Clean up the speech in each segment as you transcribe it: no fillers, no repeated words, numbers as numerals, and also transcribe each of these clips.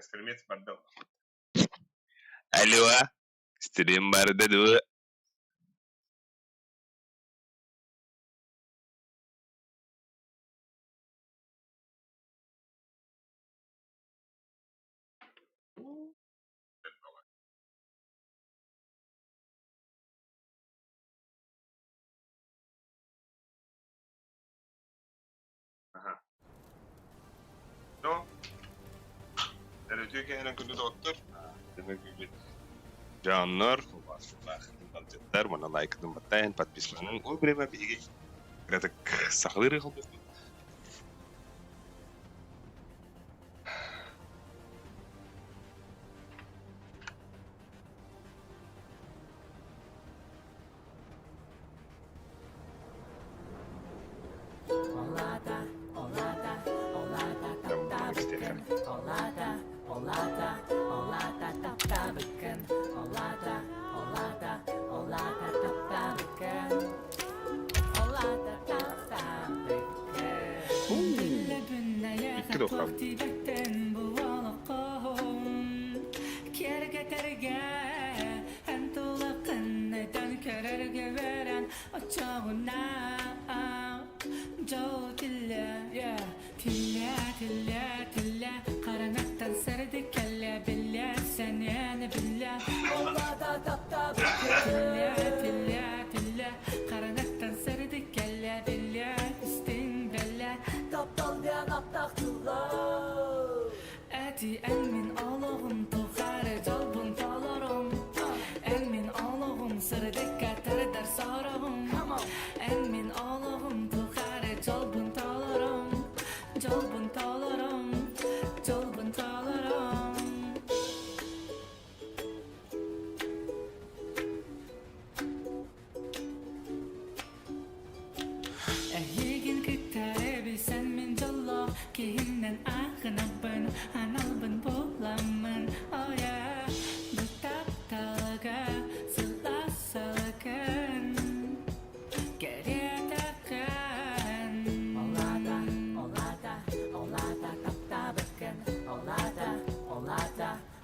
Стримец бардал. Алло, стрим барды. Aha. No. Türkiye hemen kundu doktor. Demek ki canlar, kontenler, bana like edin batayın, подписывайтесь. O время беги. Градак сахлыры холбу. İki doktor. En min ağlağım tuğarı calbın talarım. En min ağlağım sarı dikkatere der sarağım. En min ağlağım tuğarı calbın talarım. Calbın talarım. Calbın talarım. Yegin gitarı bilsen min jalla kihinden ağına ben anal ben bulamın oh yeah betap talaga selasakan geretakan olada taptabakan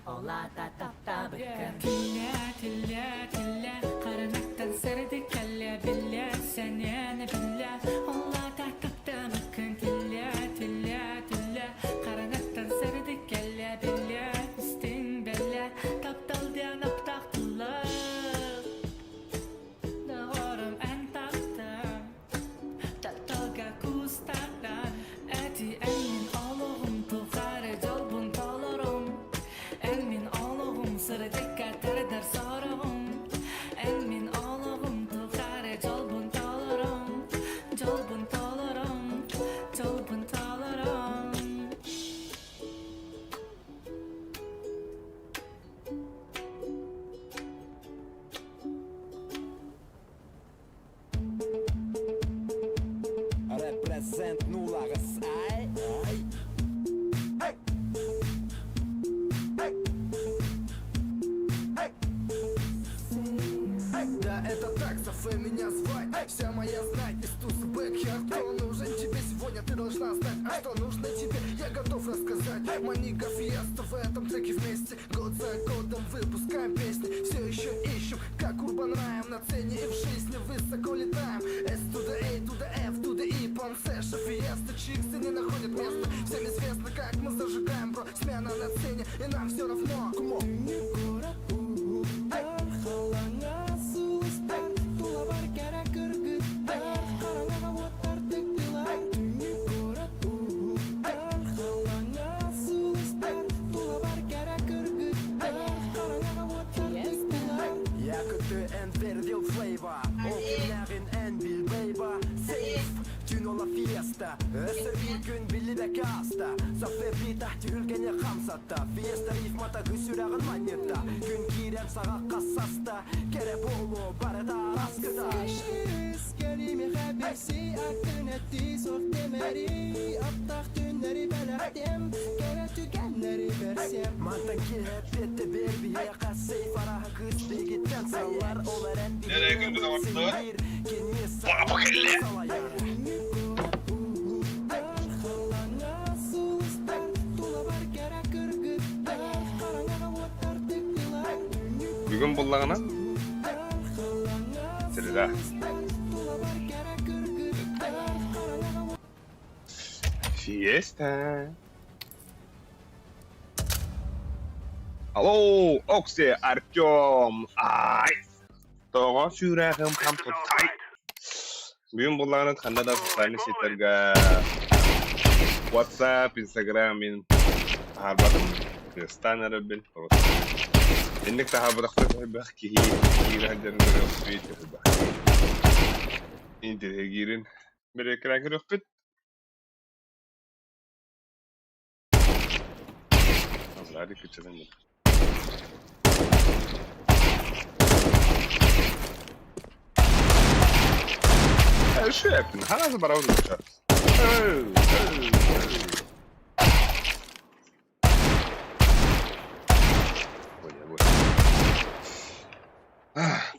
olada taptabakan tilla karanaktan sardı kalla billah sen yani billah olada taptabakan tilla karanaktan sardı kalla billah istin bella taptal diye naptaktılar dağarım en taptam taptalga kustaktan eti emin ağlağım tuğarı calbın talarım emin ağlağım sarı dikkatere der sarağım emin ağlağım tuğarı calbın talarım calbın talarım calbın talarım. Represent Nulagas. Ay. Да, это так, Софе меня звать. Вся моя знать из туса бэкхерд. Кто нужен тебе сегодня, ты должна знать. А что нужно тебе, я готов рассказать. Манига Фиеста в этом треке вместе. Год за годом выпускаем песни. Все еще ищем, как Урбан Райм. На цене и в жизни высоко летаем. S to the A, to the F, to the E. Пансеша, Фиеста, чиксы не находят места. Всем известно, как мы зажигаем, бро. Смена на сцене, и нам все равно. En verdil flavor O günlerin en bil beyba Safe Tün ola fiesta Öse bir gün billi de kasta Zafer bir tahti ülgene kamsatta Fiesta rifmata güsürağın manyetta Gün kirem sağa kassasta Kere bolu barada askıda كلمة خبيسي أكتنتي صوت مري أبطخ تنري بلغتم كانت تجنري برسم Mantan ki hep etti bir biye Kassey faraha kız bilgitten sallar Olar en bir Nereye gördün ama bunu? Kenye sallar خلانا سوستر طول بركرة كرقدر Bugün bullağına. Sırada. Fiesta. Алло, Окси, Артем. Ай. Тоға сүйрәғім қам тұттай. Бүгін бұлағына қанда да социальный сеттерге WhatsApp, Instagram мен тағарбадым. Кырстанары бін. Ендік тағарбадақта тағарбақ кейі ғандарын көрі өкпейт тағарбақ. Енді ғирін бір екран өкпейт. Азлары күтчеден бұл. شو يكن هذا براون الشر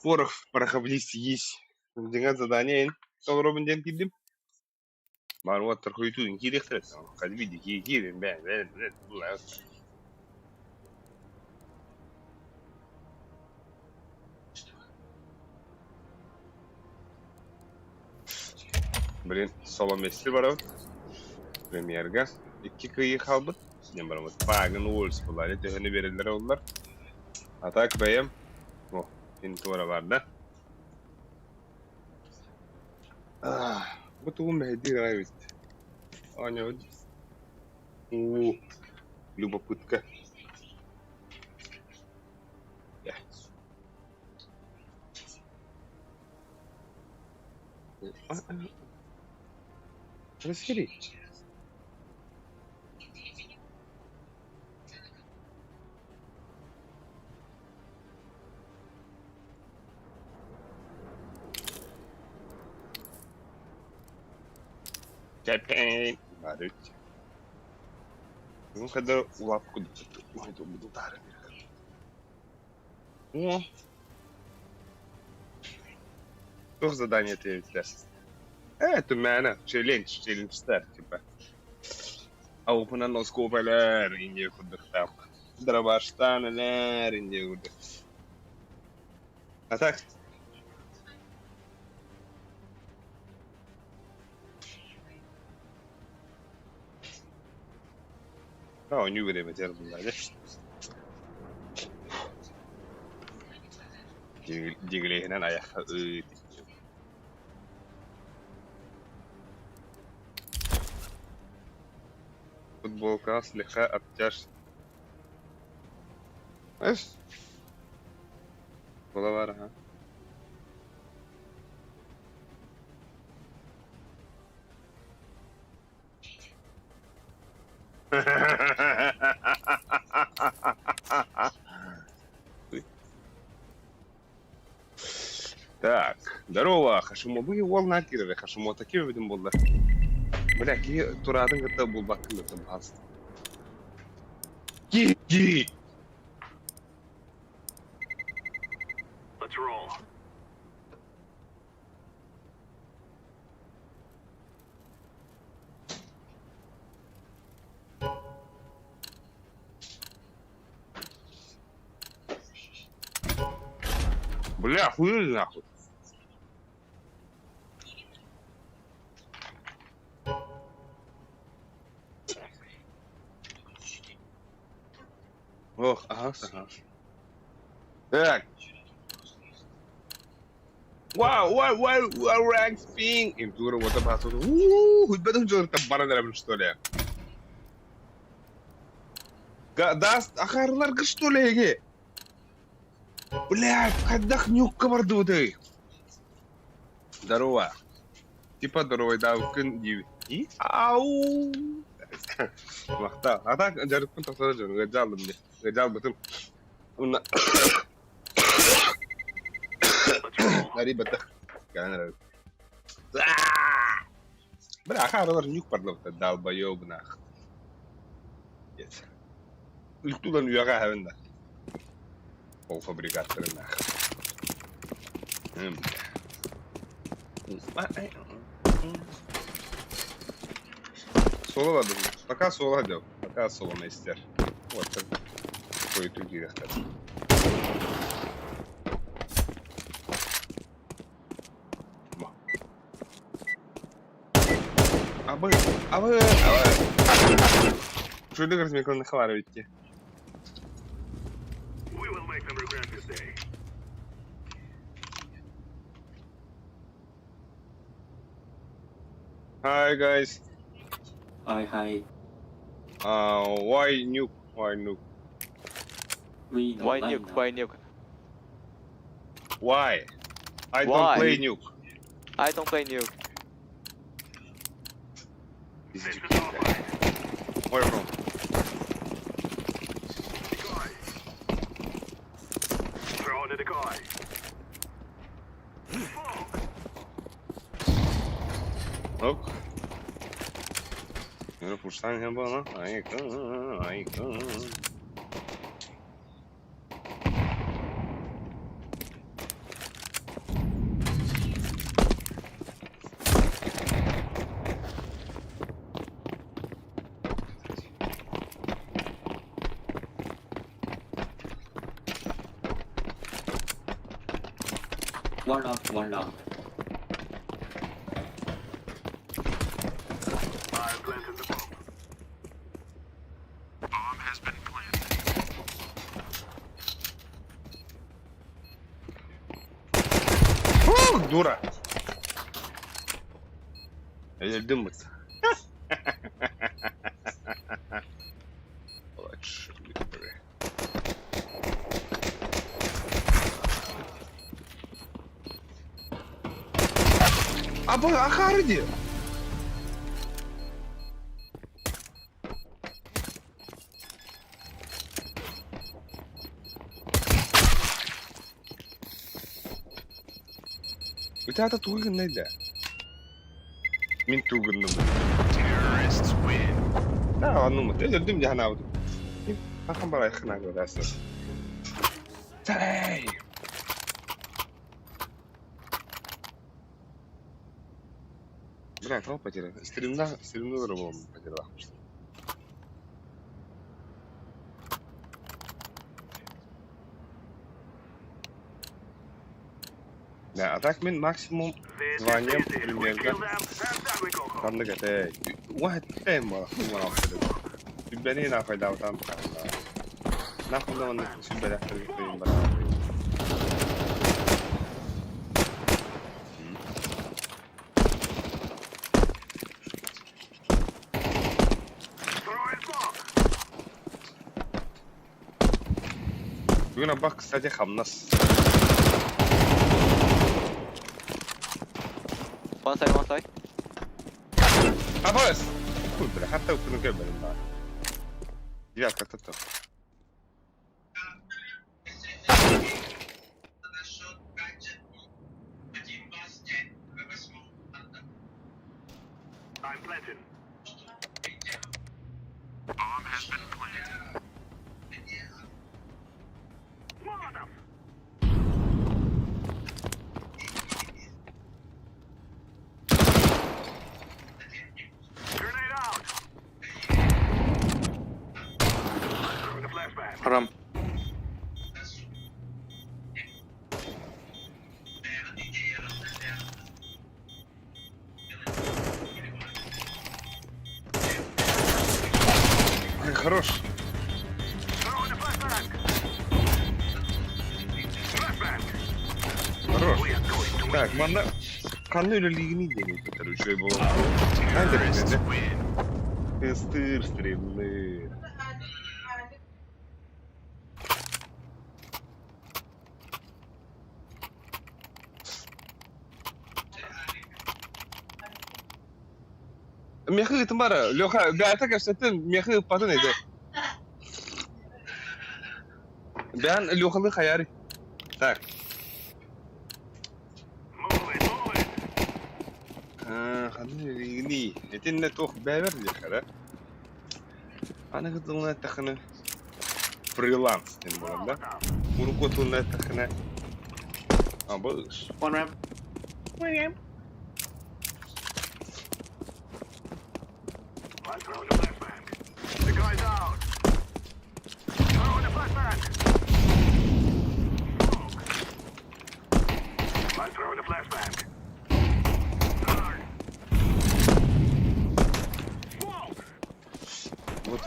порох порохоблист есть dengan задание sonra bundan gittim var o tarkoytu ingiri xtret kalbi diki girin ben bunlar Блин, соло месте барау. Премьерга. İki kıyı kaldı. Şimdi baramız. Pagın Wolves bunlar. Tehini verirler onlar. Atak bayım. Oh, pintura vardı. Bu tuğum behdi gayet. Anya oldu. Любопытка. Расхери. Капитан. Барыч. Ну, когда лапку буду тарами. О. Что задание ты интересно? Это معنا تشالنج ستار تبع او فنا نسكوب على رينجي كنت اختار ضرب اشتان لا رينجي ود اتاك او نيو بدي مجال بالله ديغلي هنا يا اخي فوتبولка слегка обтяжена. Знаешь? Голова, ага. Так, здорово, Хашимо. Вы волна киры, Хашимо такие видим было. Бля, ки турадың гыта бул бакын гыта баст. Ки. Let's roll. Бля, хуй нахуй. Ох, ага. Так. Вау, rank ping. Интура вот это просто. Хоть бы там что-то баранером что ли. Даст ахарлар что ли эге? Блядь, отдохню комарду ты. Здорово. Типа здорово, да, кын и ау. Махта. А так жарып кын тасара жөн. Гаджалдым мне. Гаджал бытым. Уна. Ребята. Канара. Бля, ахарлар нюк парлап далбоёб нах. Yes. Луктудан уяга хавында. Полфабрикаттары нах. Соло ладно. Пока соло дел. Пока соло мастер. Вот так. Такой итоги рахтат. Абы. Что ты говоришь, мне нахваливаете? We will make them regret this day. Hi guys. Hi. Why nuke? Why nuke? We know Why line nuke? now. Why nuke? Why? I don't Why? play nuke. I don't play nuke. This This is is our fight. Where from? Decoy. Throw in the decoy. Look. Yine fursan ya bana. Ayıkın. One long. I've planted the bomb. Bomb has been planted. Дура. Я дымит. Ахарди. بتاعته توغن نيدا مين توغن نمو Terrorists win. لا نمو تقدر دم جهنا عودو أخم براي خناق ولا أساس تاي بلا تروح بجرا استلمنا ضربهم بجرا لا أتاك من ماكسيموم This is званием easy. We примерно kill them, and then we go home. там نقطة واحد تايم مرة تبني ناخذ داو تام ناخذ لو نشوف بلا فريقين بلا Throw in smoke. يقولنا باك استاجي خمس One side. خلاص كل بلا حتى وكنا قبل النار يا كتبت I'm planting. Bomb has been planted. Molotov. Grenade out. Throw the flashbang. Haram. хорош Throw in the flashbang. Flashbang. хорош We are going to win. так манда kanlı öyle ligini deniyor tabii şöyle bu hangi Terrorists liginde win. ıstır streamli ميخي تمارا لو بعتك اشتتن ميخي باتن ايه بيان اللي يخلي خياري تاك Move it. خليني يغني يتنا توخ بابر اللي خلا انا قلت لنا تخنا فريلانس تنبغل ده وركوت لنا تخنا بوش One ramp. I'm throwing the flashbang. The guy's out. Throwing the flashbang. Smoke. I'm throwing the flashbang.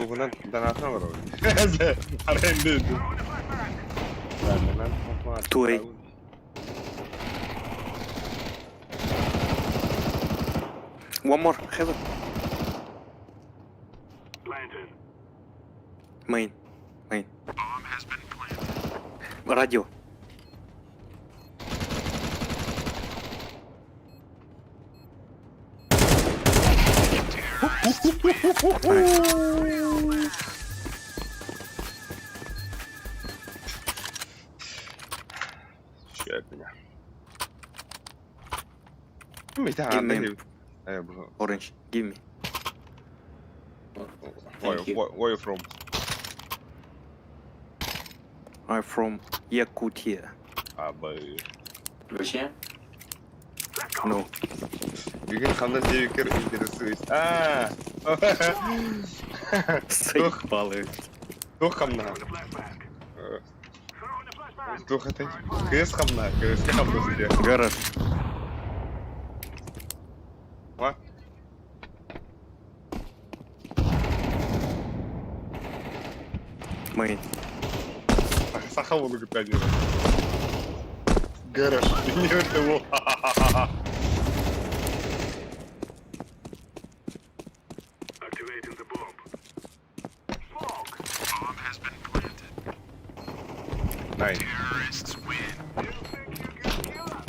Ulan danasına var orada. Arayın. Two-way. One more, heaven. Planted. Main. Radio. Shit, yeah. Me tää Give me Hey bro. orange. Give me. Thank you. Where you from? I'm from Yakutia. Abi. Russia? No. Bugün kanda sevkir интересуюсь. Сык баллы. Тух камна. Тух это. Кыс камна. Кыс камна сидя. Гараж. What? Main. Сахал он говорит. Гараж. Нет его. Activating the bomb. Smoke. Bomb has been planted. Nice. Terrorists win. You think you can kill us?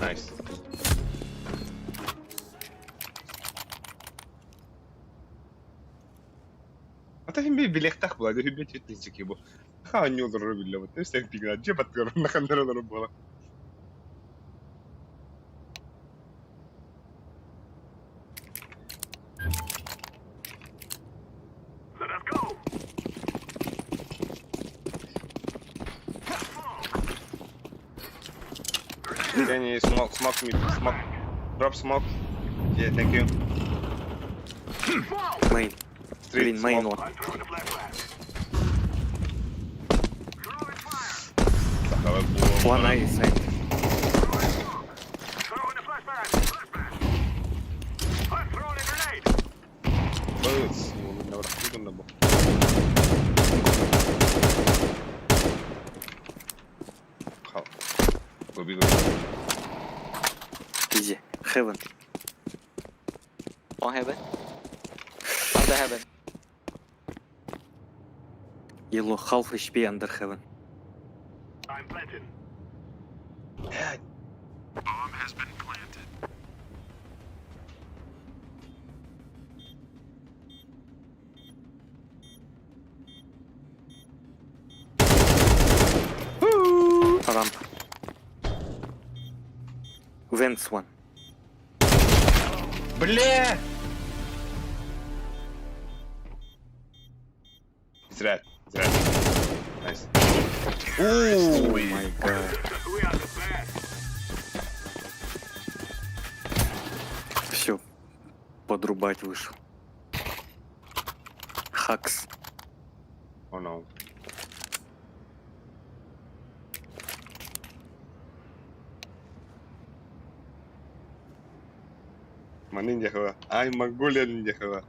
Nice. انت هم بليخ تخبط هذا هم تشتكي بو خان يضرب بالله وتستك تقرا جبت قرنا خلنا نضرب والله Let us go. يعني smoke drop smoke yeah thank you Main. street Green, main smoke one. I'm throwing a flashbang. Throwing fire. One eye side. Throwing a flashbang. I'm throwing a grenade. بس ومن راح يكون نبو خلاص وبيقول Easy. Heaven. One heaven. Under heaven. Yellow half HP under heaven. I'm planted. Bomb has been planted. Ramp. Vents one. بلا زرعت نايس Oh my god. We are the best. Все. Подрубать вышел. Хакс. oh no ما نينجا هو اي مقولة نينجا هو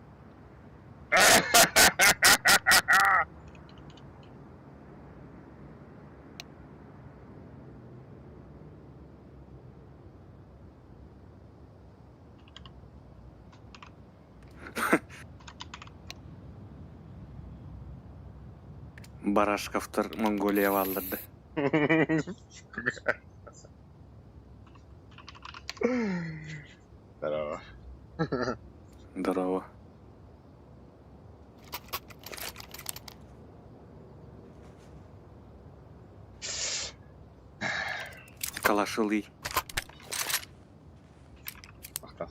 Барашковтар Монголия валдырды. здорово Здорово. Калашылый. Ахта.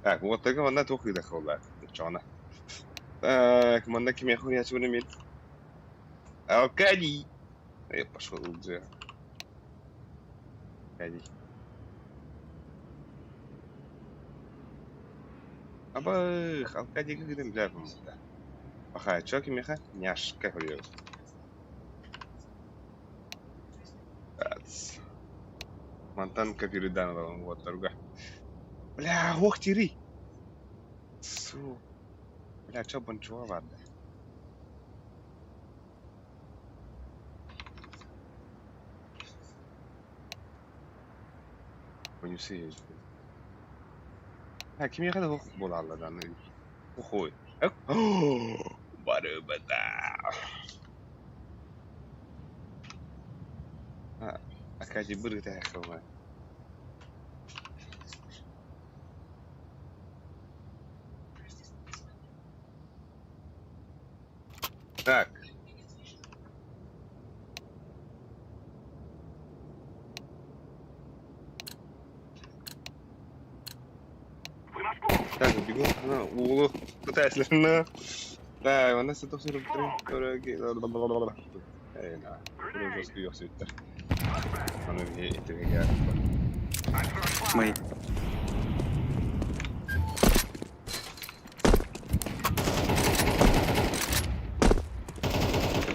Так, вот такого на двух видах والله девчонок. Так, манда кем я хуйня сегодня мид. Алкадий. Я пошел уже. Алкадий. Абах, Алкадий как идем для помощи. Ага, чё кемеха? Няшка хуёв. Монтанка переданного вот торга. Bля, ох, тири. Су. Bля, ço bunçuğa vardı. Oyuncusu yazdı. Ha, kim yakada hok bol Allah'dan. Ohoy. Hak. Barı bada. Ha, akacı bırı da yakama. Так. Так, бегу. На, углу. Пытаюсь на. Да, она все тоже дороги. Ey na. Bunu bozdu yoksa bitter. Onu bir itire geldi. Main.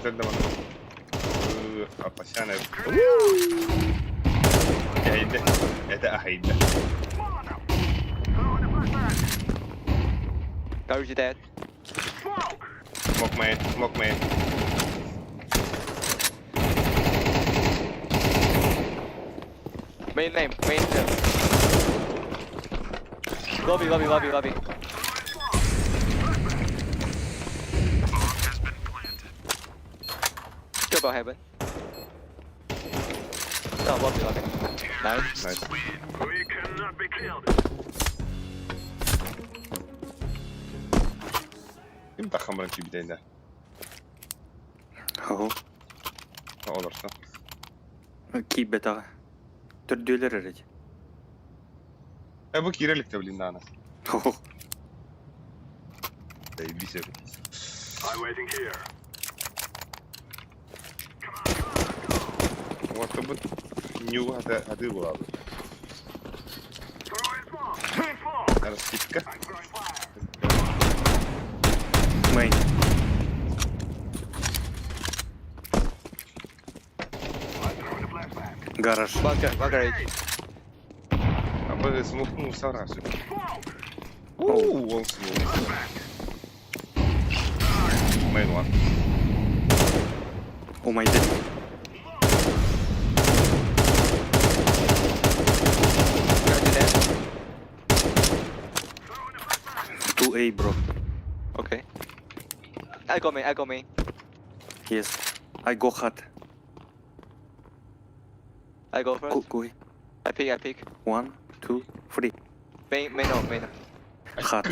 Sen de bana. Apa sana. Haydi. Ete haydi. Garage dead. Smoke man, smoke man. Main name, main name. Lobby. Go about heaven. No, lobby. Nice. Nice. We cannot be killed. Kim takımların ki bir tane. Ho. Olursa. Ki beta. Tördüler herhalde. Bu kirelikte bilin ana. Ho. Bir şey. I'm waiting here. Orta bu new hadi bu abi. Throwing smoke. Throwing smoke. Ara skipka. I'm throwing fire. Main. I'm throwing a flashbang. Garaj. One garage. Ama smoke mu sarası. Smoke. One smoke. Main one. Oh my god. Garage dead. 2A bro. Okay. I go main. Yes. I go hard. I go first. Go. I pick. 1, 2, 3. Main no. Hard.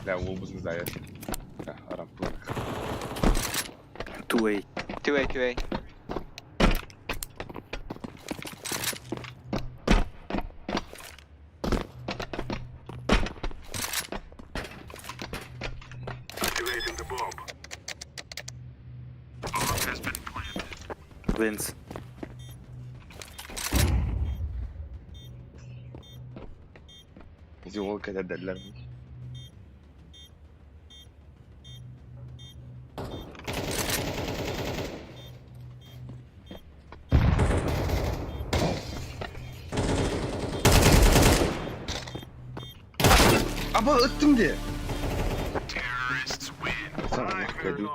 La o buzun zayıf. Aram bu. 2A. 2A. Activating the bomb. Vents. Bizi o kadar derler mi? Ama öttüm diye. Tamam, kadut.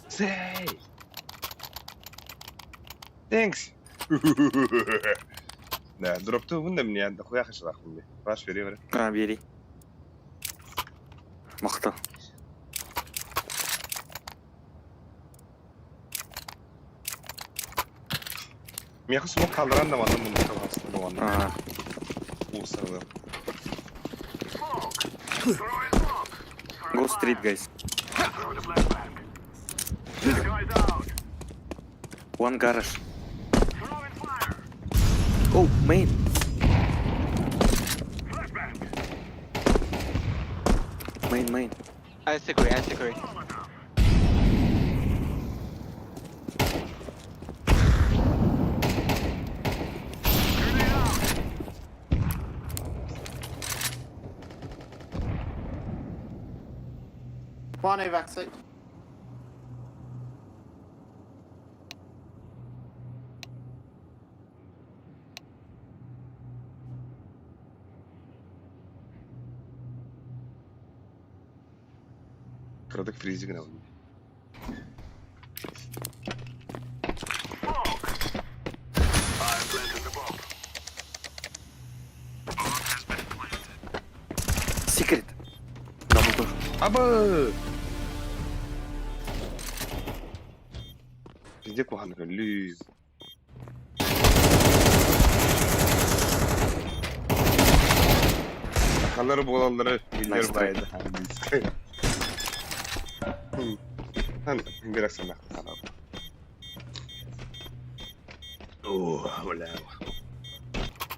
Say. Thanks. Да, дропты бunda мне я дохуя хочу рахмет. Ваш вери. Бери. Мақта. Мен смог қалдыран да маған мұны қаласты болғанда. Осылы. Go street guys. Throwing a flashbang. The guy's out. One garage. Throwing fire. Oh, main. Flashbang. Main. I secure. One A backside. Kırdık freezing ne oldu? I've planted the bomb. Secret. Double door. Aba! Bizde kuhan gönlü. Kanları boğalanları bilmiyorum Nice try. baydı. Hani biraz sana kanal. Oh, вля.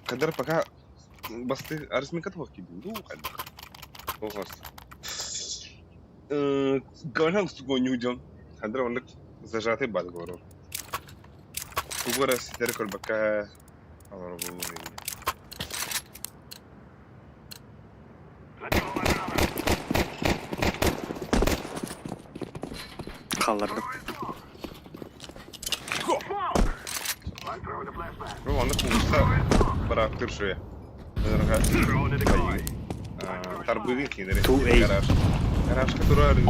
Kadar пока басты арифметика кидим. Kadar. Ого. Говнам с туго не уйдем. Kadar он зажатый бат говорю. Угора сидер пока. Let's go, my brother. Kaldırdım. I'm throwing the flashbang. Ну, он кулса бıraktır şuraya. Throwing the decoy. Торбовин кинери. 2A. Гараж. Гараж, который...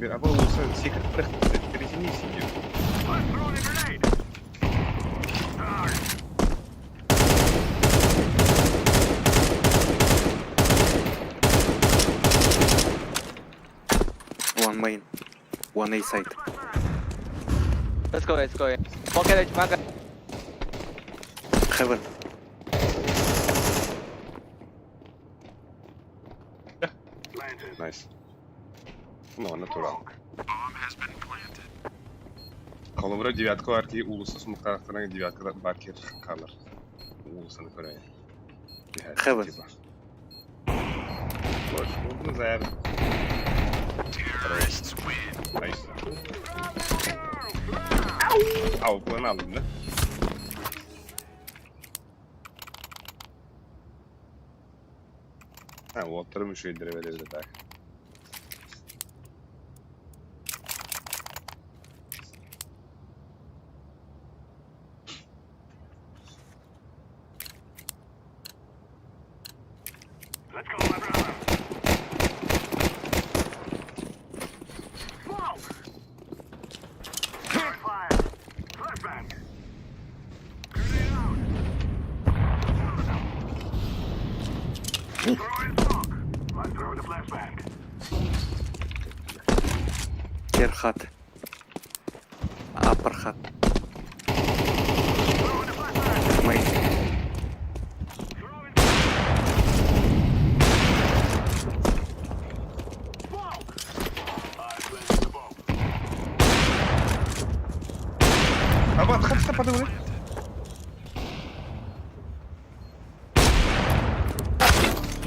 Bir ama olsa secret bıraktı. Terezini siliyor. I'm throwing a grenade. One main. One A side. Let's go, let's go. One garage, one garage. Heaven. Planted. Nice. Ну, натурал. Kolumra девятка var ki ulusuz muhtarlıklarına девятка bakir kalır. Ulusunu koruyor. Heaven. Boş, bunu zayar. Terrorists win. Nice. Au, bunu aldım da. Ha, water'ımı şu indire verebilir daha. Let's go, my brother. Smoke. Fire. Flashbang. Grenade out. Throwing smoke. I'm throwing the flashbang. Care hut. Upper hut. Throwing the flashbang. Main. Throwing smoke. I planted the bomb. Ama отходи подумай.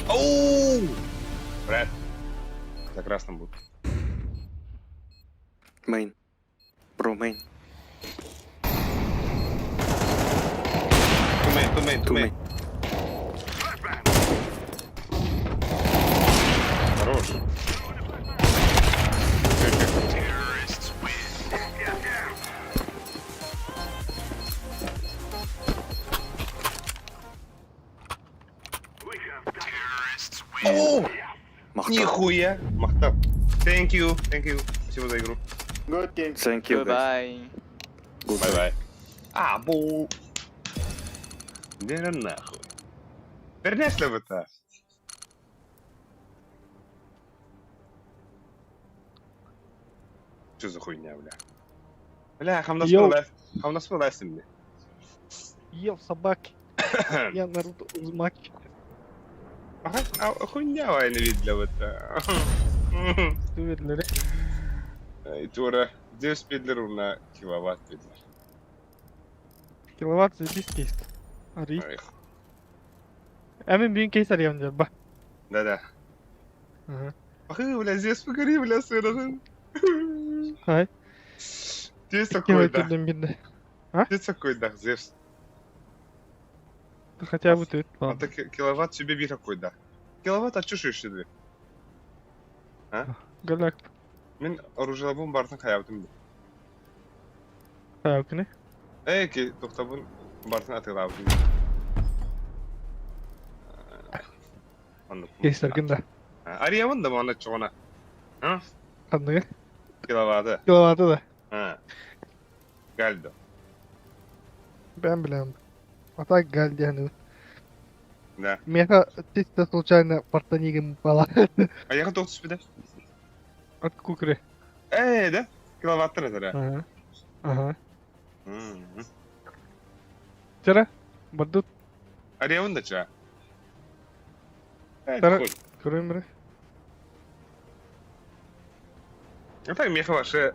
Оу! Брат. За красным был. Main. Bro main. Two main. Flashbang. Хорош. Yeah, yeah. We have done. О! Махтал. Нихуя! Махтаб. Thank you. Спасибо за игру. Thank you guys. Goodbye. Бай-бай. А, бу. Да нахуй. Вернешь ли это? Что за хуйня, бля? Бля, хамнас было мне. Ел собаки. Я Наруто Узумаки. Ага, а хуйня войны видела вот это. Стуверleri. И тура 9 спидлер на киловатт спидлер. Kilowatt zabiz kesti. Arayı. Эх. Hemen büyük case arayacağım bak. Да-да. Ага. Ах, бля, здесь погори, бля, сына. Hay. Здесь İki такой, да. ötürdüm bir de. Здесь такой, да, здесь. Хотя бы тут. А так киловатт себе bir такой, да. Киловатт açışıyor şimdi. Galak. Men orujabım bardan kayabdım. Ha okey. Ki doktabın bardan atılabdım. Anladım. Case'ler günde. Arayamın da bana çoğuna. Ha? Kandığı. Kilovatı. Kilovatı da. Ha. Geldi. Ben bilem. Ata geldi yani. Ne? Меха чисто случайно портанигом пала. А я готов спидер. От кукры. Да? Kilovatı ne tara? Ага. Ага. Hmm. Вчера бардут Araya onu da çağır. Evet, Tara- koy. көрөмүрө. Efendim meka başı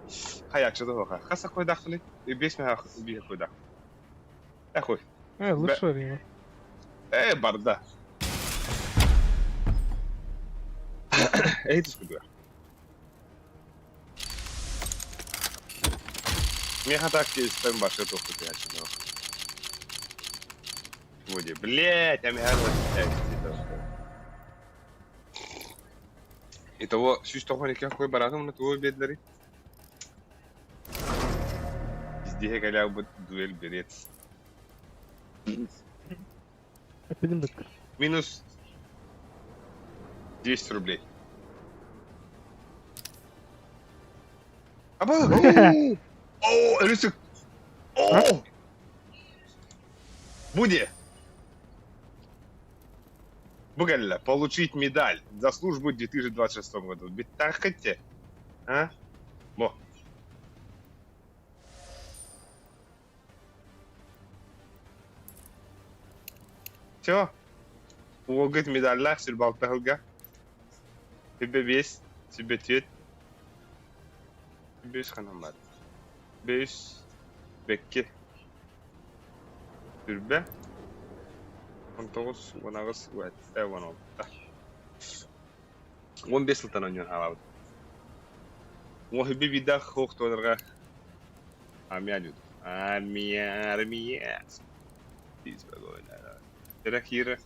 hayatçıda hoca. Kasa koy dakili. 5 meha bir koy dakili. Ya koy. Лучше время. Barda. Hiç sıkıntı yok. Меха так ставим башкы тоқтыты ячыны. Води, блять, а меха Итого, сүйс тоқон екен қой баратын мұны туы бедлері. Бізде кәлі бұл дуэль берет. Эпидемик. Минус 10 рублей. Аба! О, ölüsük. О! Буди. Бугелля, получить медаль за службу в 2026 году. Ведь так хотите? А? Во. Все. Уолгет медальла, сюрбалта хылга. Тебе весь, тебе тет. Тебе ханамат. 5 Bekki Türbe 19 19 ve 16 15 yıldan önce havalı. Muhibbi bir daha hukuk olarak Armiya diyordu. Armiya. Biz böyle oynar. Direkt yere.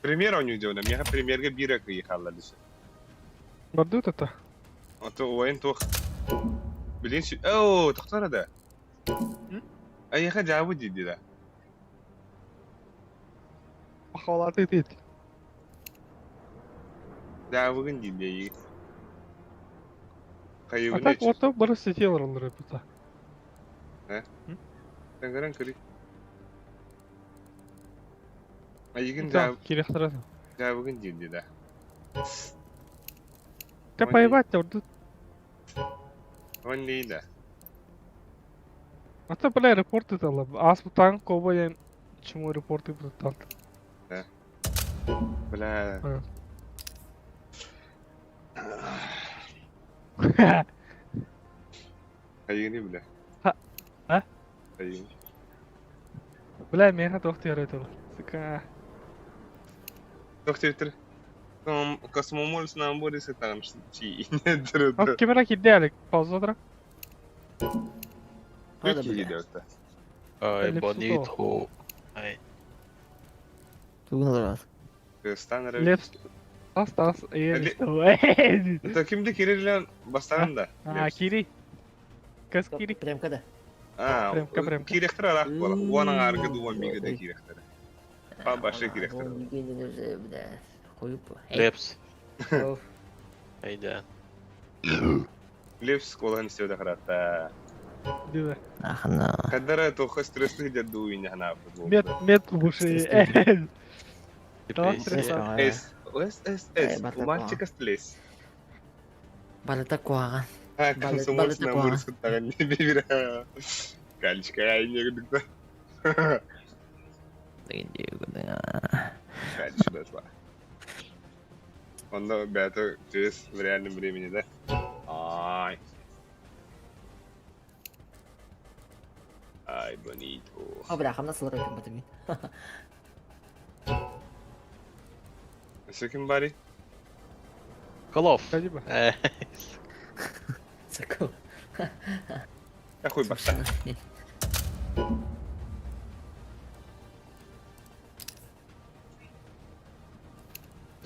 Премьер oynuyor diyorum. Ya premierge bir rakı yıkarlar düşün. Бардут это. Ото ойын тоқ. Білен сүй... Оу, тоқтар ада. Аяқа жауы дейді да. Ахвалаты değil. Жауығын дейді егі. Қайығын А так өтші. orta burası сетевер olur это. Тәңгірін кірі. Айығын Так, кирехтарады. жауығын дейді да. Ты поебать ордут. Он дейді. Ата бля репорт етала. Аз бутан кобаян чему репорт етал. Бля. Қайығын не бля? А? Қайығын. Бля меха тоқты яратал. Сыка. Тоқтар етір. Космомол с нам будет там чи неdir. Al kamera kilitli fazla olarak. Büyük iyi gidiyor da. Ay bonito. Stanner. Left. Tas iyi Ali- işte bu. Это kimdi Kirill'le basan da. Ha Kiri. Kız Kiri. Прямкада. Прям Kiriktir alak bola. Onun argı duvan miğde Kiriktir. Başka Kiriktir. Koyup. Reps. Of. Hayda. Лепс колан istedi hatta. Değil mi? Ахна. Kadar toxu stresli gidiyor duyin hana. Met bu şey. Tamam stres. S. Мальчика стресс. Балатакуаган. Комсомольц на мурсу таган не бибира. Кальчика айне гыдыкта. Кальчика дошла. Onda бето через в реальном времени, да? Ай. Ай, bonito. Бля, хамна сылыр екен батымен. Second body? Колов. Спасибо. Саков. Какой башта?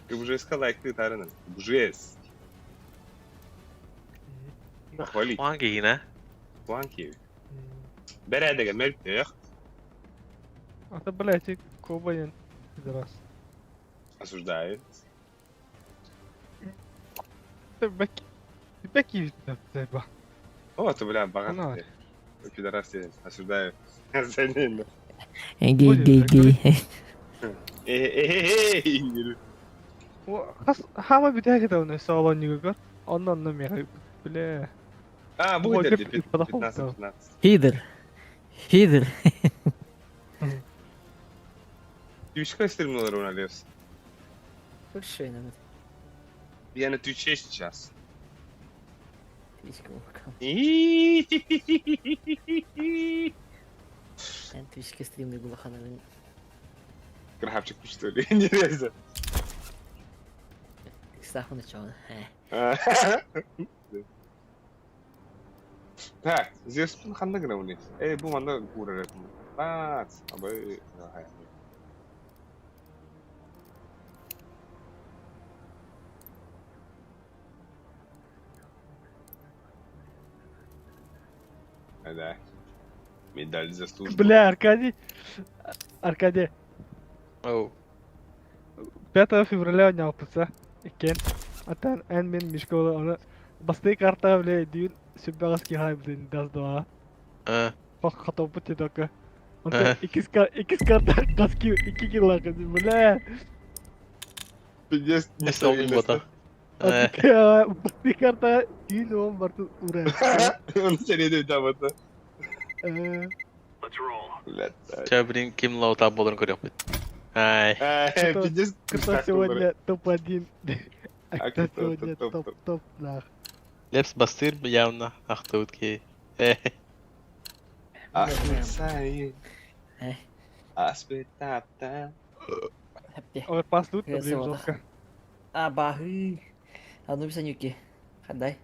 Ты уже искал лайк ты тарана. Бжес. Хвали. Hangi yine? Планки. Бередеге мелтех. Ata блядь кобаян. Пидорас. Осуждаю. Беки видно, зайба. О, ты, бля, Ну, богатый. Пидорас, я осуждаю. Занятно. Гей. Эй, Хама битяги да уны саалан нигер. Оннан мега. Бля. А, Ну, будет окей, 15-15. Хидр. Хидр. Twitch'ка стримнула ровно лес. Большой надо. Я на Твиче сейчас. Твичка вулкан. Твичка стримный гулахана. Крабчик, что ли? Интересно. Кстати, начало. Так, здесь ханда гына вниз. Эй, bu manda kurarım. Bak, abi. Да. Медаль за службу. Бля, Аркадий. Оу. 5 февраля нялпыса. Екен. Атан эн мен мишкола оны басты карта бле дүйін сүббәгәски хайбдын дазда. Фак хатопы тедока. Онда икис карта каски 2 килла кызы бля. Пиздец, Не стал бота. Басты карта дүйін он бартı урай. Он серийde там это. Let's roll. Чабрин ким лаута боларын көрөк бит. Ай. Пиздец, Кто сегодня топ-1? А Кто кто сегодня топ? топ-топ? Лепс бастыр явно ахтаутки. Сайı. Аспетапта. Ой, пастут, Я блин, сегодня. жестко. Бахы. Одну писанюки. Хадай.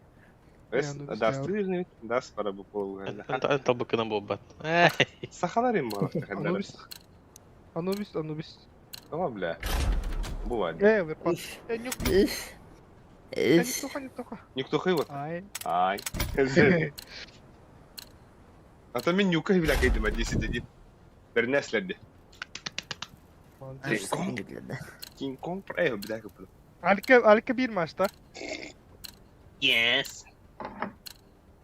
Дастырный, даст пара bu pol. Anta bakına bobbat. Сахаларим мало. Анубис. Tamam bля. Бывает. Верпас. Не только. Никто хыват. Ай. Ай. Ата мен нюка бля кайдым 10-1. Bir neslerdi. King Kong bir dakika. Alika bir maçta. Yes.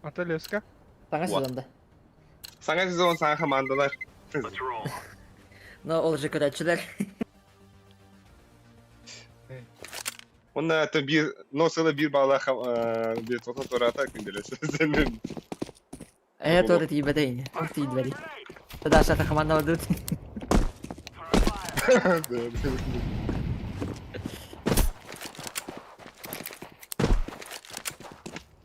Atölyeska. Sana sezonda. Sana sezon sana komandalar. Let's roll. Ne olacak öğretçiler? Onda bir nosala bir bağla bir total torata gündeliz. Senin. Evet öğretiyi bedeyini. Öğretiyi bedeyini. Tadar şata kamanda vardı.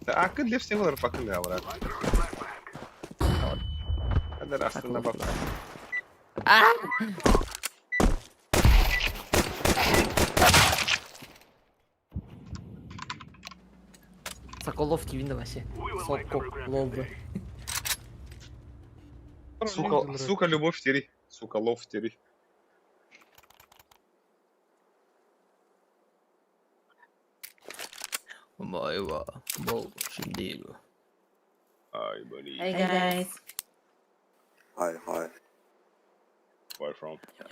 Akıl hepsini olur bakın ya var. Kadar aslında bak. Соколов TV'nde вообще. Сокол лолду. Сука, любовь тери. Сука, лов тери. Майва. Бол. Şimdi. Ay buddy. Hey guys. Hi. Where from? Ya.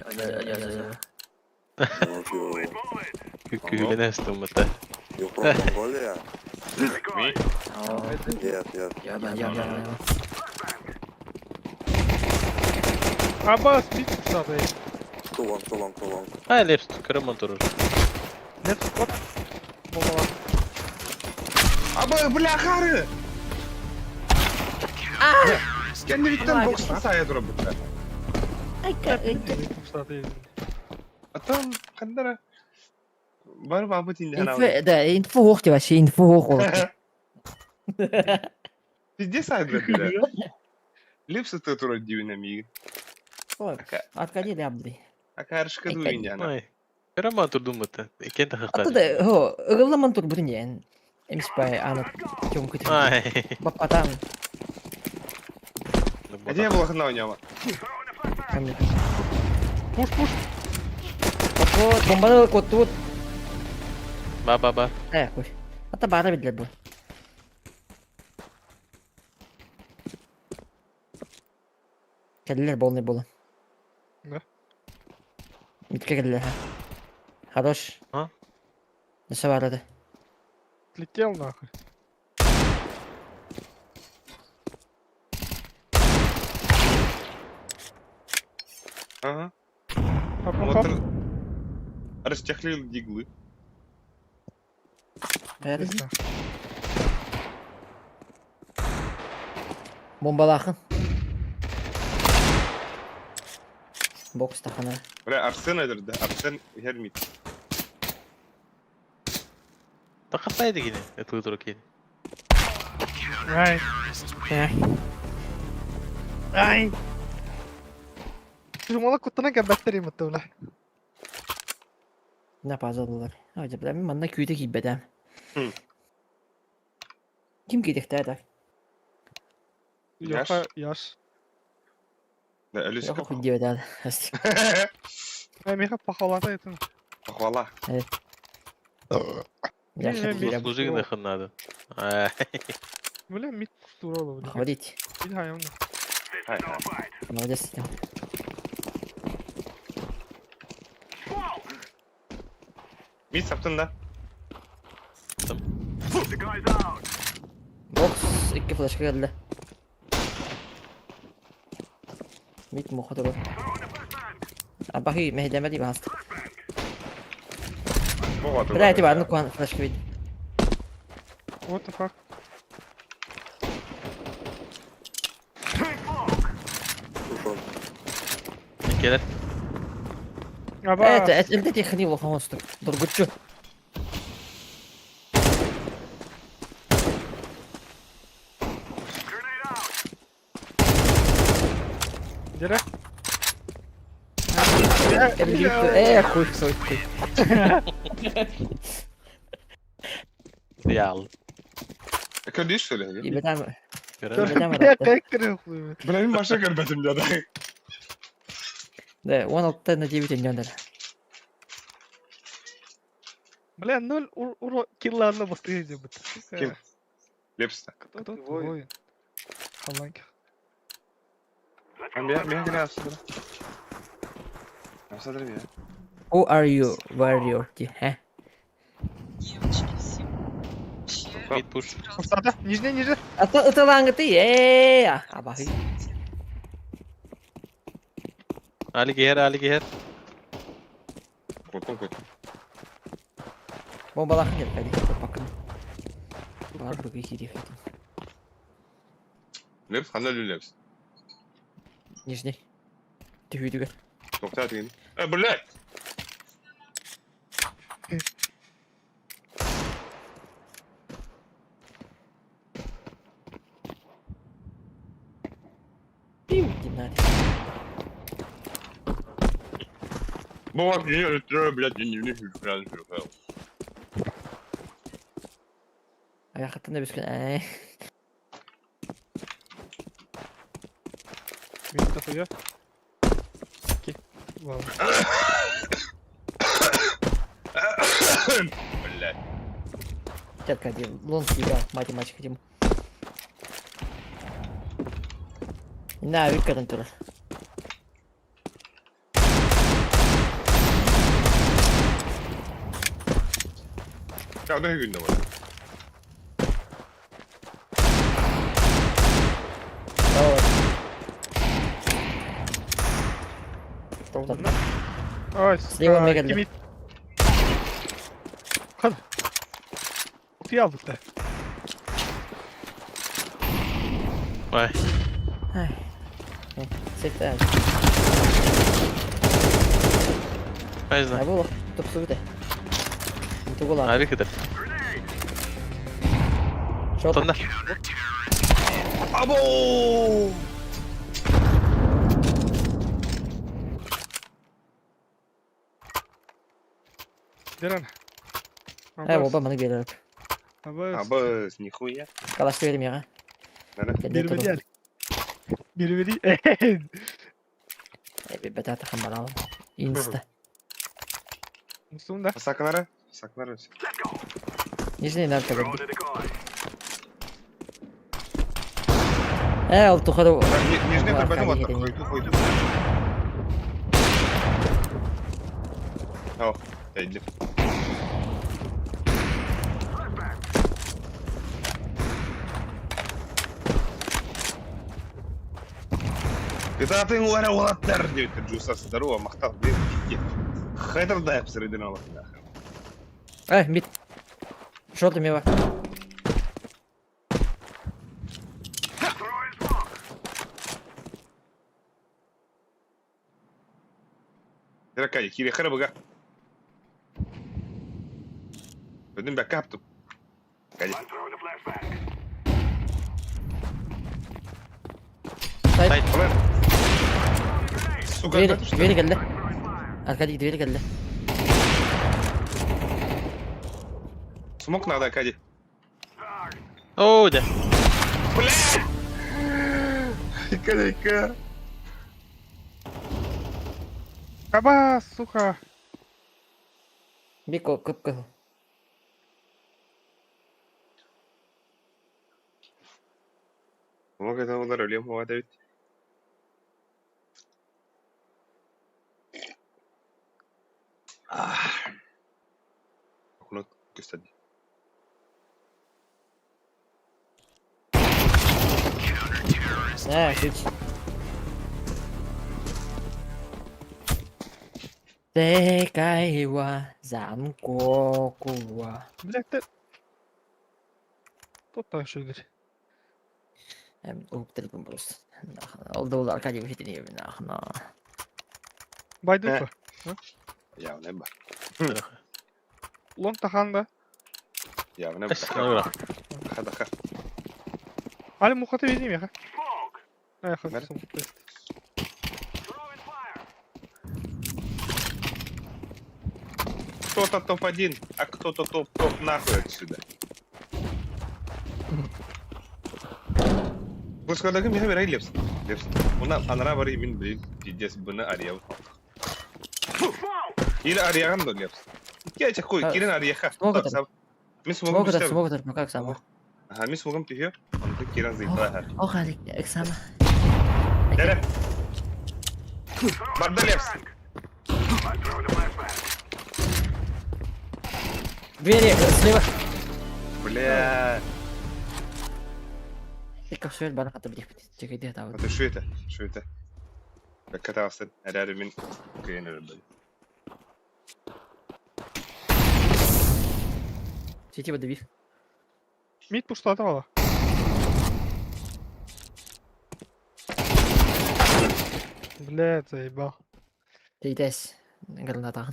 Kykkyinen nästum, mutta You from Mongolia? Me? Yes. Ya. Abbas bir kısa değil. Too long. ai Leps kırımın durur. Ne spot? Bombalar. Abi bля karı. Kendi bitten boksta saya durup burada. Bir kısa değil. Atam kadar. Var mı abi dinle Info hoch вообще, info hoch olur. Пиздец сайдра бля. Липсы ты тура динамик. Arkadaşlar yaptı. Akarışka duyun yani. Ai. Kırımın durdum mutta. Kenta hıkkar. Adı da ho, ıgılaman tur bürünyen. Emis bay anat. Çok kötü. Ai. Bapatan. Где я был на него? Push. Kod, bombalı kod tut. Ba. Koş. Hatta bana bildiler bu. Kediler bol ne bol. Ne? Митке келли, ха. Хорош. А? Наса барады. Слетел нахуй. Ага. Хоп-хоп-хоп. Вот растяхлил диглы. Бәрі. Пизда. Бомбалақын. Бокс тахана. Бля, Арсен öldürdü. Арсен Hermit. Тақыртайды кені. Это тұру кені. Ай. Ай. Жұмала құттына кәбәттер емітті ұла. Ne pazarlılar. Hadi ben manna köyde gibbedem. Hı. Kim gidek derler? Yaş. Yoxa, yaş. Ne ölüsü Yok kapı. o gidiyor derler. Ay, meha pahalata etsin. Valla. Yaşlı gidiyorum. Служи нахуй надо. Böyle mit dur oğlum. Хвалить. Bir hayvan. Hayır. Молодец. Mid saptın da. The guy's out. Box 2 flash geldi. Mit muhdu bu. Abahi mehdemedi mi hasta? Bu kadar. Bir itibarını kuan flash gibi. What the fuck? Ушел. Келер. Aba. Evet, elde tekniği bu hamustu. Durgutçu. Grenade out. Direkt. Хуй, хуй, хуй. Real. Kötü iş söyle. İbeden Görelim. İbeden Bir var. kayıktırıyor bu. Benim başka görmedim ya da. De 16 на 9 gönder. Бля, 0 уро килларны быстрее бит. Kim? Lepsta. Кто твой? Халанка. Ben bir gene yapsadır. Yapsadır ya. Who are you warrior diye. He. Mid push. Сада, нижний, ниже. Atılan gitti. Abahi. Ali geher, Ali geher. Koydum. Bombalakın gelip hadi. Bakın. Var bu bir hediye. Leps, handel Leps. Нижний. Тихо. Nokta atayım. Blek. Dinle. Bu bak yine ötürü bile dinliğini hükümler. Ayak hattında bir gün. Мид дохуя. Окей. Ладно. Блядь. Тетка один. Лунский, да. Математик хотим. На, выкатан тура. Ya o da günde var. Что там? Ой, Слева мега для- Мид. Hadi. Kutuyu aldık da. Vay. Секта. Ne znam. А было. Топ сувите. Это было. Harikadır. Что там? Sonda. Дерен. Оба бana geliyor. Абаз. Abaz nihуя. Kalaş verim ya. Nere? Bir veri al. Bir veri. Bir beta takım bana alalım. Insta. Muslum da. Saklara. Saklara. Нижний надо Throw как to the guy. Oldu kadar. Nijne Var, kırbadım hadi atla. gidelim. Koydu. Ау, әйдіп. Кытатын уара олаттар дейді, жусасы даруа мақтал дейді. Хайдар дайып сірейден алатын ақы. Мид. Шорты мева. Диракай, кире хара бага. بدين باكابتو. Кади. Сайт. Сука, Двери geldi. Arkadaki двери geldi. Смок надо, Кади. О, да. Бля! Кадика. Каба, сука. Бико кıpkı. Смок это удар ölüyorum hava David. Bunu gösterdi. Hiç. Секай wa замку wa. Блядь, ты... Тут так что говорит. Ulup telefon просто. Oldu Arkadya bir hediye bir nahna. Байдука. Я в небо. Лон таханда. Я в небо. Хадаха. Али мухаты видим я. Я хочу. Мерт. Кто-то топ-1, а кто-то топ-топ нахуй отсюда. Бускадагы меня берай лепс. Лепс. Уна анрабари мин блин пиздец бына арияу. Или арияган до лепс. Я чакой, кирен арияха. Мис Смог могам это, пистер. смог это, как сам. Ага, мис могам тихо. Он ты кирен заитахар. Ох, Алик, эксама. Дere. Барда лепс. Двери слева. Бля. И как все бана хата блих. Чекай, где там. Это что это? Что это? Как катался? Рядом мин. Кирен рыбали. Сети подавив. Мид пустотала. Блядь, заебал. Ты идешь. Граната.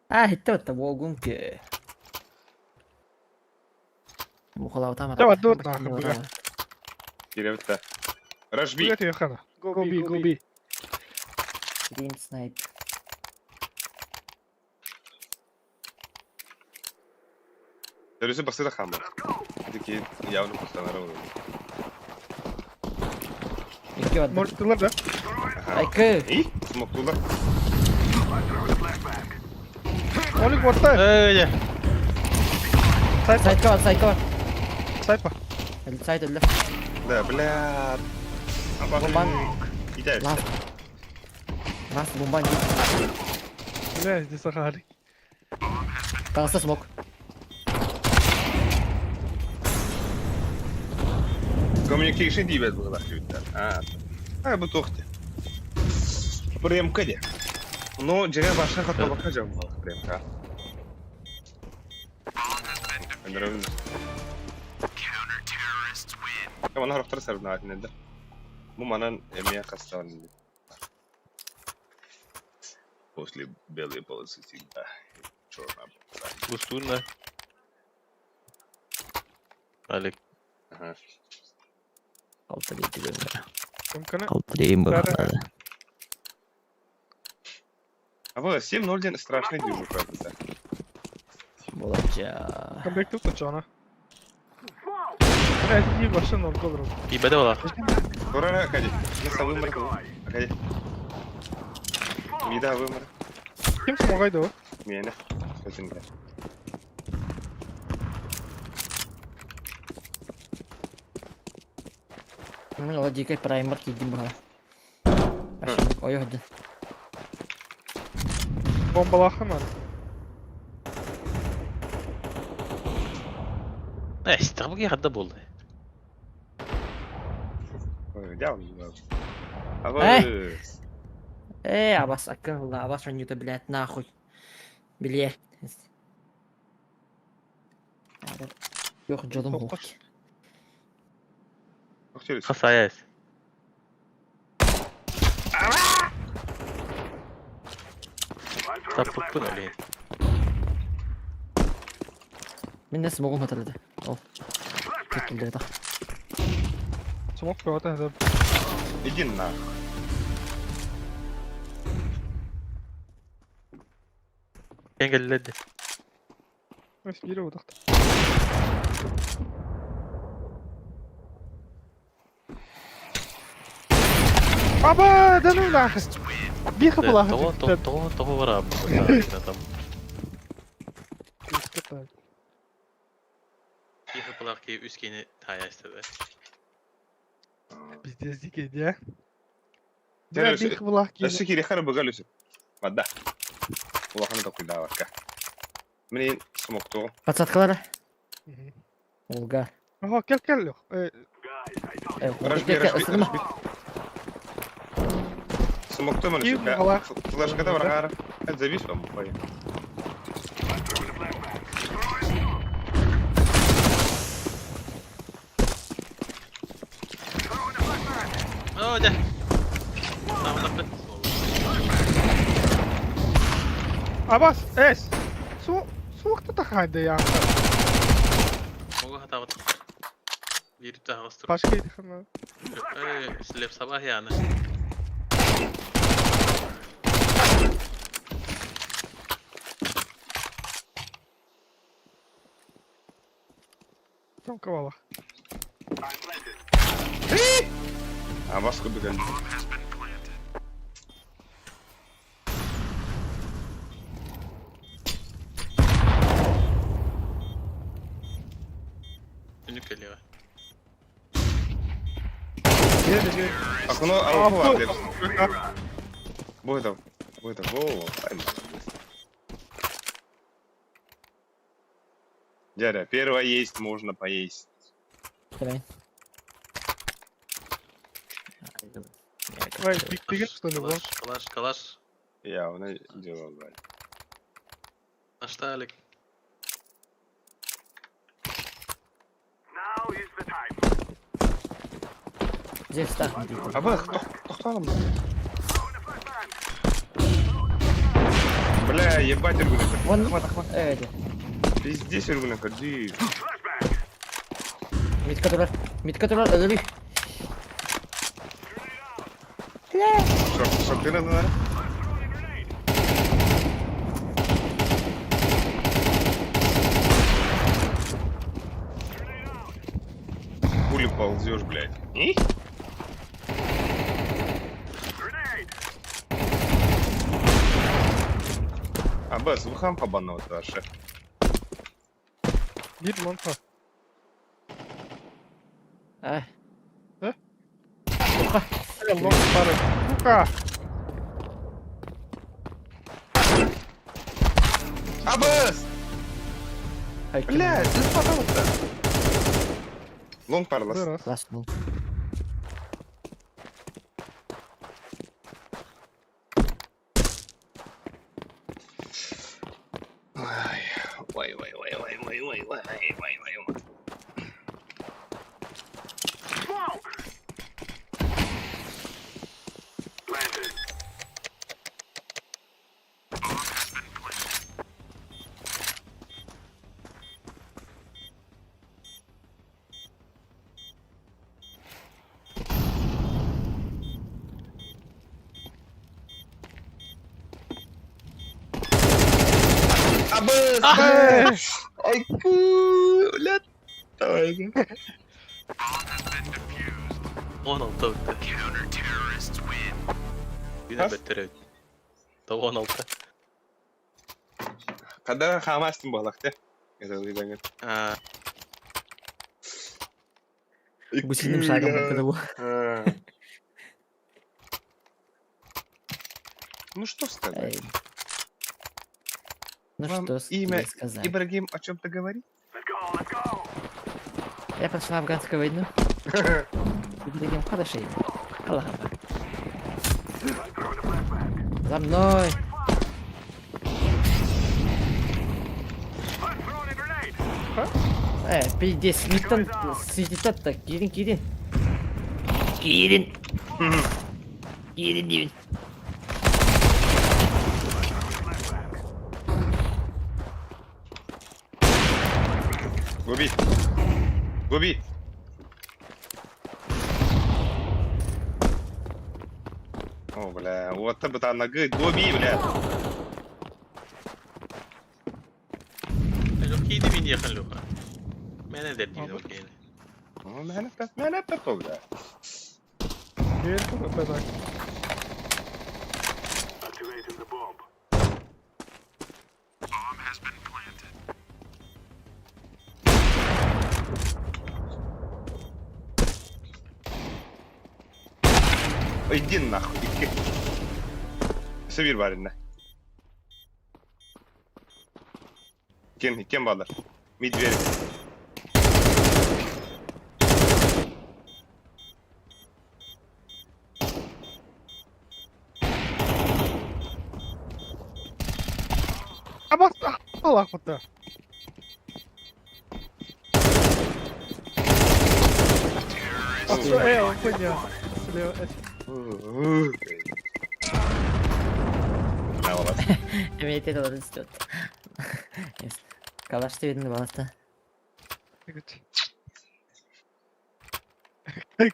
Hittoitte Wogunke. Мухала утама. Давай, дур нахуй, бля. Кирен это. Рожби. Блядь, я хана. Гоби, гоби. Грин снайп. Дөрөсө басыда хамар. Дики явно постанарау. İki var. Может, да? Айкы. И? Смоктула. Олег, вот так. Öyle. Сайт var, сайт var. Сайпа. Сайт öldü. Да, бля. Бомбан. Идет. Лав. Нас бомбан. Блядь, здесь сахарик. Kalsa smoke. Communication дибет было хьюта. Bu toxtu. Прям каде. Но жере башка хатта кажам был прям ка. Нравится. Кама на рахтар сарна атнеда. Бу манан эмия кастан. После белой полосы всегда черная. Густунна. Алик. Ага. Altı değil bölümde. Комкана. Altı değil mi? А вот 7-0 день страшный движух, правда. Болача. Комбек тут пацана. Блядь, иди в машину, он квадрат. İyi bedava la. Скоро Кади. Я с вымор. Кади. Вида вымор. Кем помогай, да? Meni. Özünde. Мен ол дикай праймер кийдим бага. Ой, hadi. Bombalakın var. İşte bu kadar buldu. Делай. Абас, акылlı, Абас он это, блядь, нахуй. Блядь. Yok, жолым yok. Касаясь. Tapık öyle. Мен не смогу hatırladı. О. Tutuldu da. Smoke koydu hadi. Иди нахуй. Engelledi. Neyse biri vurduk. Aba dönüm lan. Bir kapılar. Того var abi. Там. Bir kapılar ki üskeni taya istedi. Bizde zikeydi ya. Sen Bir kapılar ki. السكيري خرب قالوس. ماده. والله انا تقول دعوك. منين سموكتو؟ Пацаткалары. Олга. Aha gel yok. رجبي ısırma. سموكتو من كيف الشبكة. والله؟ فلاش كده ولا عارف. الزبيش لهم طيب. Oh ده. Tamam dakika. Abbas, es. Soğukta takaydı ya. Mogu hata bak. Bir daha bastır. Başkaydı ama. Slep sabah yani. Tam kavala. عباسكو بقلبي. Dönük geliyor. Gel. اكونو او هو عندي. بوهدو. Дядя, первое есть, можно поесть. Давай. Vay diktik что ли bu? Kalaş. Я он делал, блядь. Aşağılık. Now is the time. Здесь так. Абах, кто там? Бля, ебать, Иргуна. Вон. Хват. Evet. Пиздец, Иргуна, ходи. Mitkatörler ölürük. Шок, ты надо, наверное? Пули ползешь, блядь. Аббас, выхам побанного вообще. Bir mantar. Allah para. Luka. Аббас! Hayır. Блядь, ты пожалуйста. Лонг парлас. Biraz. Last move. Ой. Smoke. Planted. Аббас! Ай, блядь. Давай. 16 bitti. Yine Kaç? beter evet. Tavu 16. Kadar hamastin balakta. Gel. Ha. Bu senin şarkın bakıda bu. Ну что сказать? Эй. Ну Вам что имя тебе сказать? Ибрагим о чем-то говорит? Я пошла в афганскую войну. Ибрагим, хорошо. Аллах. За мной. Пиздец, смитон сидит так, Кирин. Кирин, Дивин. Губи. О, бля, вот это там ногы, губи, бля. Легкий min yakın luka. Mene dediğin okey. Menet de tol ya. Gel kadar. Activating the bomb. Bomb has been planted. Иди нахуй, иди. Сыбир баринне. Кен балар. Медведь. Ama Allah kutu. Он понял. Слева. Evet, doğru istiyor. Kalaştı birini balasta.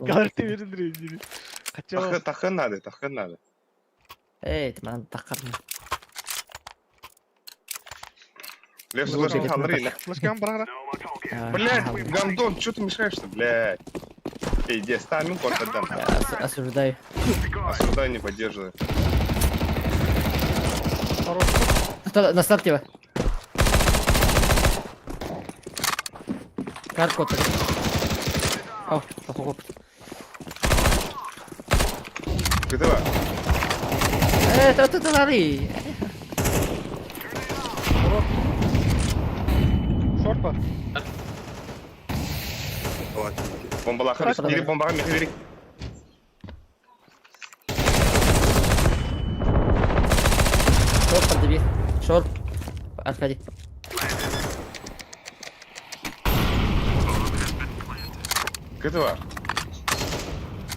Kartı verin rengini. Kaçamam. Takın надо. Evet, ben takarım. Лев, слышал, Андрей, Флешкам бара. No more talking. блядь, гандон, что ты мешаешься, блядь? Эй, иди, ставь минку, отдам. Я осуждаю. Осуждаю, не поддерживаю. На старте его. Каркот. Оп. Кытыва. Это лари. Шорт бар. Вот. Бомбалар, бери бомбаға меха берейік. Шорт подбери. Шорт. Отходи. Кытыва.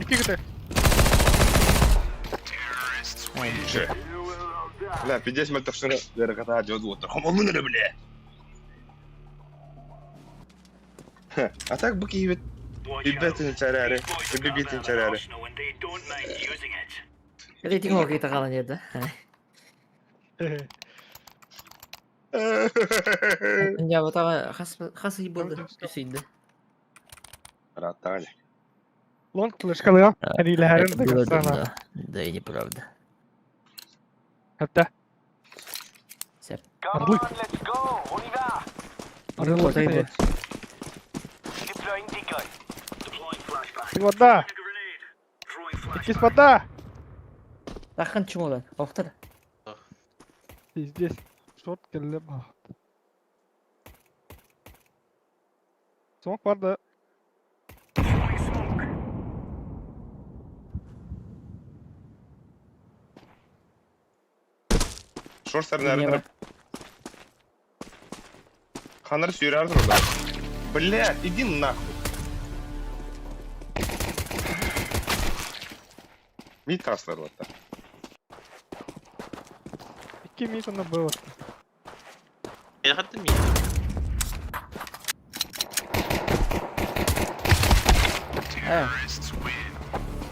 İki gitti. Че? Бля, 50 метров шире. Бері қата жауды отыр. Хомалын бля. А так бұл кейбет. Бибетін чарары. Бибетін чарары. Рейтинг о какие-то гала нет, да? Я вот там хас и был, да? Ратали. Лонг флешкалıyor. Eliyle her yerinde Было gösterme. да. Да и неправда. Hatta. Все. Arlık. Arlık. Вот это. Вода. Кис вода. Тахын чему lan? Оқтыр. Здесь. Шорт келді. Смок vardı. Шорстар нәрі. Ханар сүйрәрді орда. Блядь, иди нахуй. Мид таслар отта. 2 митона было. Ya hatta mı?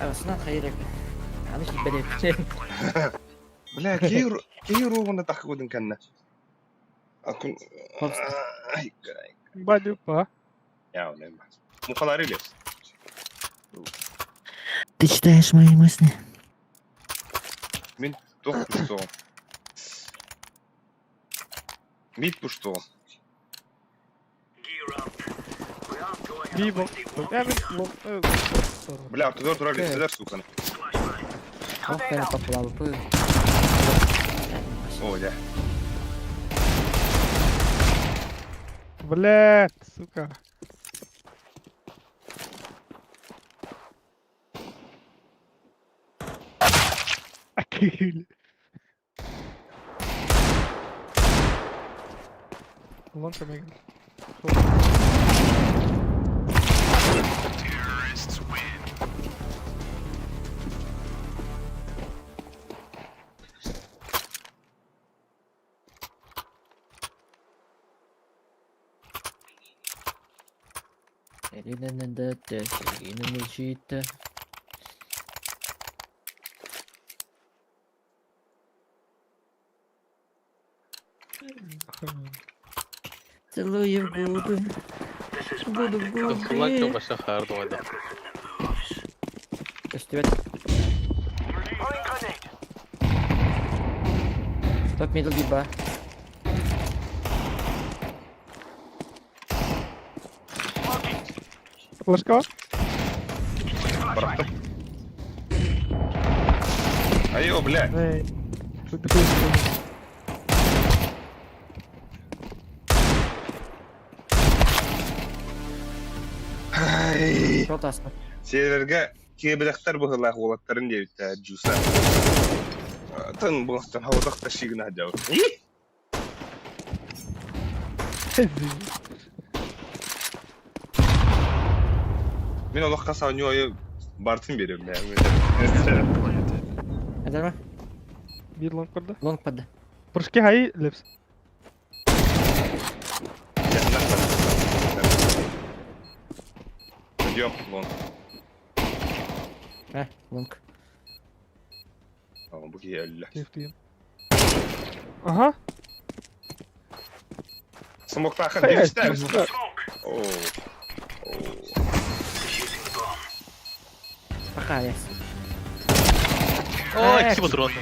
Арасынан хайрек. Аны хит бәлек. Бля, кей ровно так годин кенне. Акун... Ай, гай. Бадюк па. Я не знаю. Мухалары лес. Ты читаешь мои мысли? Мен тоқ күшті оғым. Mid pushtu. Bir bok. Evet bok. Бля, туда тура лезть, сука. Aferin kapılar bu. О, да. Блядь, сука. Акиль. Ulan kömek. Elinin de şeyinin içinde. Целую губы. Буду Фуллак губы. başa hardı oyda. Üstüvet. Top middle gibi. Флешка. Братан. Айо, бля. Эй. Что ты хочешь? Ай. Çok asma. Силерге кебелектер быһылаах уолаттарын диэбиттээ жууса. Тын бугаттан хавадак ташигына хажау. Мен олаққа сауынёю бартын берем я. Eder mi? Bir long vardı. Long padda. Прыжки хай лепс. Yok lan. Heh long. Tamam bu ki elle. Keyifliyim. Aha. Smokta akın Evet. demişler. Oo. Oo. Bakayız. О, Evet. 2 патрон.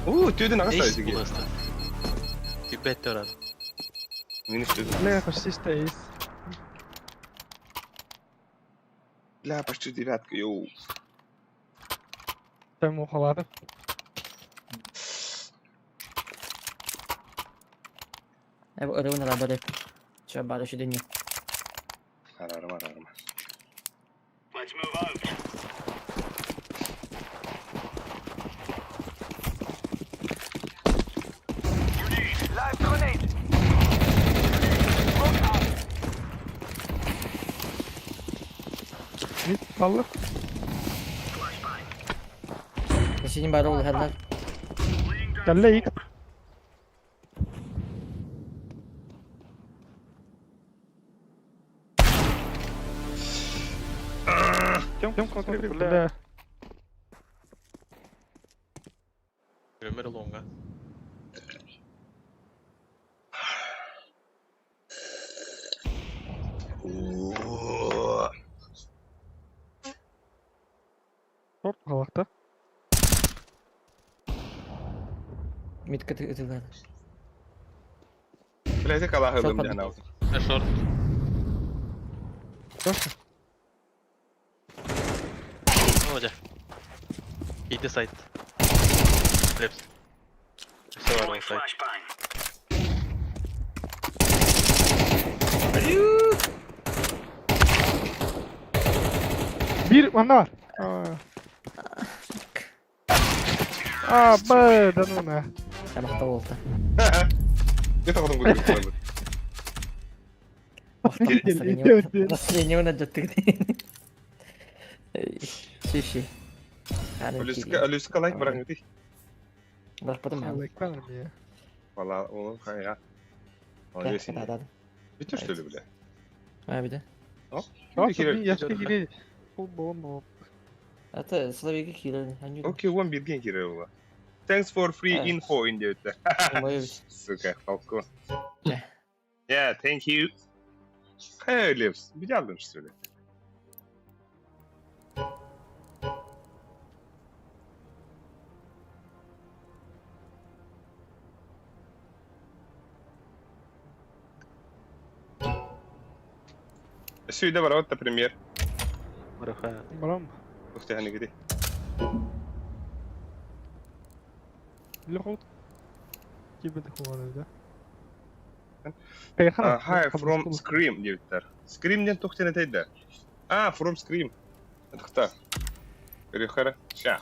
Oo, tüydün ağa Нейс sayısı был ki. оста. И 5 törad. Minus tüydün. Бля, почти стоит. Бля, почти девятка, йоу. Там уховато. Bu ırığın arabada. Şöyle bari şu dönüyor. Ararım. Let's move out. Live grenade. Mid kaldı. Senin bari olur herler. Kelle ilk. Kim kontrolü bile. Numero longa. Oo. Short kalakta. Mid katı ıtırlar. Bilezik Allah'ı Çok ılım hadi. canav. En short. Short. Hoca. Hit the site. Flips. So var on site. Flashbang. Bir manda var. Aa, be, danına. Sabahta oldu. Ne takıldın bu? Настроение unuttuk. Sushi. Ölüsü like bırakın değil. Bırakmadım ben. Lekler mi ya? Valla oğlum ya. Onu Gel, diyorsun hadi ya. hadi. Bir tür söyle bile. Ha bir de. Short bir yaşlı giri. Bu. Hatta Slavik kilo. Hangi? Okey, one bilgin kire ola. Thanks for free Evet. info in diyor. Umayı bir. Suka, Falco. Ne? Yeah, thank you. Hey, Lips. Bir de aldım söyle. Süyde var o da premier. Bırakha. Барам. Тухте hani gidi. Лохот. Кибет хуана да. Hi from Scream diyorlar. Scream'den тухте ne teyde? From Scream. Тухта. Перехара. Ща.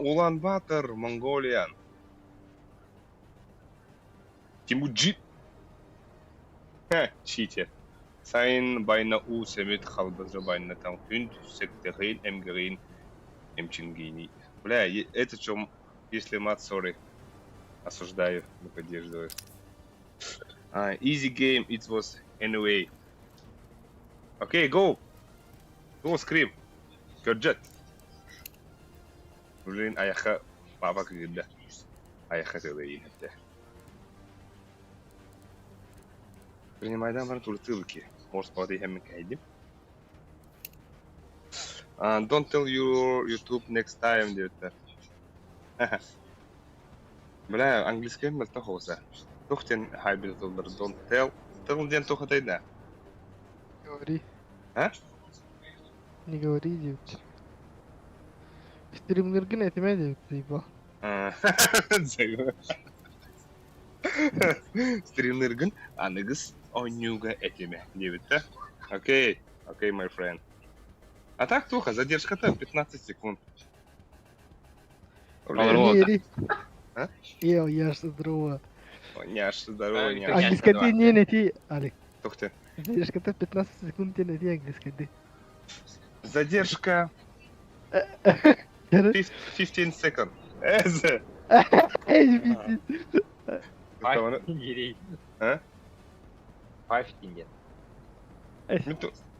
Улан-Батор, Mongolian. Тимуджи. Читер. Сайн байна уу сэмэт халбазра байна там хүнд секторин эмгэрин эмчингини. Бля, это чем, если мат, sorry, осуждаю, не поддерживаю. Easy game, it was anyway. Okay, go. Go, Scream. Good jet. Блин, аяха папа когда. Аяха тогда и это. Принимайдан бара туртылки. Может, поди хэммик хайдим. Don't tell your YouTube next time, диyorlar. Бля, английский мэлтэ хоса. Тухтен хайбил доллар, don't tell. Tell ден туха тайда. Говори. Не говори, девочка. Стримлерген этиме девочка, ибо. Стримлерген анығыз онюга этиме, девочка. Окей, my friend. А так, туха, задержка-то 15 секунд. Ери. Я ж здорово. Няш, здорово, няш. Английский ты не найти, Алик. Тухте. Задержка-то 15 секунд не найти английский. Задержка 15 секунд.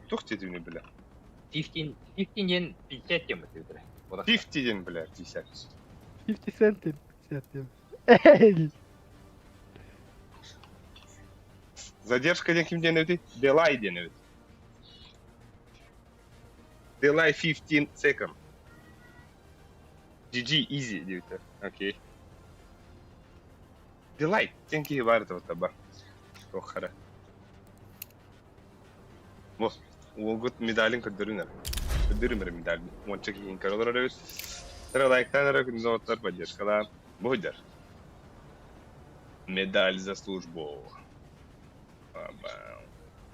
Тухте ты мне, бля. 15 ден 50 тема ты, бля. 50 ден, бля, 50. 50 центов. 50. Задержка ден ким денети? Delay денети. Delay 15 секунд. GG, easy, diyorlar. Окей. Delay. Деньги var da tabi. Çok hara. Bu. Olgut medalin kadırına. Kadırımır medalin. Мончаки ин кароларыз. Тра лайктанера нотар поддержка. Будет. Медаль за службу.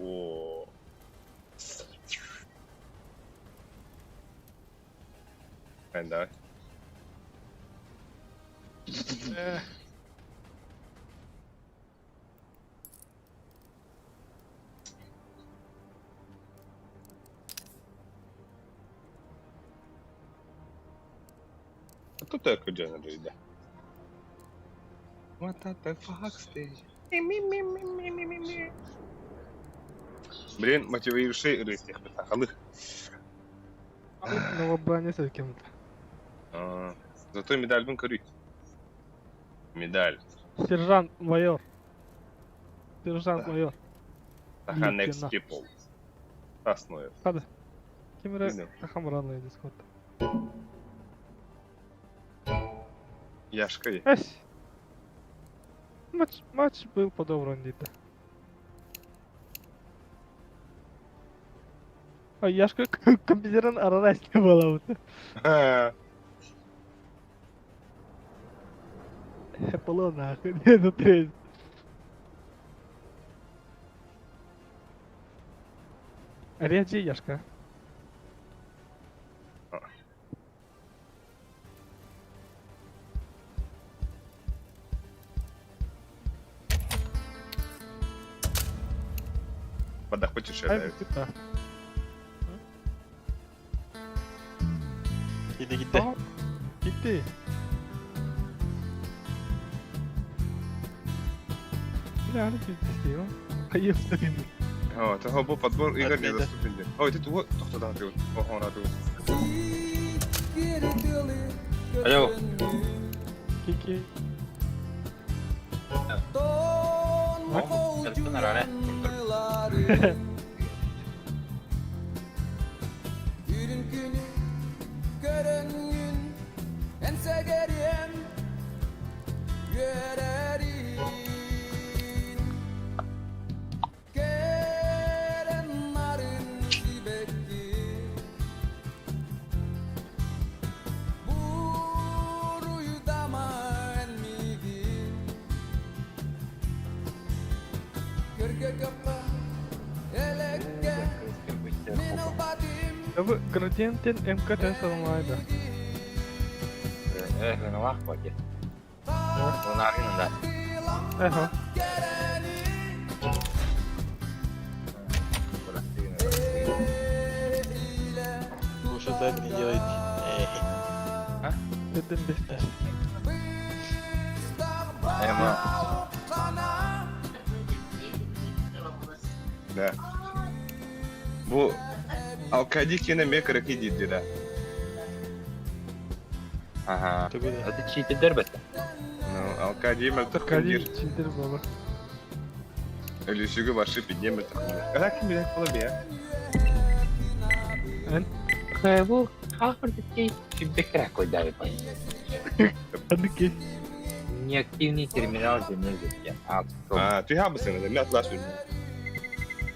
О. Да. Кто такой Джана Джейда? What the fuck stage? Блин, мотивирующий рыстих бетахалых. Новобрание с кем-то. Зато медаль бун корить. Медаль. Сержант-майор. Сержант-майор. Таха next people. Основе. Hadi. Kimire Hamran'la Discord. Яшка є. Матч был подобран где-то. А Яшка компьютерен аралась не была вот. Было нахуй, не внутри. Реджи Яшка. Подохочешь, Ай, я типа. Gitti. Gitti. Бля, они пиздец, ё. Кайф таким. Это был подбор игр недоступен. Ой, ты вот кто да ты. Ого, рады. Алло. Кики. Телефон арare. Ya bu gradientin MK test olmaydı. Nó mắc quá chứ. Nó nói cái này. Aha. Ну что так не делайте. Dedim biz. Em ạ. Да. Bu Alkadik yine mek rakidi dedi. Ага. Tabii de. Это читердер бит. Ну, Алкадий мектеп Kadi кадир. çildir baba. Ölüsügü başı pidye mi takılır? Kadar kim bilir kolu ya? Bu хахвардский фидбэк koydu abi. Hadi ki. Неактивный терминал демейді. Ha, tüy mısın? Ne atlaşıyorsun?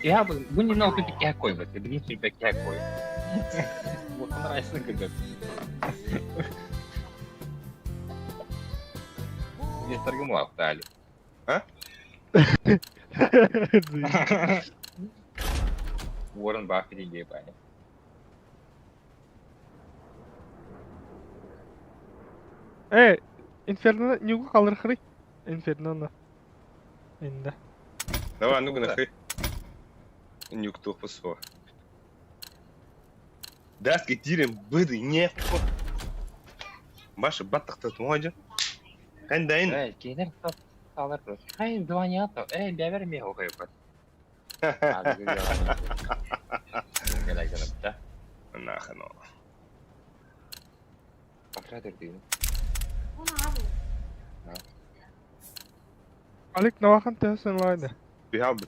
Я бы... Bu не наука такая койбы. Ты блин фидбэк кой. Вот нравится как. Здесь торгумал дали. Уоррен Баффет идея, парень. Inferno nyugu kalır kırı. Inferno da. Inde. Давай, ну-ка нахуй. Нюк тух посо. Даски тирим быды не. Баша баттахта тумаджа. Кандайн. Кейдер салар просто. Хай звонят. Бявер мне хохай пат. Нахуй. Покрадер değil. Alik navakan test olmaydı. Bir abi.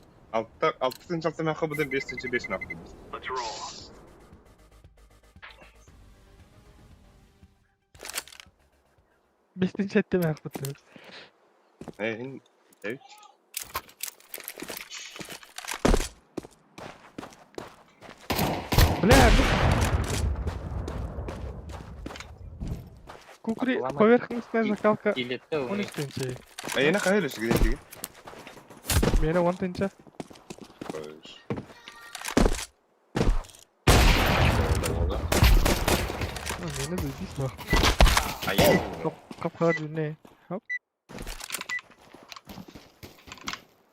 Altıncı çalsam ben kabul edeyim. Beşinci beşin hakkı. Let's roll. Bistin chatte mi haklıtı? Evet. Bля, Кукри, поверхностная закалка Или ты 13 тынча. А я нахуй лишь где-то. Мені 1 тынча. Мені дойдись нахуй. Kapkağa ne? Hop.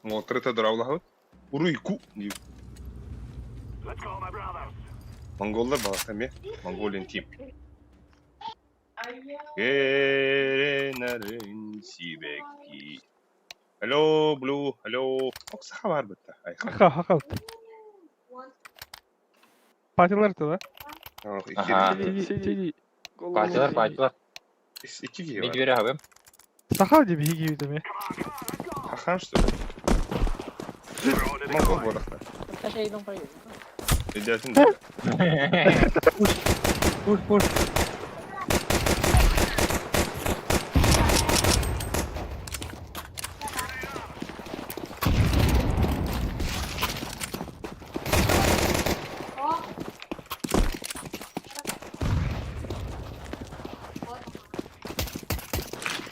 Мотрыта дыраулахы. Уруйку. Let's go, my brothers. Монголдар баласам я. Монголиан тим. Геренарын сибекки. Hello, Blue. Hello. Окса var bitti. Ay, Haka. Partiler de var. Aha. Partiler. İki gibi Ne var. diyor abim? Sakal gibi gibi de mi? Hakan что ли? Mongol bu arada. Ediyorsun da. Push.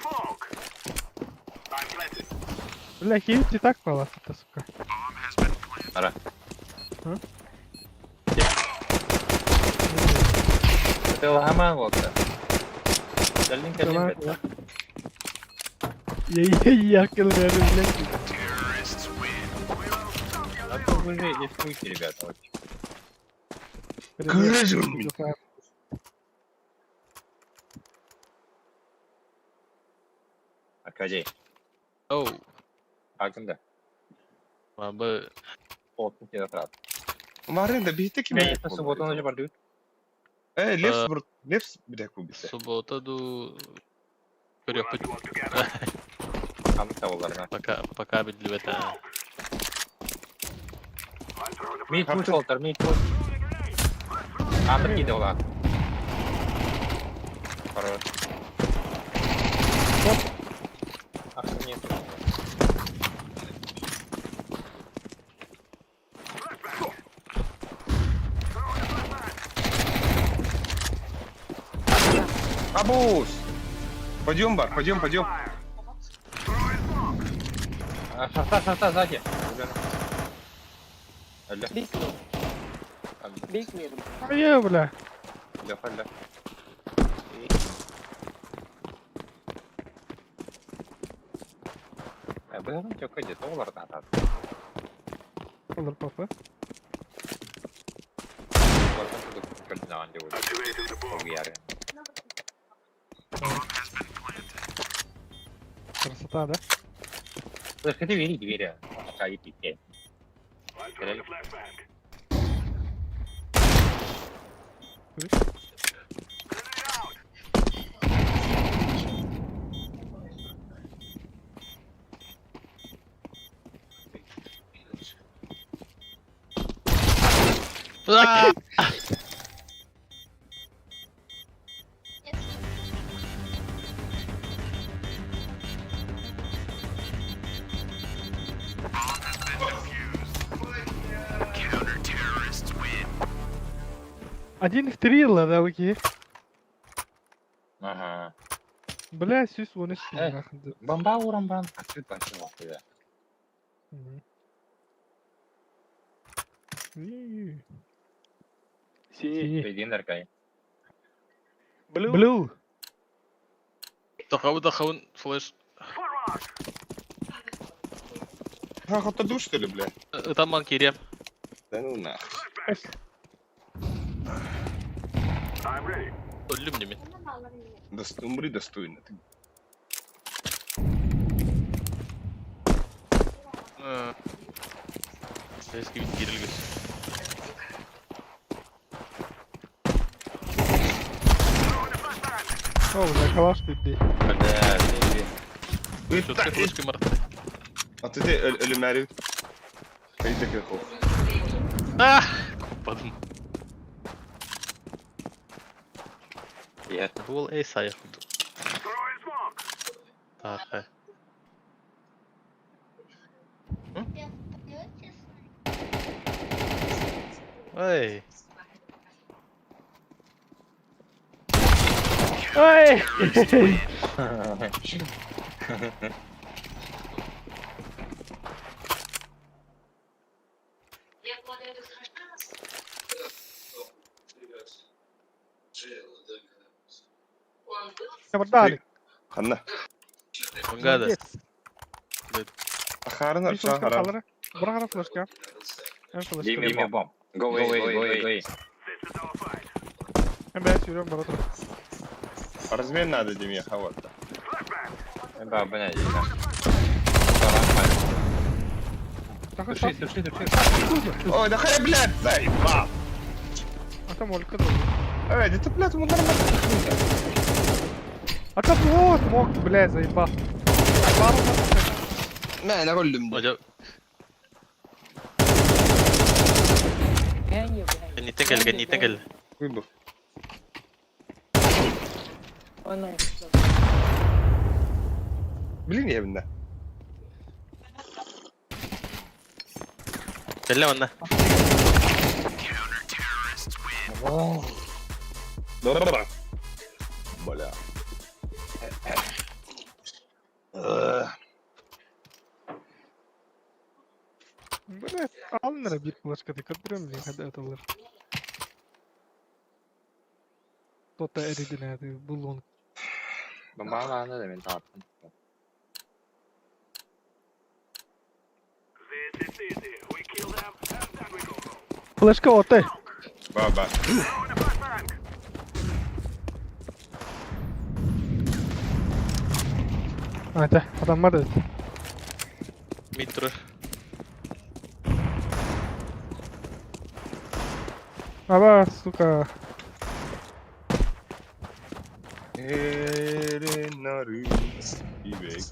Smoke. I'm planted. Бля, хилити так палата, сука. Ара. Это лама вот. Дальний Tamam. калибр. Yakıl verin bile. А то вы же рискуете, ребята. Очень. Кырыжым. Акадей. Оу. Hakkında. Abi. 30 килограмм. Var ya da bitti ki. Я это субботу ночью продают. Лепс bir dakika bitti. Суббота до 4 Там tavallarına. пока билбете. Mid push altar, mid push. Under kide olan. Хорош. Ах, нет. Абус! Пойдем, бар, пойдем. Шарта, сзади. Öyle. Ayo bile. Laf öyle. Bu adam çok acı. Doğrulardan atar. Olur papa. Doğrulardan çok kötü zaman diyor. Çok iyi yani. Красота, да? Слушай, ты вери, двери. Аşağı git git. Gelelim. Aa! Один в 3 да, окей. Ага. Бля, сюс, вон из Бомба урам бан. Açık başına ya. Синий. Dediğin erkeği. Blue. Тахауын флеш. Ha hatta duş что ли, бля? Таман Керем. Да ну нахуй. I'm ready. Öldüm değil mi? Умри достойно. Ты Eski bir girilgüz. О, бля, калаш бедный. Четко флешкой мартı. А ты ölümleri kayıt kakov. Ah! Kopmadım. Ya. Bu ol ey sayı. Throwing smoke. Так. Эй. Ой! Кабардалик. Hanna. Мангада. Ахарına Bir flash haram. kalır. Bırak ara flash kap. En flash Give me a bomb. Go away. This is our fight. Ben sürüyorum bana. Размен надо, Демья, хавата. Flashbang. Ben daha bu ne diyeyim. Takı Души, sat. души. Ой, да хай, блядь, заебал. Ata molka da. Эй, да ты, блядь, ему нормально. Ata вот, мог, бля, заебал. Не, на роль Hoca. Ganitten gel. Выбор. Блин, я бля. Gel lan bana. Бля. Bля, alınır bir flash dikkat duruyorum ya, hadi atılır. Tota eridin hadi, bul onu. Bomba var ne demek attım. This is easy. We kill them and then we go home. Flash ka ote. Баба. Throwing a flashbang. Hadi, adam var da. Mitro. Aba, suka. Эренары и веки.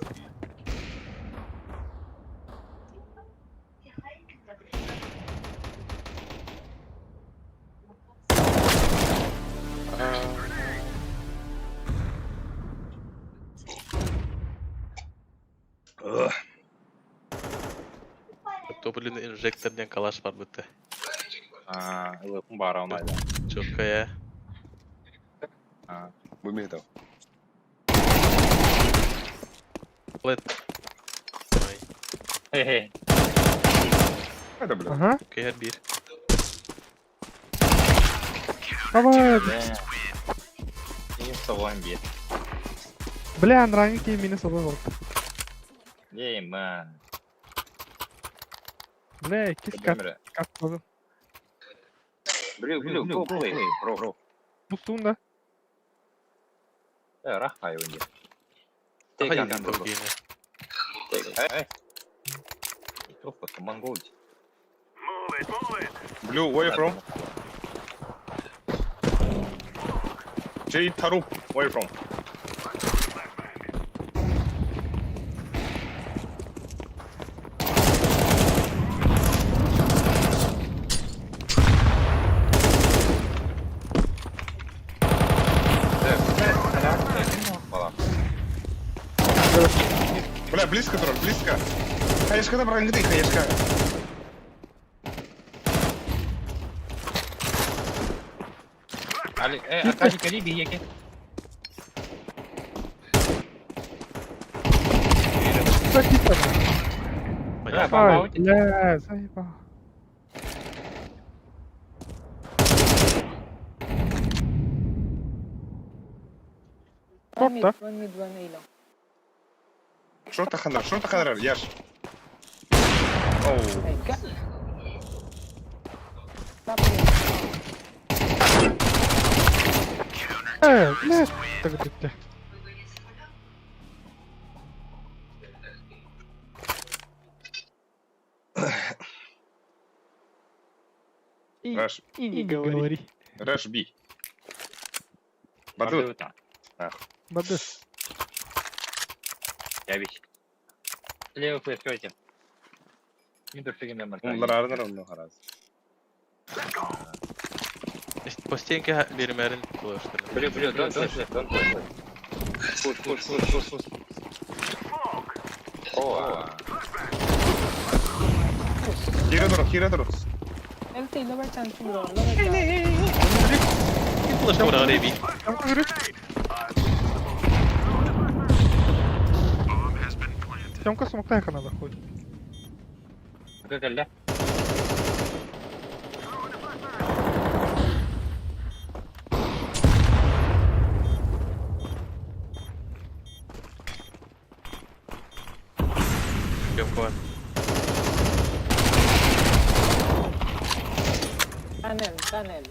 Topluluğun enjektörden kalaş var bitti. Ilıkın bari onayla. Çok kaya. Вымитал. Let. Hey hey. Hadi bile. Ага. Кер bir. Давай. И салон бит. Бля, ранги кейін мені собой болды. Ей, ман. Бля, кис кат Камера. болды. Блю, go play, bro. Бұстуын да. Рахай önce. Hayır, Tek çok iyi. Эй. Просто монголить. Blue, where you from? Jay Tarup, where you from? Бля, близко, Трон, близко. Хаешка там рангды, хаешка. Аркадий, Калиби, Еки. Ай, бля, заебал. Korktu. Шорта хандар, яш. Оу. Бля. Так bitti. Раш, И не говори. Раш Би. Баду. Бады. Я вещь. Левый флеш, кстати. Не дофига марка. Bunlar aradan onu haraz. İşte Postenki bir merin bulaştırdı. Блю, don't flash. Push. О, Hira durun. Bulaştı oraya bir. Тёмка смогла их надо ходит. как это? Yok var. Tunnel.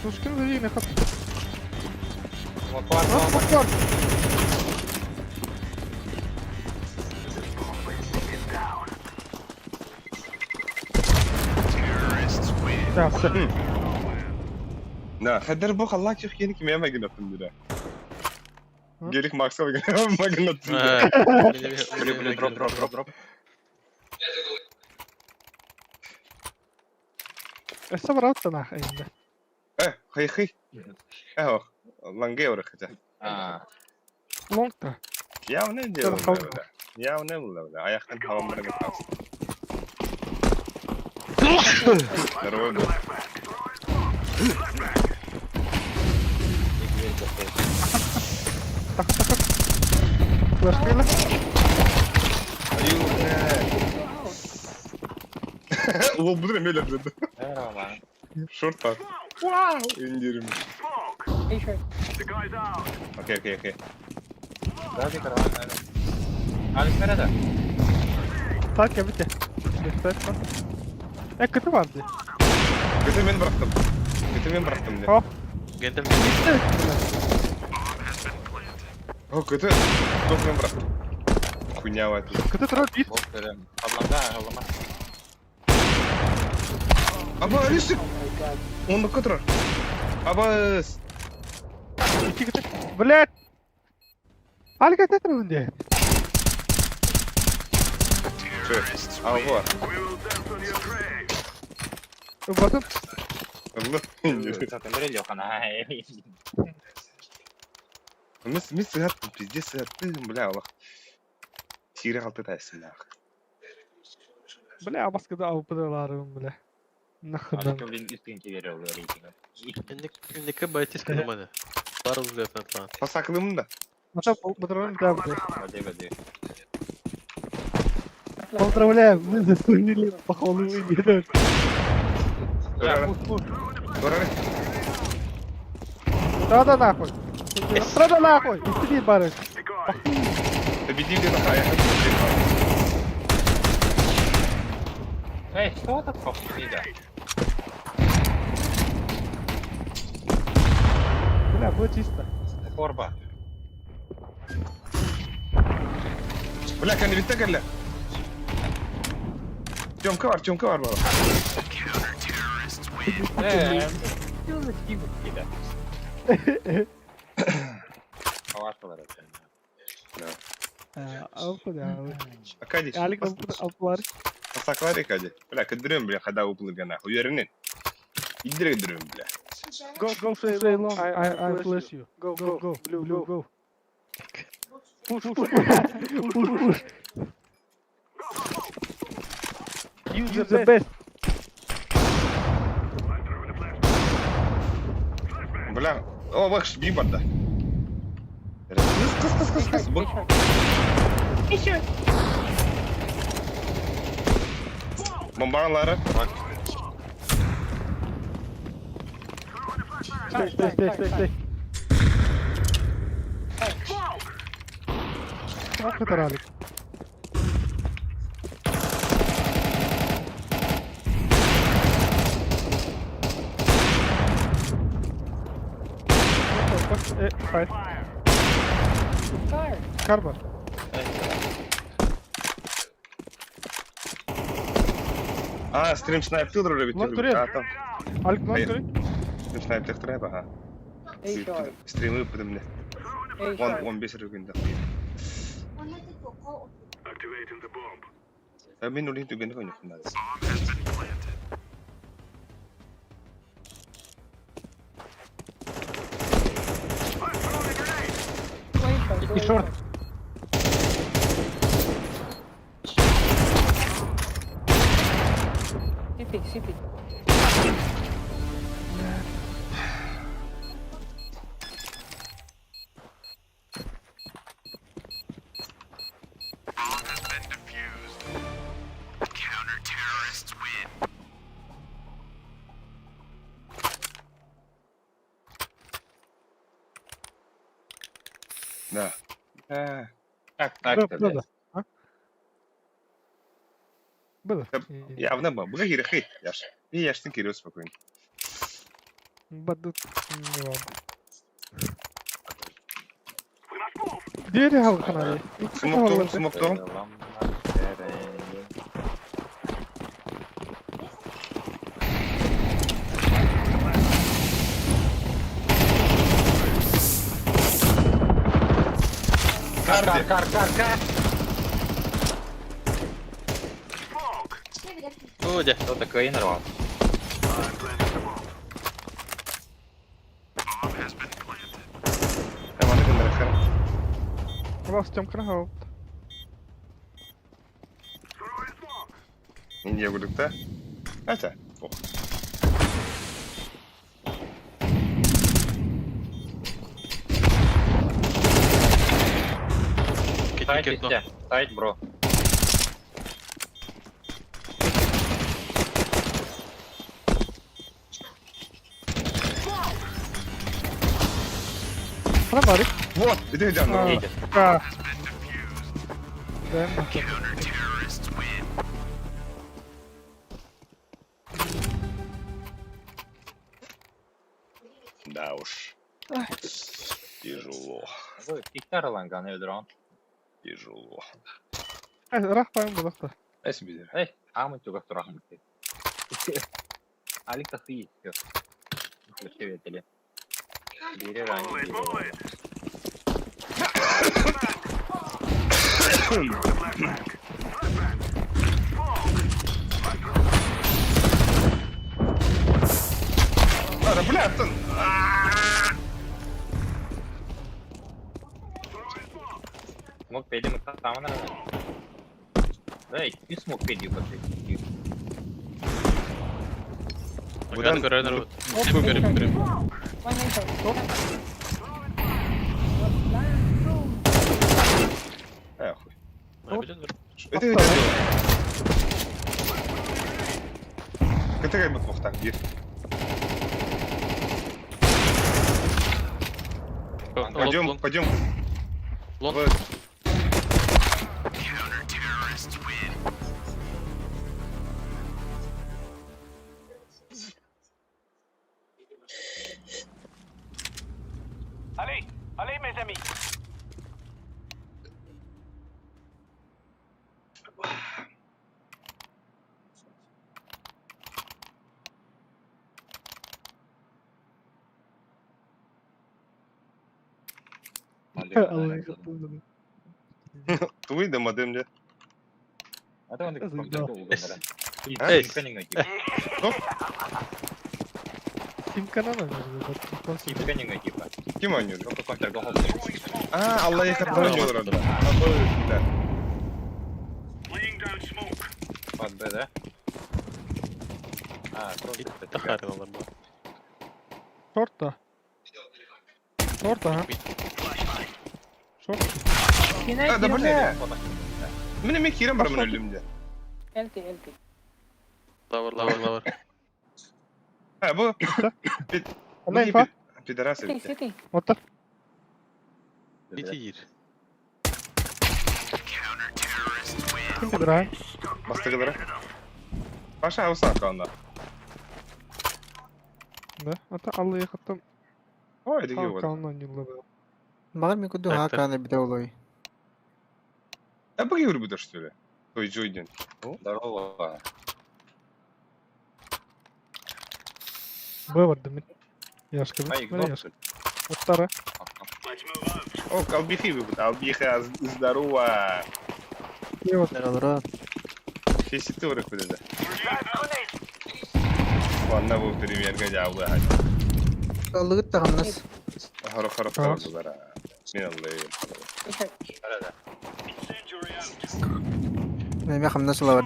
Слушай, за не хап. Вот. Да, все. Na, xadar bu xallak çıx yeni kimeye magnatın bile. Hı? Gelik maksa magnatın. Блю, дроп. Я собрался нахуй. Хай. Eho, lange oraya kaça. Лонг-то. Ya ne diyor Tamam. böyle? Ya ne bu böyle? Ayaktan havan bana kalsın. Здорово. Так. Флешка. Аю, Ulan bu ne böyle dedi. Short var. Wow, indirim. Okey. Hadi karavana. Alex nerede? Так, я бите. Kötü vardı. Götür beni bıraktım. De. Hop. Geldim. O kötü. Çok beni bıraktım. Хуйня var. Kötü troll git. Allah'ım. Aba Alice. Onu kötü. Aba. İki kötü. Блядь. Али как это вроде? А вот. Bakın. Allah. Смотрели, Йохана. Мы сыграли, пиздец, ты, бля, Allah. Тире алты тайсın ya. Бля, baskıda avpıdalarım bile. Nahıdan. Блин, искренне верил в рейтинг. Indiki bayağı tiz kılmadı. Var uzun atlan. Pas aklımın da. Мата, патроны, да, блядь. Води. Поздравляем, мы заслужили похвалу победу. Dur. Страда нахуй. Страда нахуй. Иди, барыш. Победили на хаях. Эй, что такое? Фига. Бля, будет чисто. Корба. Bırak hani bitti gelle. Тёмка var baba. Что за типа фига? Хавашалар это. Алкоголь, да. Акади. Алик, алкоголь. Pasaklar ya Kadi. Bırak kıdırıyorum bile kada upulgana. Uyarının. İdire kıdırıyorum bile. Go, stay long. I flash you. Go, blue, go. Push. Use the best. Бля. О, bak şu bir barda. Kız. Bu. Bombaları. Bak. Stay. Ох, это ралик. Fight. Карба. Stream sniper öyle bitirdim. Lan Tamam. Алик, ног Hayır. duruyor. Stream sniper треба, ha. Stream'i yapdım ne? 15 günde. Activating the bomb. Ben oraya tügeni koydum. И шорт. Сипи. Да. Так, Было. Было. Явно был. Бога хит, яш. И яш ты кирил спокойно. Бадут. Не ладно. Где реал канале? Смоктон. Кар. Уйди. Кто такой нарвал? Hemen de gönderelim. Вас тем крахал. Niye vurduk da? Neyse. Oh. Сайт везде. Сайт, бро. Пробарик. Вот, иди canım. Едет. Да. Да уж. Тяжело. Пиктар ланган öldüren. Тяжело. Рахпаем булакта. Neyse bize. Эй, амы тюгах турахмын. Алик тахи. Өтеле. Бире ранее. Ладно, блядь, ты... Смог пейдем там, наверное. Эй, ты смог пейдем вообще. Buradan görünür. Görüp. Öte. Ката как будто мухтак гир. Пойдем. Лонг. Allez mes amis. Allah'a katıldım. Туй да модем де. Ada onu Yazık komple ya. oldu. Ey. Simkana mı veriyor? Кипканинга типа. Kim oynuyor? Только контр гол. Allah'a yakın oynuyorlar orada. Laying down smoke. Под Б, да? Bitti harikalar bu. Short ha. Short. Да бля. Мен эме кирем бар мен ölümde. Lower. Ha bu. Ona info. Пидорасы. Otur. City gir. Kim bilir ha? Bastıgılara. Başa olsa kanda. Ne? Ata Allah'a yakıttım. Ой, диги вот. Kalkandan yılladı. Багар ми куду Так, так. хаканы битеулой. А боги вырубят что ли? Той Джойден. Здорово. Б vardı mı? Yaşkı Ай, bir. Nereye гол. yaşkı? Ottara. Let's move out. О, колбихи выбут. Албиха, здорово. İyi bak. Нералра. Феситы вырубят да. Ладно, вы пример гадявлы. Аллыгыт тагамнас. Хоро бара. Мен Аллах. Incendiary out. Мен хамнас лавад.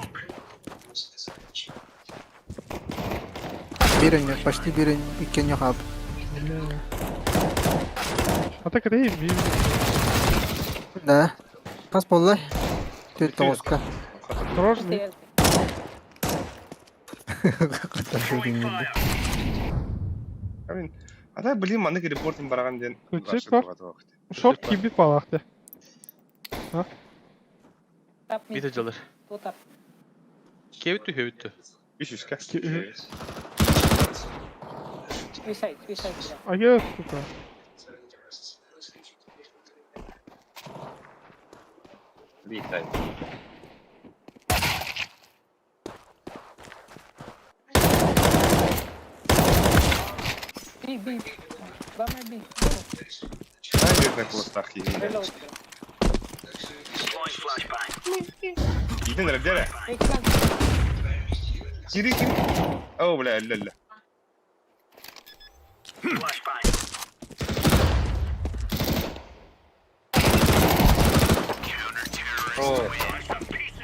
Бирен yok, почти бирен иккен yok abi. Ata kadayım mı? Да. Pas bollay. 4-9'ka. Осторожный. Каташы деңгелде. Камин. Ата билим аны репортин барган ден. Көтсек бар. Short gibi balaktı. Bitti çalır. Kevittu. 500 ка. Ага, сука. Витай. Ай, на кустах едет. Deploying flashbang. Идин раджара. Кири. О, бля, ля. Flashbang. О.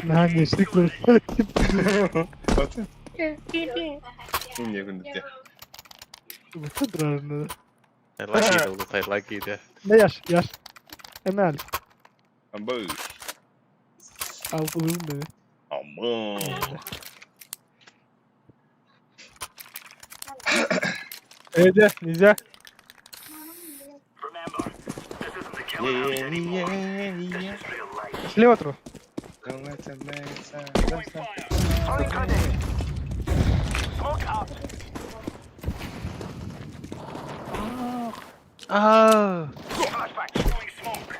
Lan geçtik böyle. Batı. Ne gündüz. Bu kadar arında. Lucky de. Ne yaş? Emel. Amba. Al bulurum beni. Aman. Ede, nice. Remember, this isn't the killer house anymore. This is real life. Слева тру. Throwing fire. Throwing grenade. Smoke out. Flashbang. Throwing smoke.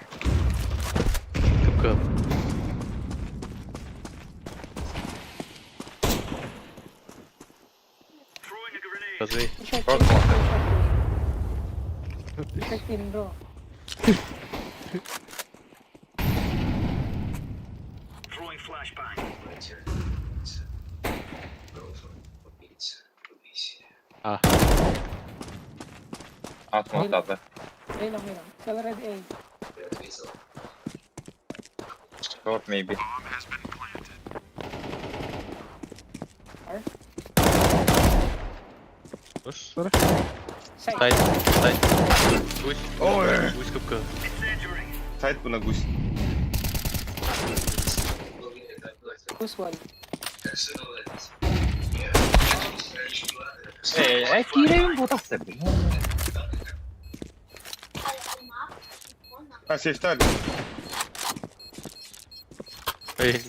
Kıpkı. Throwing a grenade. Kazı. Throwing flashbang. Ah. Atma tabi. Short maybe. Dur. Sonra. Side. Guş. Ой. Guş kıpkı. Incendiary. Сайт бuna гусь. Who's one? Kira yung butas eh. Ha safety hadi. Ayun.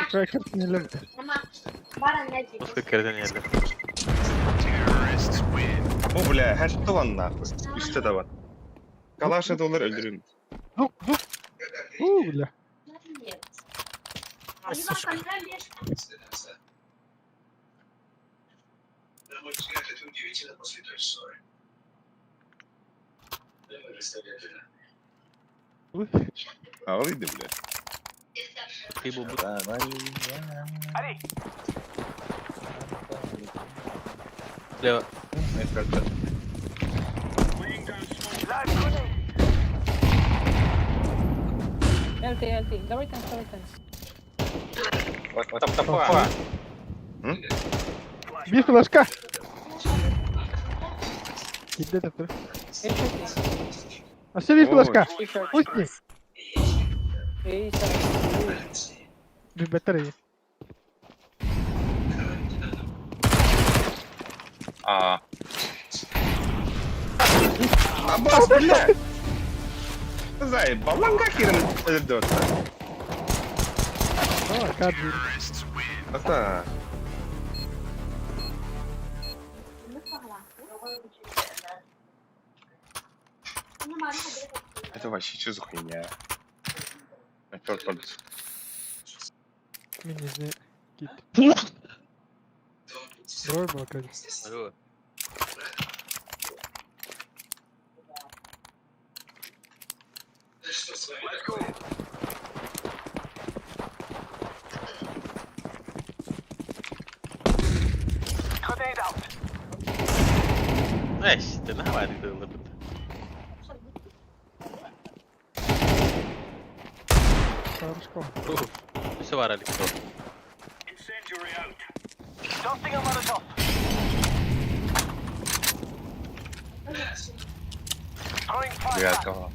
Cracker nilam. Fıkırdan geldi. O bile her şey var nahı. Üstte de var. Kalaşa dolar öldürün. Duk. Bile. Uy. Ağlıydı bile. Kıyı bu. Leo. LT. Lower tanks. Топа. Bir flaşka. Gitti de. Aşağı bir flaşka. Putni. Bir better iyi. Abbas bile. Zaybal lan kakirin öldürdü. Aa, kadri. Ata. Это вообще что за хуйня? Актер пальцев. Mini ne git. Doğru mu bakalım? Alo. Eh işte ne var idi ılırdı. Sarışko. Bir şey var Ali. Блядь, кого?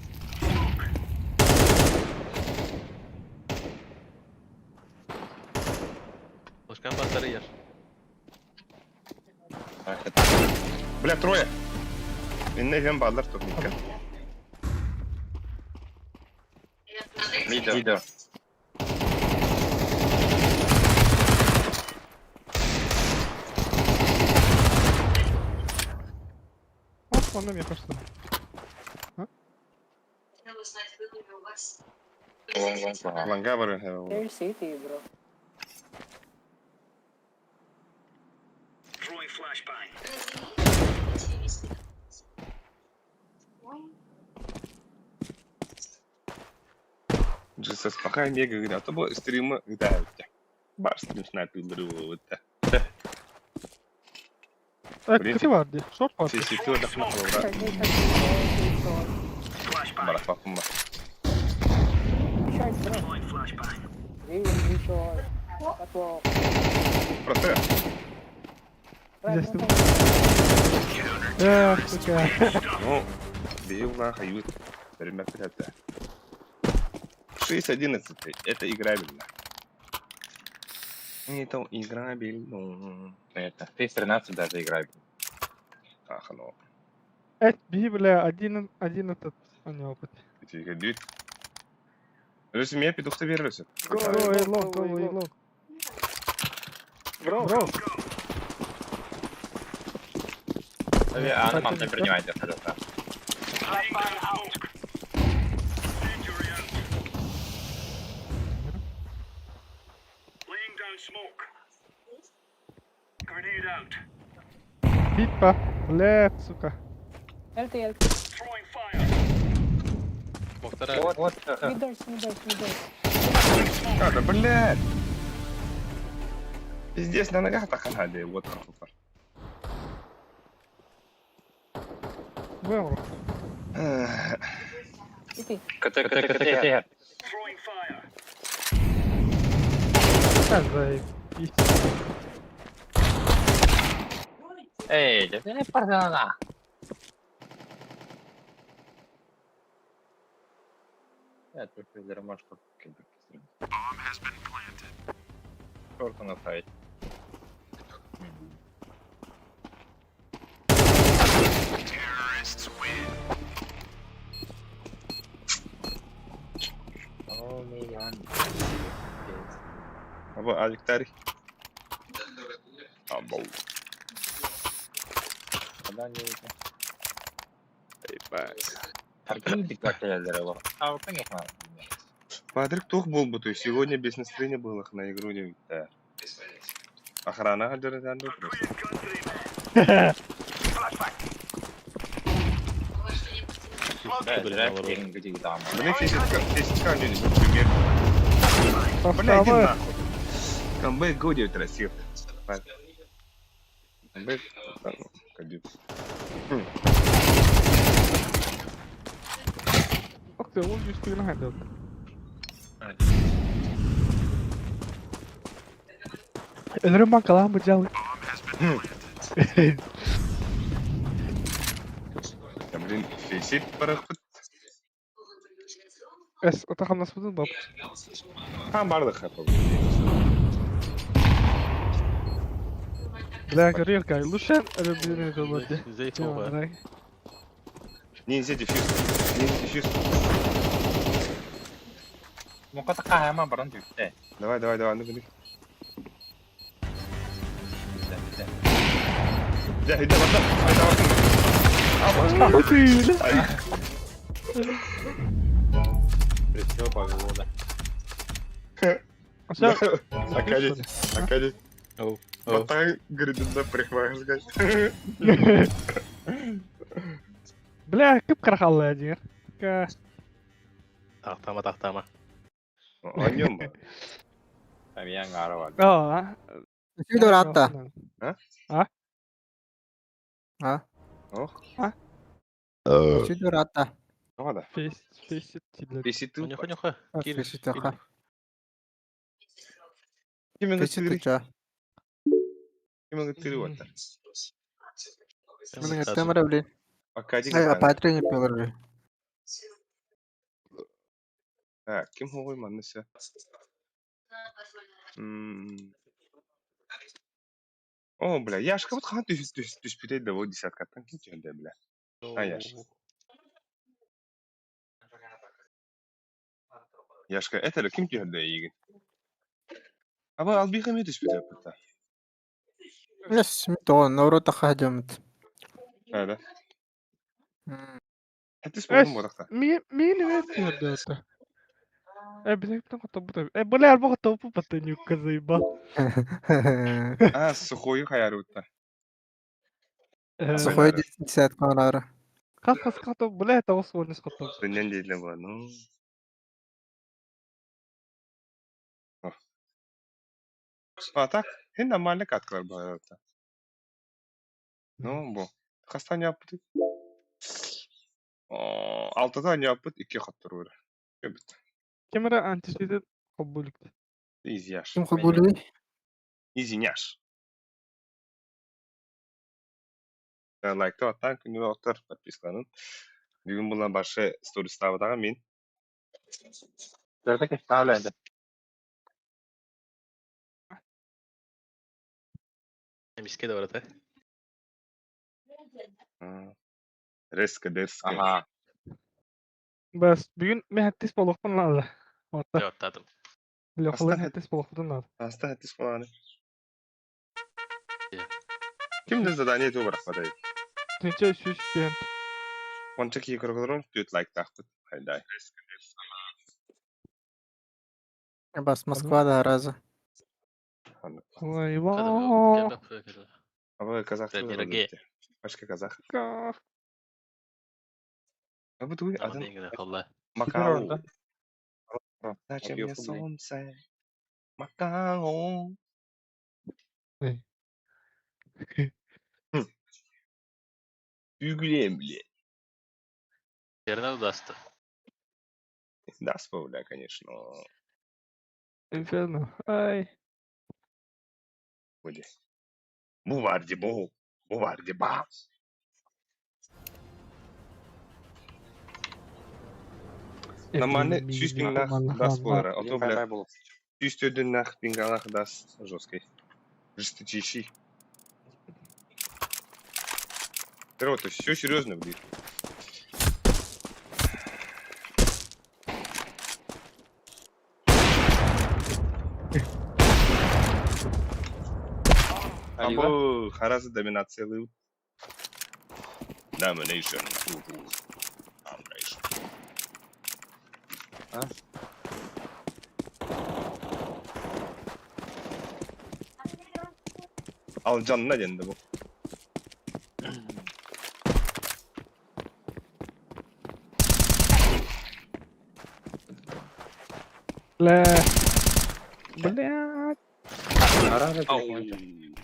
Başkan pasları yer. Бля, трое. Инне вен балдар турника. Лидер. Hop, onda mnie kosztuje. Лангавары. They're city, bro. Джесс, пока не говорю, а то бы стримы, да, бар стрим снайпил, это. Kıtı vardı. Short vardı. Все сети отдохнула, брат. Барах, папума. Просто. Geçtim. Ya, suka. Ну, бил на хают. Время это. 6-11. Это играбельно. Это играбельно. Это. Ты 13 даже играет. Ах, ну. Et bir bile один этот. А не опыт. Эти гадюк. Рыси, меня петух-то вернется. Go, long. Bro. Она мам не принимает, я скажу, да. Bitpa. Lep, suka. LT. Muhtara. Вот. Mid-doors. А, да блядь. Пиздец, на ногах так надо, вот как. Вэмро. City. КТ. А, заебись. Эй, да ты не пардона. Я тут ромашку кидаю. Шорт на сайт. Oh man. Abo azıcık tarih. Abo. Kadang ni. Eyvah. Tarkini dikkat ederler var. А вот конечно. Патрик тух был бы, то есть сегодня без настроения был их на игру не да. Охрана держит просто. Böyle yerin gıcı gibi ama. Блин, физика не например. Блядь, иди нахуй. Камбэк Годи красив. Камбэк, кадит. Bak sen onun üstüne hadi. Ölürüm ben kalan bu canlı. Блин, фейсит барахпыт. Es отаханасмадın bab. Ha бардық хапы. Бля, горел кай. Лушен рыбины голоди. Зайцова. Ниндзя дефьюз. Ниндзя дефьюз. Mau kata kaya mah barang juga. Давай, ну-ка. Bisa. Да, иди, Все погода. Акади. Oh. Батай гридинда прихвахаш. Бля, кып карахалла ядер. Ка. Tahtama. Oynuyor mu? Tapi yang ngarah var. Aa. Üçü de hatta. Oh. Üçü de hatta. Ne kadar? Face it çilleri. Фейсит Нюха. Face it тоха. Kimin Face it gıtırı? туча. Kimin gıtırı var? Мен гаттамара блин. Акади Ай, гıtırı. Патрик не пёр. Ha, kim hoğuy manlısı? О, бля, я ж как будто хан түспүтей да, вот десяткаттан ким жөнде, бля. Яш. Яшка, это ли ким жөнде ийгин? Аба албиха ме түспүтей пыта. Yes, мито, нору таха жамт. Да. Хатис болом бодакта. Мили версия дата. Обязательно готов. Бля, альбо готов попатанюка заебал. А, сухой хаярутта. Сухой десят канара. Как готов, бля, это условно с готов. Дөньян дейли ба, ну. А так, hen нормальный каткалар бар. Ну, бу. Кастан япты. Алтыдан япыт, 2 каттыр бар. Көбүт. Камера антисидет кобулик. Изяш. Ким кабулуй? Изиняш. Лайкты аттан күнү оттар подписканын. Бүгүн булан башы сторис табыдаган мен. Berarti kita ada. Miske de var ata. Резко. Aha. بس بيون ما هتس بلوخن لا وطا Yok tadım. لو خلين أصلاً هتس بلوخن لا Hasta hatis falan. Kimde задание то быракпады? تنجا شوش بين Онча ки кыргылырын түт лайк тахпыт. Хайдай. Бас Москва да раза. ой Kadın ва yok. Gel bak. Абы казах. Дороге. Башка казах. Абы туй Ama адам dengine kolla. Макао. orada. Зачем Объёв мне рублей. солнце? Макао. Ügüleyim bile. Yerine udastı. Да, спавля, конечно. инферно ай Буде. Буварди богу. Буварди ба. Нормально, чуть пингах даст полара. А то, бля, чуть одинах пингалах даст жесткий. Жесточайший. Вот, все серьезно, блин. Або харазы доминациялы. Domination. Domination. Al canına dendi bu. لا блядь. Арада телефончик.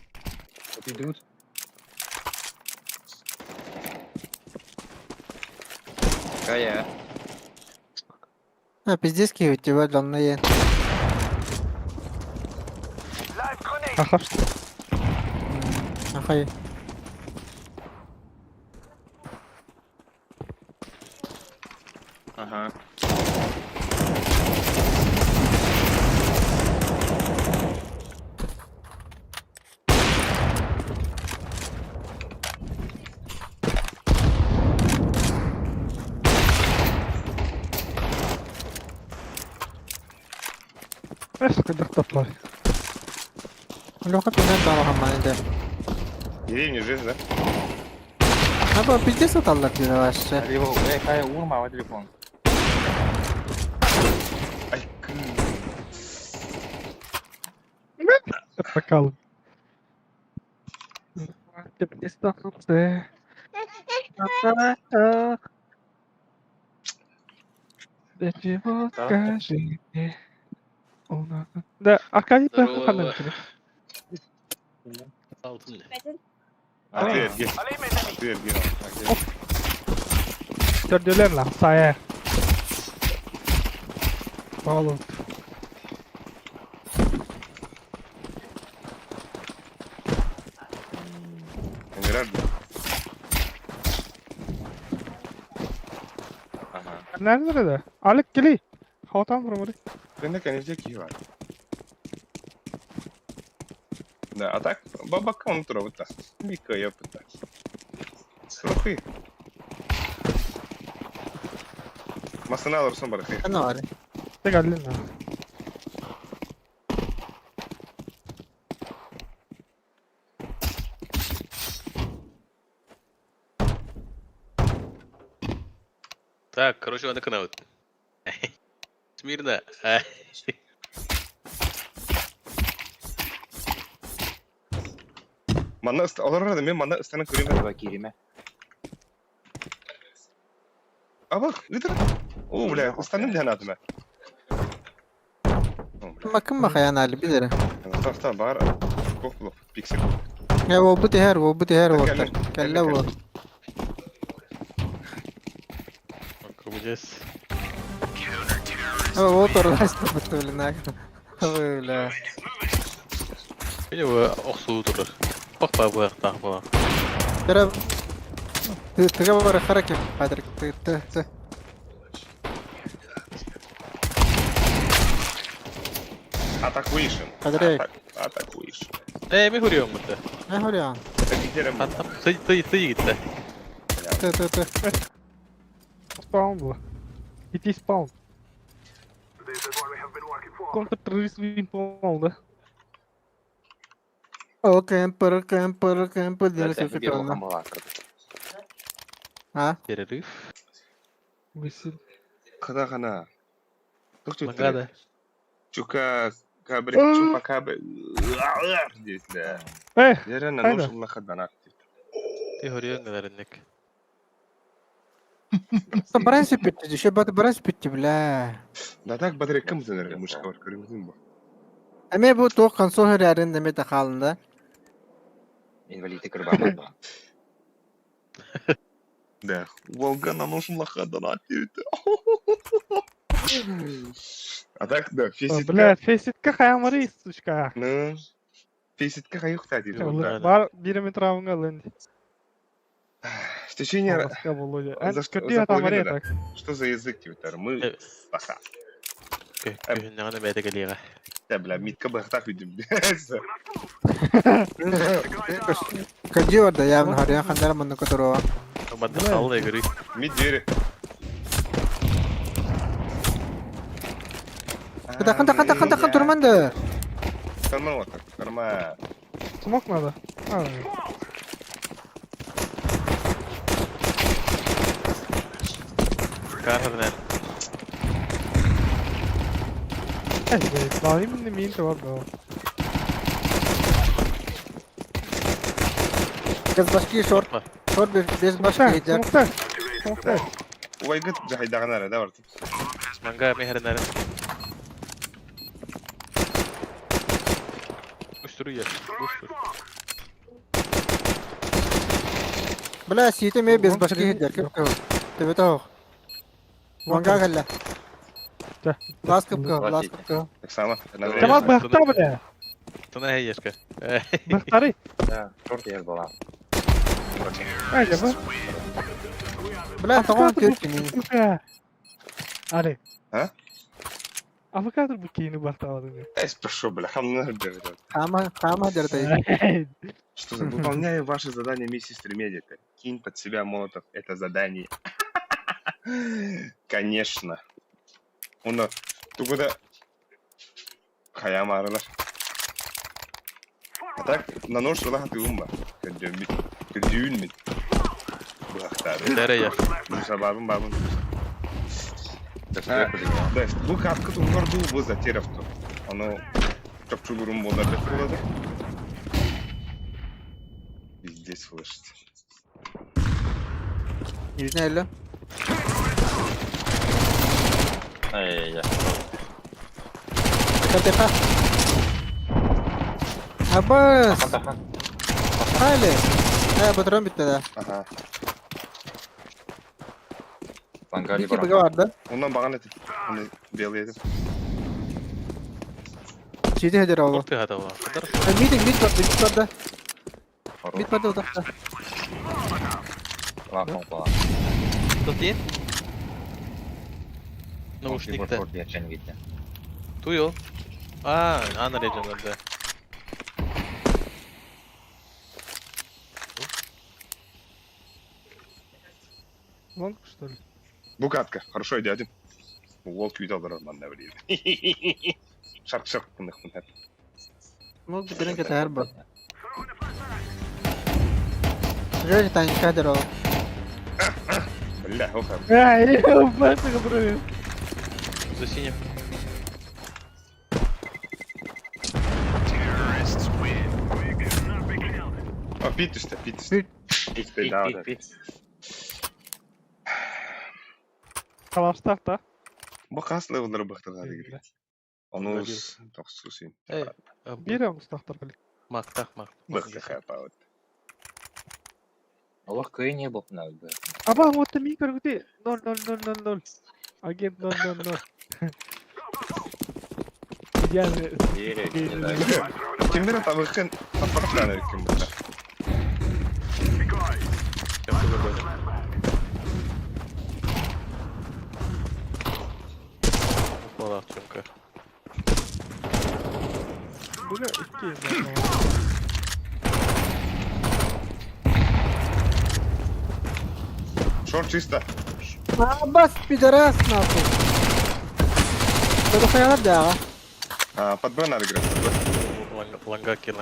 Вот идут. Кая. Пиздец киевит тебя данные. Ахаш. Ахай. Ага. ايش قدرت تطلع؟ لو خدت من انت اروح اما انت. Деревня жесть, да? Aba пиздец оталлak yine başta. Либо, Кая, урма, вот телефон. Ay. Bakalım. Да, Аркадий Здорово. Паханович. Altın ne? Ответ, где? Ответ, где? Dördüler lan saya. Oğlum. Эмират. Ага. Nerede? Alık geli. Havadan vurmadı. Bende конечно ки var. Да, а так баба контура вот так. Мика я пытаюсь. Срохи. Masana alırsın bari. Ne var? Ne geldin lan? Так, короче, надо канал. Смирно. Mana alır da men mana ıstanı göreyim. Два Кириме. А bak, lider. Oo, bля, ıstanım diye adım ben. Bakın bakayan hali bilirim. Tamam, bağır. Bok, piksel. Ya bu diğer orta. Kelle bu. Bakacağız. Ama o torlaştı muhtemelen. Öyle. Beni bu oxsuğu durur. Bak bu ayakta bu. Tara tıga var hareket. Hadi tı. Атакуешь. Hadi. Атакуешь. Mi vuruyorsun burada? Ne hıryan? Giderim. Hatta sayı gitti. Tı. Spawn bu. It is spawn. This is what we have been working for. Kontra terörist win oldu. O camper diye Это sözü первого kaldı. хамбала. Ha? Перерыв. Висит. Кадагана. Doktor. Награда. Чука кабрик, чупа кабрик. Дизля. Ярена Haydi. нужен лахаданак. Ты vuruyorsun nelerindek. Баранси bitti. Şu batı barans bitti bile. Да так бадре кым зенер мышка бар көрүңүзүн бу. Ama bu toq konsol herlerin deme takalında. Инвалиды Кырбамова. Да. Волгана нужен лахаданак. А так да, физитка. Bля, Faceit'ka kayamari suşka. Ну, физитка кайык тадир. Var 1 metre avın alın. В течение... Ласка Володя. За что- Кырдый за атамар половину, так. Что за язык, Твиттер? Мы... Пока. Күйіннігіні бәді келеға. Да, бля, митка бахтах видим. Каджи орда явно харян хандара манна котoro. Бадды қалды егірі. Мид двери. Канда турманды. Карман вот так, карман. Смок надо. Карнер. Bağlayayım mı min var bu. Без башки шорт. Шорт без башки идет. Смокта. Уайгыт жахайдағанары, да, бартым? Манга мехерінері. Үстіру еш. Үстір. Бля, ситы ме без башки идет. Кыпкы. Ты бетау. Ванга галла. Лас кыпкы. Так само. Камал бахта бля. Тuna heyешка. Бахтары. Да, шорт ел бала. Айда bu. Бля, tamam kötü. Ali. Ha? Avukatır bu keyini бахтавады. Спрошу, бля, хамнар дерет. Хама дертай. Что за выполняю ваше задание миссис Тремедика. Кинь под себя молотов. Это задание. Конечно. Onu тугуда Хаяма аралар. А так, на нож шулаха ты умба. Кырдюн мит. Бахтары. Дәрі еш. Душа бабын. Да, bu katkı tunlardı bu zateraftu. Onu çok çulurum bu da bekuladı. Здесь слышите. Yüzüne elle. Ай-яй-яй. Tepe. Abbas. Hadi. Baturan bitti de. Aha. Bangali İki bıgı vardı. Ondan bağın etin. Onu belirledim. Çiğdi heder oldu. Korktu hada var. Mid vardı. Mid vardı odakta. Лаком бала. Тут є? Наушникте. Шорт я чен гитте. Туйо. Ана режимінде. Лонг что ли? Bu katka. Хорошо дядя. Волк видел дороган da bileyim. Şark bunlar hep. Mog bitirene kadar bu. Şuraya tane kader o. Бля, оха. Ай, бахта кабры. За синім. А, пит işte. Пит, да. Kalastak da. Bu kaslı onları baktırlar gibi. Onu toksuzuyum. Bir ya Mustafa'lar kali. Мактах. Бахты хапаут. Аллах кое не был на бы. Aba вот ты микро где? 0. Агент 0. Yani Kimlere tabakın apartmanı kim burada? Yaptı böyle. Valla çünkü. bu ne iki. Шорт чисто. Abbas пидорас нахуй. Кто хаяна да. Под Б надо играть. Лангаки.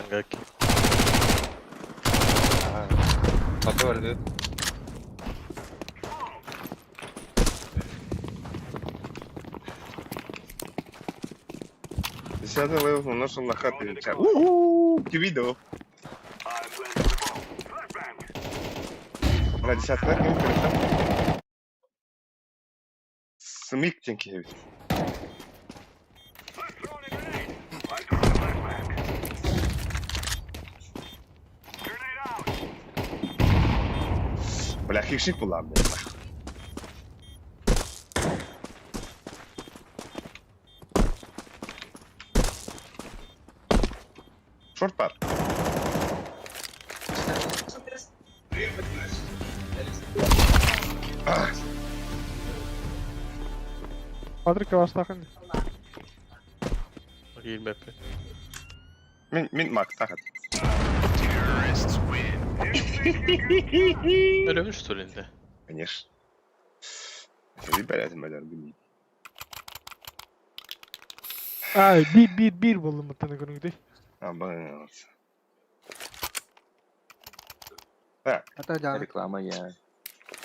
Потом Десятый левел умножил на хат и ча. Кивидо. На 10 левел перешел. Смик тенки. Бля, хищник kullandı. Short var. Padrika baştakın. 20 HP. Min mak takat. Ölümüştür indi. Конечно. Bir belirtim eder bilmiyorum. Ay bir buldum mutlaka günü değil. Aman olsun. Tak, Atau jangan. Reklama ya.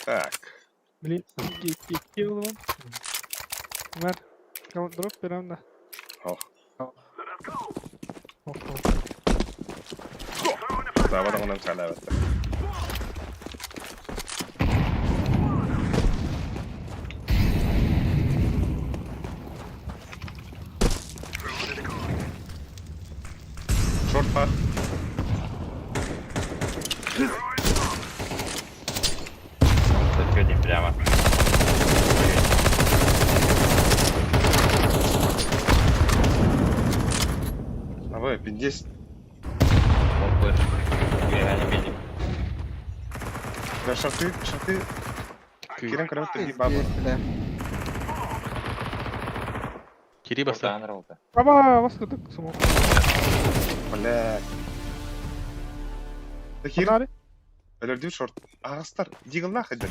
tak. Bilin iki oğlum. Ömer. Kamu drop bir anda. Oh. Oh. Daha da ona müsaade et. Short var. Заходим прямо. А вы 50. Вот бы. Я не видим. Да шарты. Кирен кырып тиги бабы. Kiri basa. Ролта, ролта. Ama baskıdık smoke. Блядь. Такие Hadi. Ölürdü short. Ağızlar. Yığıllar hadi.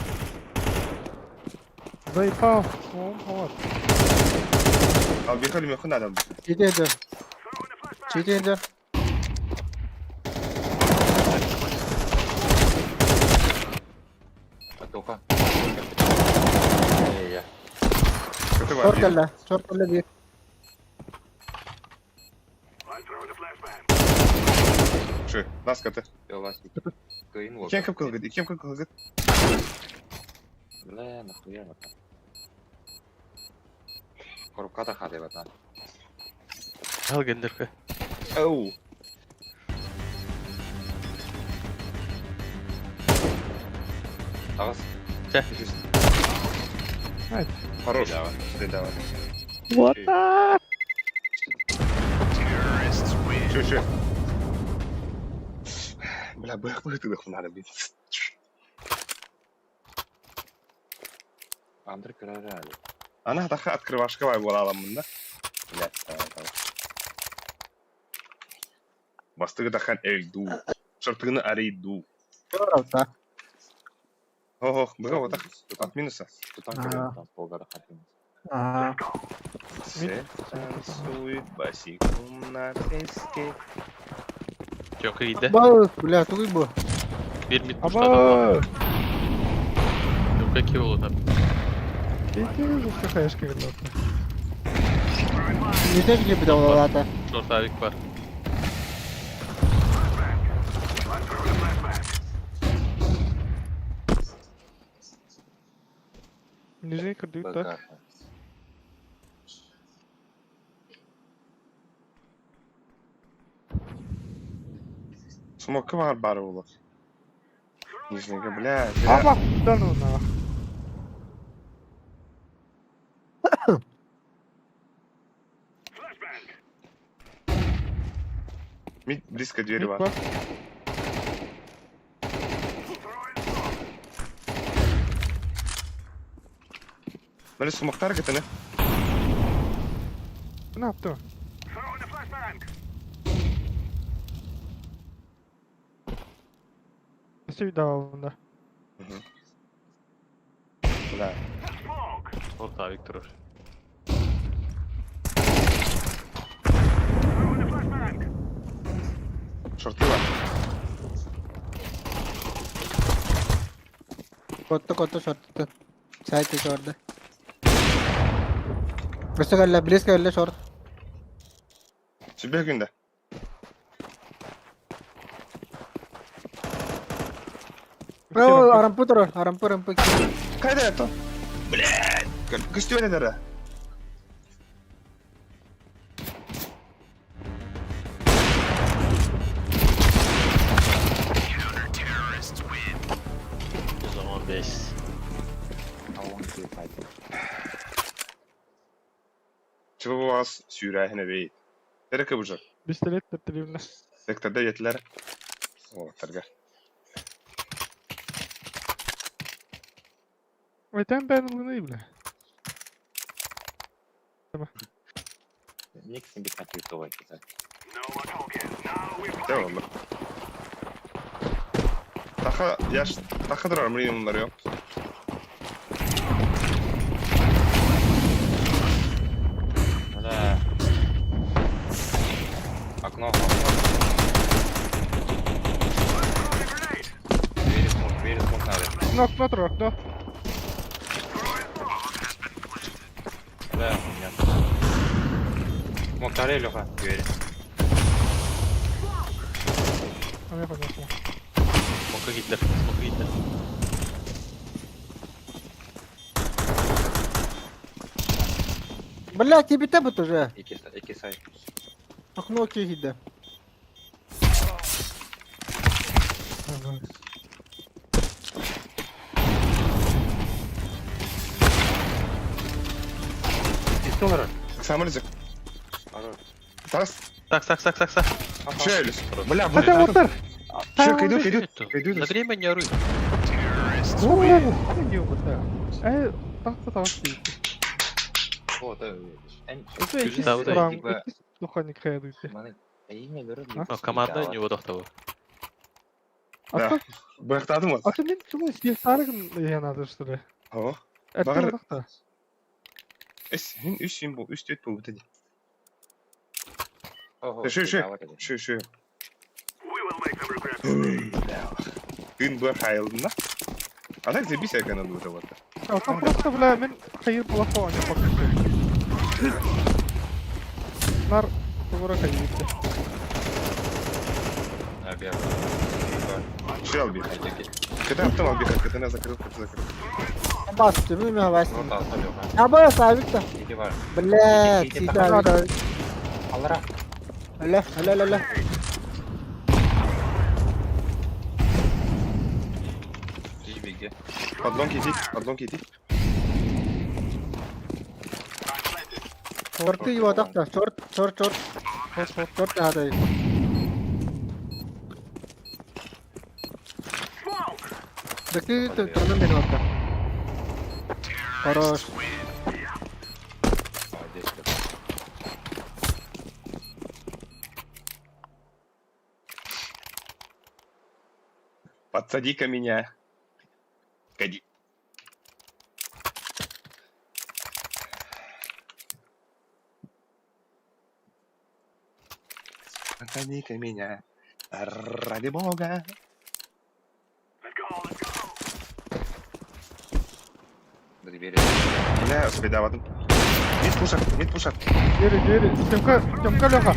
Zayıfa. Smoke hava. Al bir kalım yakın adam. Çiğdeydi. Только. Я. Kötü var. Short kalla bir. Şu. Nas katı. У вас Каин вот. İkem kıp kılgıt. İkem kıp kılgıt. Бля, нахуя вот так. Корупката хады вот так. Al gendirke. Оу. Авас. Gel. Haydi. Хорош. Давай. Давай. What the? Şu. Бля, быхтыдых надо бить. Андр Карарали. Ana daha открывашка var bu alanında. Блядь, tamam. Bastığı da kan eldu. Şartını araydu. Short. Oh, быга вот так. От минуса. Тут танк там полгода хотим. Aa. Все танцует босиком на песке. Çok iyiydi. Bля, tuh bu. Bir mid Ama. tuşladı. Yok iki oldu tabi. İki işte kayaşka geldi. Nide gibi bir de o zaten. Short avik var. Nice kırdı da. БК. Смока var bari oğlum. Нижнего, бля. Ama lan ona. Мид близко двери var. Bak. Böyle smoklar gitene. Ne yaptı o? Nasıl bir daha bunda? Bля. Short avik durur. Şortu var. Kotta short. Side short. Bliss kalla short. Süper günde. Oh, arampu. Kayda yattı. Блядь. Костюм nerede? O zaman 5. Чего у вас сюряхне бей? Терeke bucak. Pistolet bitireyim. Sektörde yetiler. O targa. Ayten ben bunu iyi bile. Никаких без конфликтов, кстати. Devamlı. Daha durar mı bunları yok. Да. Окно. Двери смог надо. Okna dur okna. Да, у меня. Смог второй, Леха, двери. Hani yapacağız mı? Smoke'a gittiler. Smoke'a gittiler. Блядь, тебе табут уже. Эки сайт. Окно окей гиде. Пистолер. Самолетик. Тас. Так. Челюсть. Бля, Hadi бля. otur. Чек, идут. На время не оруй. Ne diyor bu da? Tahta tavsiye. Вот, Это Güzel iki tavı da strang, типа, iki духовник hayalıydı. имя говорю, Но команда у него доктор. Ata, Bıraktı mı? ata men şunu istihbarın yanadı işte. Hava. Ette Bağır. bıraktı. Üst bu. Üst et bu. Hadi. Ого, Şu. Gün bu hayalında. Atak bize bir sekund aldı bu arada. Ata просто, бля, мен hayır плохого не покажу. Nar doğru hayırdı. Şey al bir. Kötü yaptım al bir. Kötüne zakırıl. Bastı, bilmiyorum bastı. Вот, Леха. Ya böyle sabit de. Иди вар. Блядь, Иди, сидя. Алара. Ля. Иди, беги. Подлонки иди. Шорты его атакта. Шорт надо. Такие ты турнир бeni atla. Хорош. Молодец, Леха. Подсади-ка меня. Годи. Подсади-ка меня. Ради бога. Двери. Yine bedavadım. Mid push up. Geri. Temka Леха.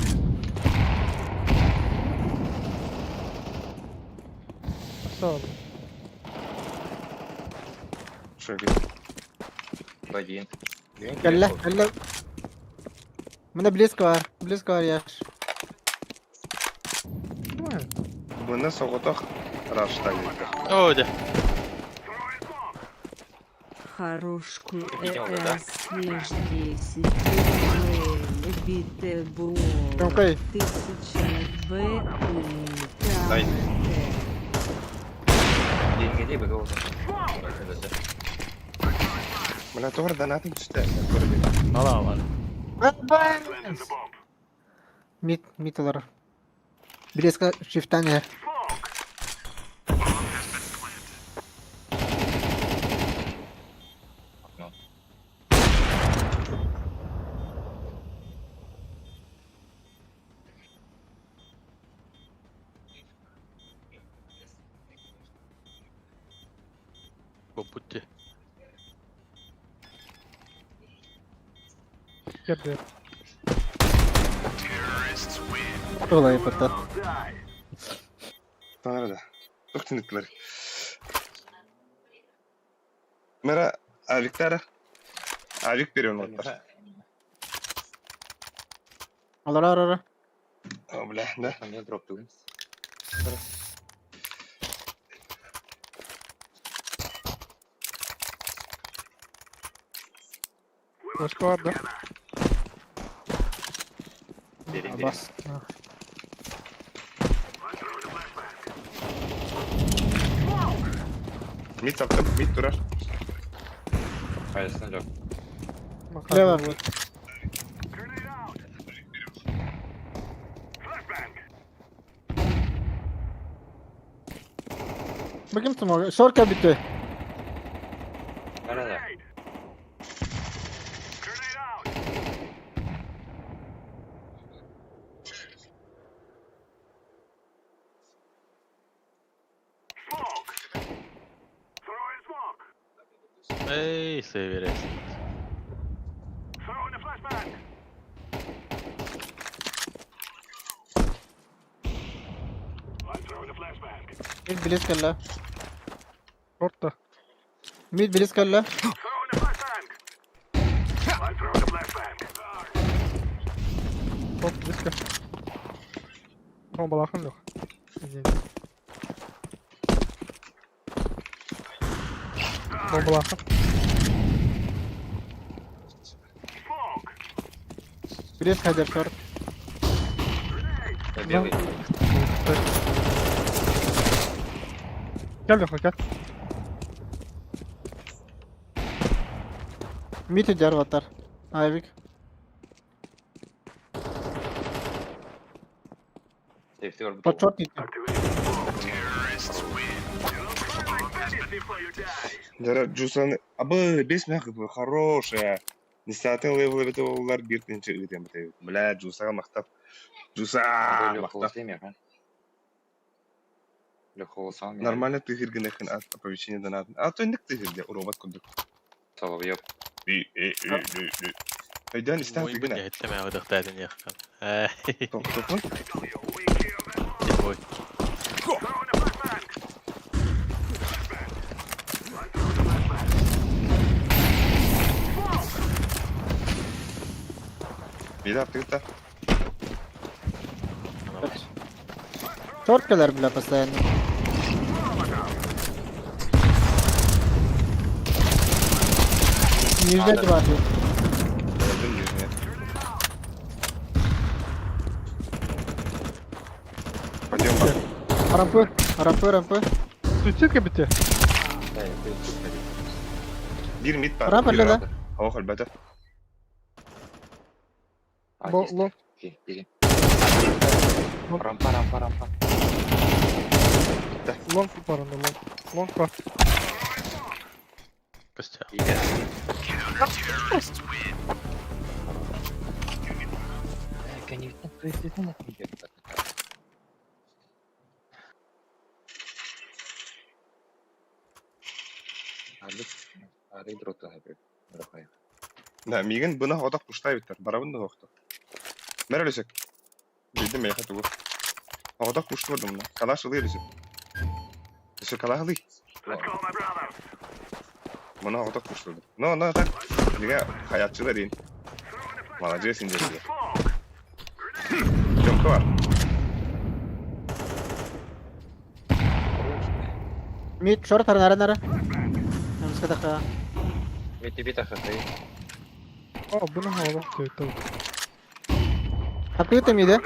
Sağ ol. Şöyle. Один. Gel. Bunda Blizz var ya. Bunu soğutak. Raşta geldi. О, да. Хорошку Видел, да? СЛ 10 Битебол Окей. 1000 Б Дай. Деньги, бегу. Bana doğru da natım işte. Valla var. Mid olur. Blizz shift'ten yer. Окно. По пути. Geldi. Olay yapıttı. Sonra da. Çok tinitler. Mera alikler. Alik bir yönü var. Alır. Bля, да. У меня дроп тун. Başka var da. Бери. Bas. Mid saptım. Mid durar. Kayısın yok. Ne var bu? Bakayım smoke. Short gel bitti. Nerede? Ey severiz. Mid Blitz kalla. Short da. Mid Blitz kalla. Short Blitz kalla. Bomba bakın yok. Bomba bakın. Blitz kader short. Белый. Gel yok gel. Mid eder vatar. Ayvik. Safety var. Short short gitti. Жара Джусан, абы, 5 мягких, хорошая. Десятый левел это олар биртинче үтем бите. Бля, Джусага мактап. Джуса мактап. Нормально ты хиргенехин оповещение донат. А то ник ты хирге, уроват кудук. Соловьев. Айдан истан Мой тигина. бля, هتسمع ودختاتن يا أخي. Тофун. Тихой. Беда, ты-то. Short kalar bile постоянно. Нижняя два. Один нижняя. Пойдем. Рампы. Суицидка bitti. Bir mid var. Ramp öyle lan. Hava kalbede. Long. Рампа. Long var onda long. Long var. Костя. Да, Миган бына одак куштай биттер. Барабын да вакыты. Мэр ölесек. Bildim ya hadi bu. Havada kuştu vurdum lan. Kalaş ılıyor bizim. Şu kalaş ılıyor. Bana havada kuştu vurdum. No tak. Niye hayatçılar in. Молодец индейцы. Jump var. Mid short nara. Namska dakika. Bitti hakikaten. Aa bunu havada tutuyor. Hakikaten miydi?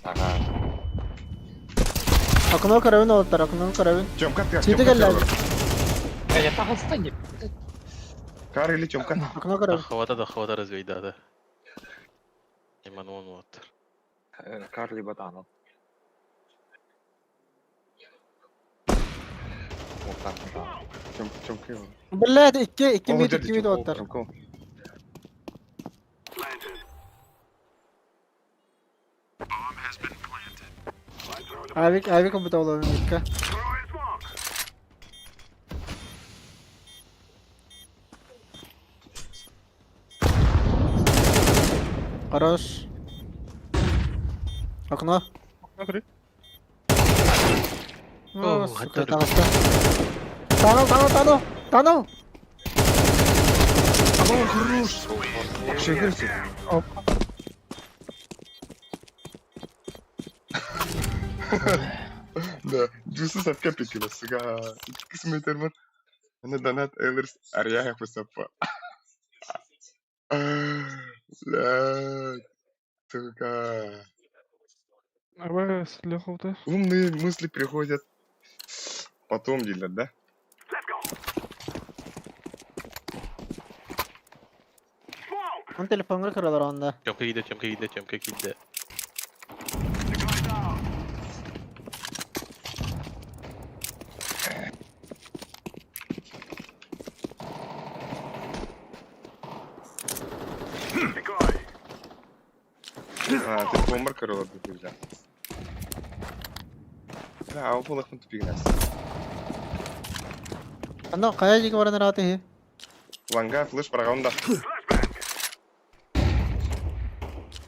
Ага. Akınol karabin oldular, akınol karabin. Jump kat ya. Çiğde gel lan. Я так отстань. Kar или jump kat. Akınol karabin. Хвата развей, да. Иман вот. Карли Батанов. Jump kıyor. Блядь, iki mid oldular. Ayvik bu da olur midka. Хорош. Окно. О, сука, Танул. Вообще играйте. Да, Джусы со капики на сега. Кисmet Erman. Ana donat alırız. Araya hep sappa. Блядь. Сука. Арба слёхал-то. Умные мысли приходят потом, Дилер, да? Onun telefonları kırılır onda. Çömke gide. Ha, telefon var kırılır bu güzel. Ya, o bulak mı tüpü güneş? Anda kaya jika warna rata he. Vanga, flash para onda.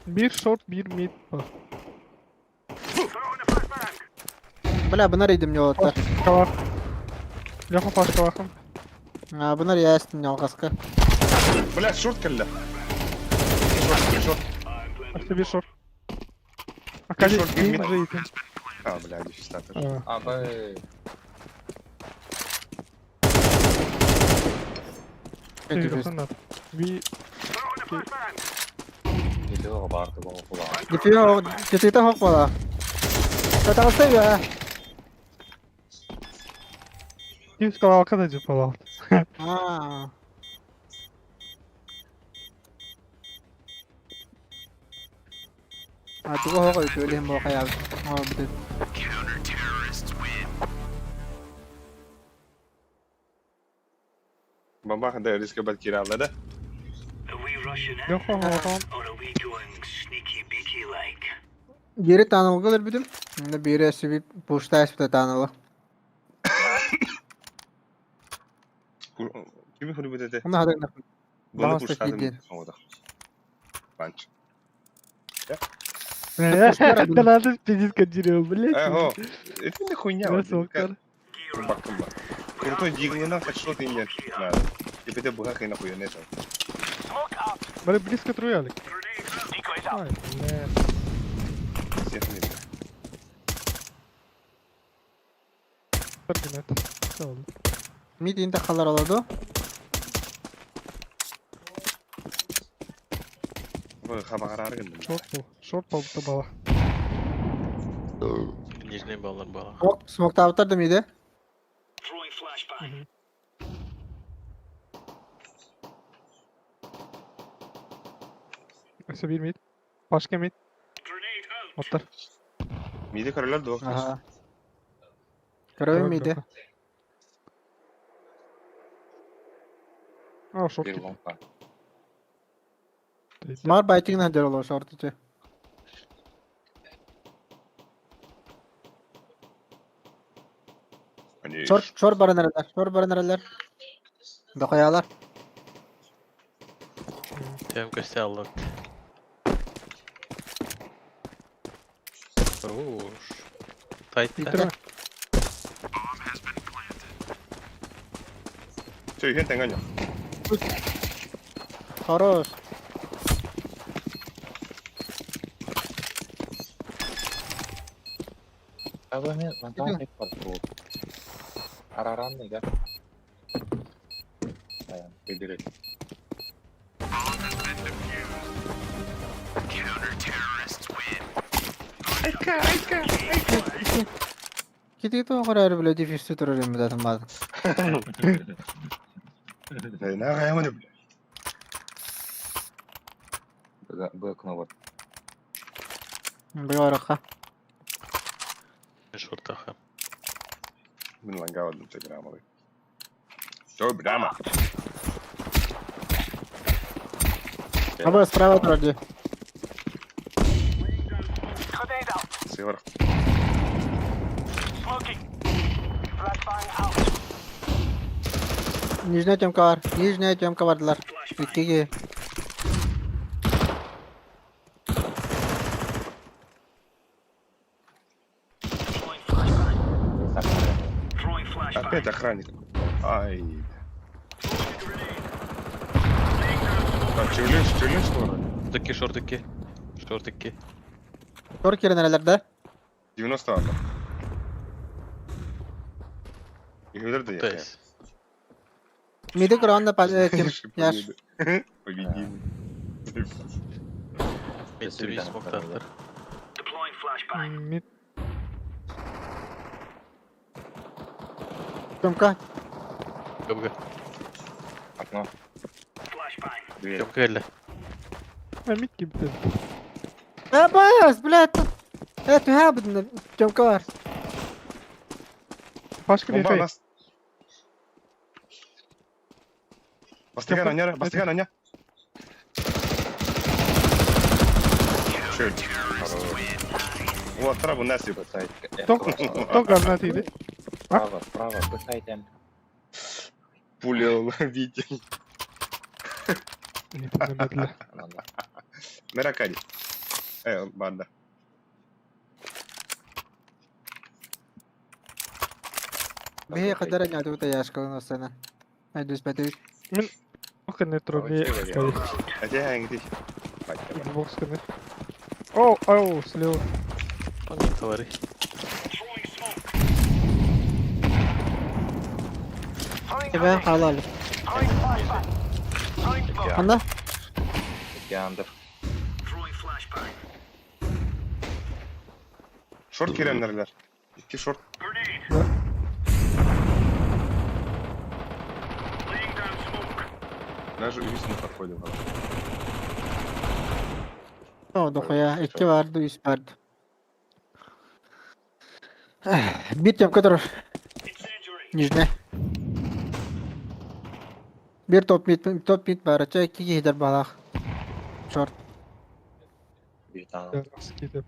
Bir short, bir mid var. Bela benar idim nyotlar. Paşka var. Yafa paşka bakın. Ha benar ya istim nyalkaska. Bля, short kalla. Short. İşte bir short. Akali short, bir in mid. rating. Ha, bля, дефис статор. Ha. Abi. Telefonlar. Bir Geliyor abartı bu kulağa. Difiyo, difita hok wala. Kata kasta ya. 100 kala kadar falan. Ha. Atu ko hok itu lihat mau kayak. Oh betul. Baba kadar riske bad kiraladı. Yok o Biri tanılgıdır bizim. Şimdi biri sivil pushta ispita tanılı. Kimi kulübü dedi? Onu hadi nakın. Bunu Bahasta kuşladım. gidin. Oda. Punch. Kanalda pezis kaçırıyor блядь. Ho. Это не хуйня. Я соктор. Bakın bak. Крутой диглына хоть что-то иметь надо. И ты буга хрена хуя нет. Böyle близко троялик. Ай, блядь. Всех нет. Fark et. Sağ ol. Mid inta kalar oldu. Bu haber argın. Short bu da baba. Нижний баллар бала. Smoke'ta atardı mıydı? Ese bir mid. Başka mid. Atlar. Mide kararlar da Aha. Kırıyor mıydı? Aa short Bir git. long var. Mar biting hajar olur short içi. Hani Short bara nereler? Da koyalar. Çömke sallak. Ruş. Tight. Bitirme. Tüyün tenganyo. Хорош. Abi ben daha tek var bu. Araran ne gel. Aynen, belirir. Kita itu kadar bela diffuse terus yang beda tempat. Ne kaya mı? Bu kınavat. Berapa kah? Шорта хам. Bunu lan gavadım tekrar ama. Çok bir ama. Apa sправа terus dia. Sevara. Нижняя темка vardılar. İki. Опять охранник. Ай. Так, çeviriyorsun sonra. Short 2. Short 2. Short kira nerelerde? 90 aldım. Yürüdür de ya. Тайс. Midi kuranda kim? Yaş. Победим. Мидде bir smoke atlar. Mid. Темка. Çömke. Окно. Дверь. Çömke elle. Мид gibi dedi. Бас, блядь, тут. Это хабдна, темка var. Başka bir Bomba şey. нас. Бастиган аня, бастиган аня. Шöyle. Вот, трабу нас и поставить. Tok granatıydı. Справа, справа, beside Пулю Витя. Dinlemediler. Меракади. Банда. Бе kadar anya tu tayas ko no sana. Ay dus pati. Bakın ne trolli. Hadi hangi diş? Xbox kını. Oh, slow. Hangi tavarı? Ben halal. Anda? Yandır. Short girenlerler. İki short. Даже üst mü подходил? O da koya. İki vardı, üç vardı. Bir tem kadar. Nijne. Bir top mid var. Çay iki gider balak. Short. Bir tane. Skidip.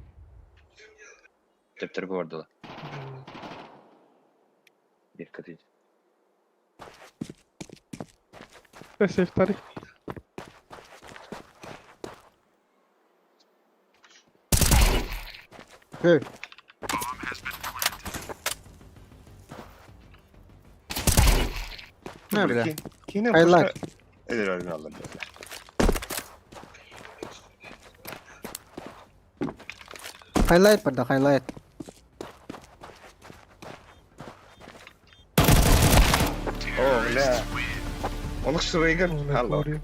Teptir gördüler. Dikkat et. Ve safe tarih. Hey. Ne bile? Yine I like. Eder aldım. Highlight pada highlight. لا والله شو ريجر Onu الله koruyor.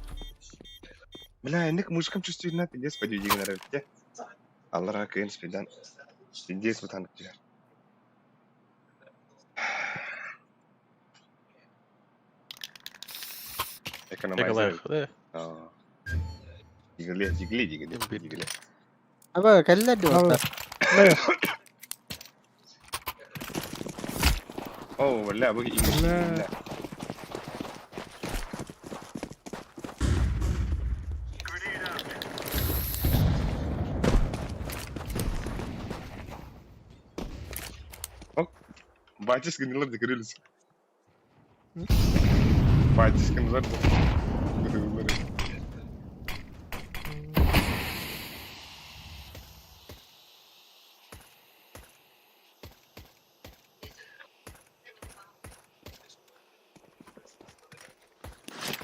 بلا انك مش كم تشتري لنا تديس بدي يجي انا رجع الله راك ينس بدان تديس بتانك جار كان Tek ما alay يزال kılı. اه يجي Apa kalla dua. Ne? اوه لا بقي لا. Бачиш генерал закрылись. Бачиш генерал.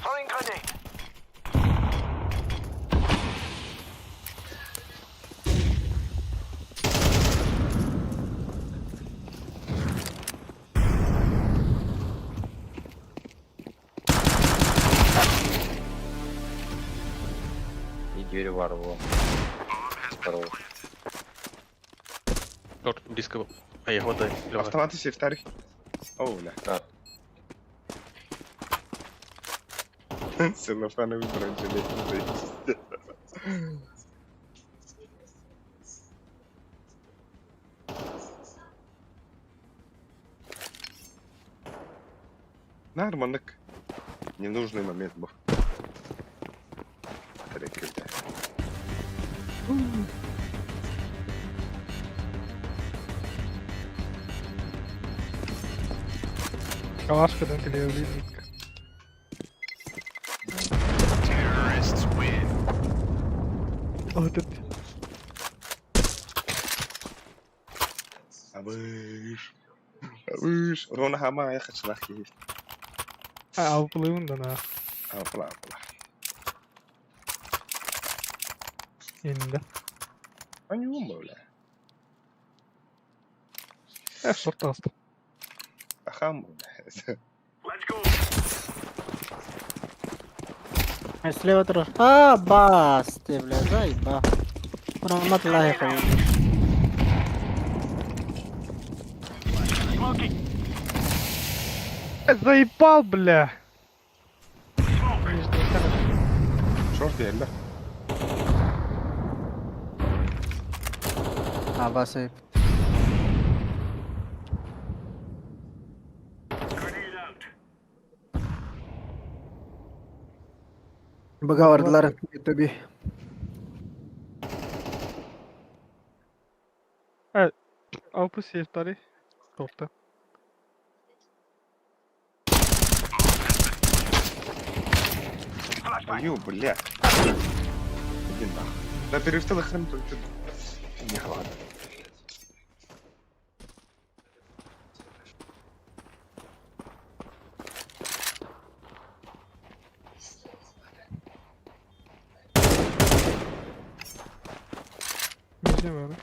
Throwing grenade. Bir двери var bu. Второго. Short disco. Ай, хватай. Автоматы все вторых. Оу, لا. Да. Целлофановый бронежилет. Нормально. Ненужный момент был. Прикольно. Kavaşka'dan gelebilirdik. Adet. Abış. Rona hama ya kaç laki. Avlıyım da ha. Abla. Yeninde. Anyu böyle. Short astı. Aham. Let's go. Слева terus. Ah, bas. Dia bela zaiba. Rahmatullah ya kamu. Smoking. Заебал, бля. Шорт yerler. Abbas ayıp. Grenade out. Baga vardılar. Tabii. Alpı safe'ları. Topta. Аю, бля. Иди нахуй. Да перестал хрен тут. Не хватит. Ne var lan?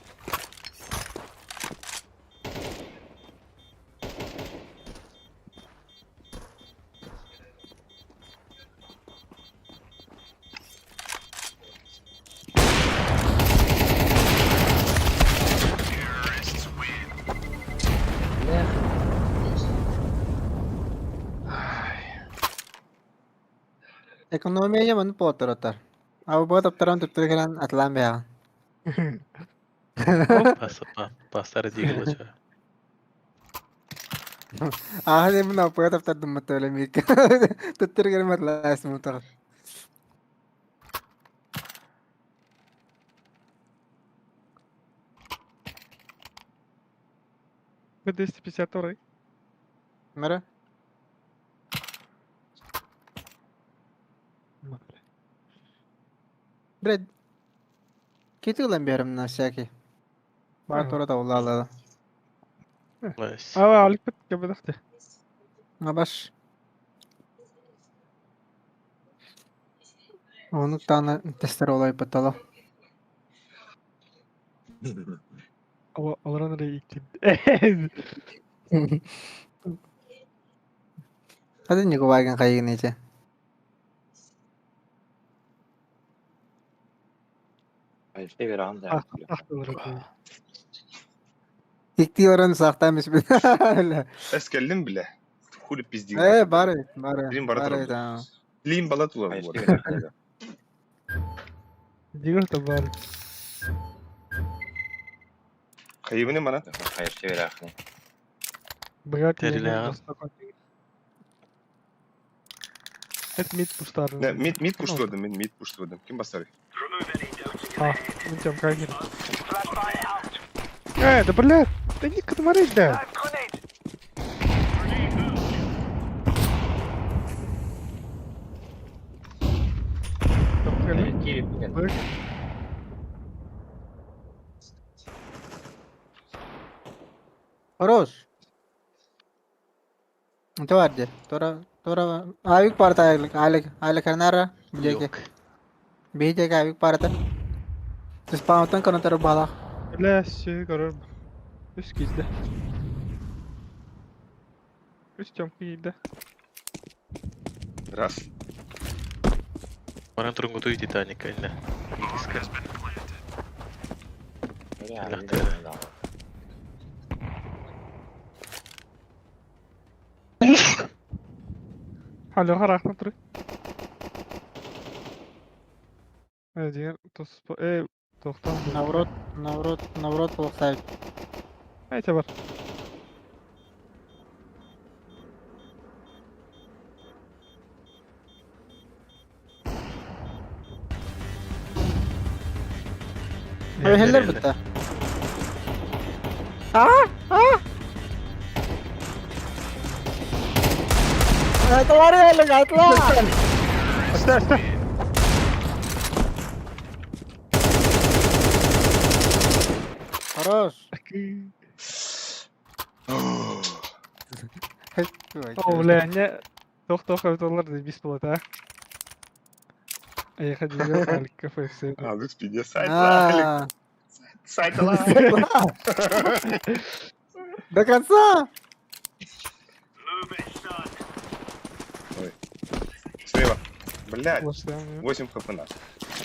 Ekonomiya man po tarotar. Abo ba taptaran tutulgalan atlan ya. Pasar değil hoca. Ahli mo na po taptar dum matolamik. Tutulgalan matlas mo tar. Bu 250 orayı. Mara. Brad. Kitu lang biaram na siya ki. Bakit tora ta wala. Nice. Aa alıp bit gibi daktı. Abaş. Onu tane tester olay patala. Ama alıran orayı iklim. Hadi niyo kuwagan kayo ni siya. Hayır, işte bir anda Ah, yapıyor. ah orayı. İkti oran sahtaymış bir. Eskellem bile. Хули пиздил. Bari. Benim barata Bari oldu. tamam. Лим балат ула. Hayır, işte bir anda. Digo tabar. Kayıbını bana. Hayır, işte bir anda. Богатый. Терля. Это мид пустар. Ne, mid pushladım ben, mid pushladım. Kim basar? Remove any doubting. А, ну там как это? Да блядь, да не смотреть, да. Live grenade. Evet, gelip gelip. Bak. Oros. Ito vardı. Tora avik parta aylık karnara. Bilge. Yok. Bilge ka avik parta. Tus pautan kono taro bala. Бля, все, короче. Üst gizli. Üst cam gizli. Раз. Orang turun kutu Titanic kayaknya. Öyle yani, Lahat bir anda. Hala harakna dur. Evet, diğer tospa toktan. Navrot olsaydı. Neyse var. Ay heller bitti. Aytlar heller aytlar. Açtı. Oros. О, бля, не. Тох, evdolar da biz bulat ha. Ай, ходи, Алик, кафе, все. А, вы спиди сайт. Сайт До конца. Move it, son. Слева. Блядь. 8 8 хп нас.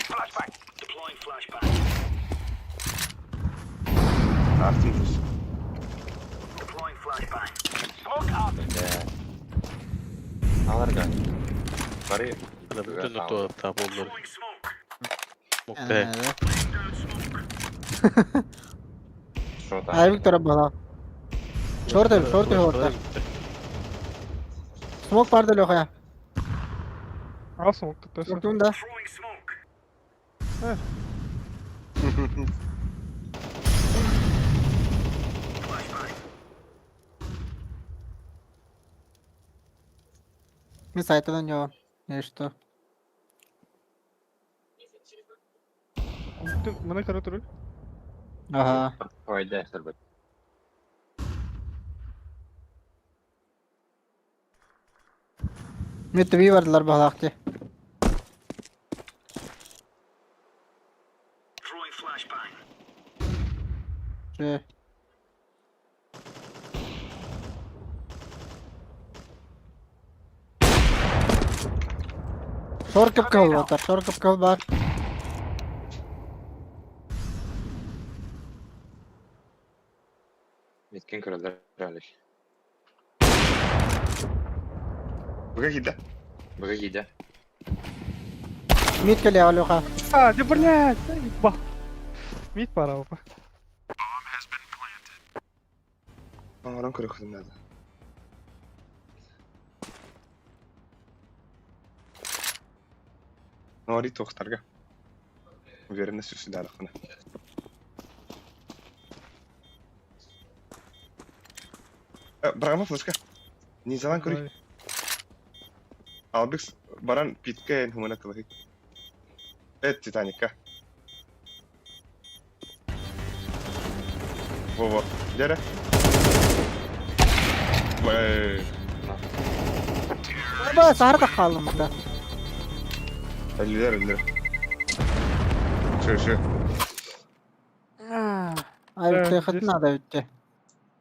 Flashbang. Deploying flashbang. Артинус. Deploying flashbang. Smoke up. Alırga. Yukarı. Ada bütün o tabloları. Throwing smoke. Mukte. Down smoke. Шорт. Ай, Виктора бала. Шорты хорта. Смок барды Лёха. Al smoke tuttu. Шортunda. Throwing smoke. Flashbang. Bir saytadan cevap. Ne işte. Mana kara turul. Aha. Фойда, сорбет. Müttevi vardılar balakçı. Throwing flashbang. Şey. Şor kıpkıl var. Şor kıpkıl var. Меткен көрөлөр алыш. Бага гиде. Бага гиде. Митка лева Лёха. А, да блядь, заебал. Мид пора опа. Аңаран көрө кызмады. Нори тохтарга. Уверенно сүрсүдө алакына. Брама флешка. Не залан көрү. Албекс баран питке ен хумана кылы. Титаникка. Во. Дере. Vay. Baba sarı da kaldım burada. 50'ler. Şu. Ay bir tıkıtın adı bitti.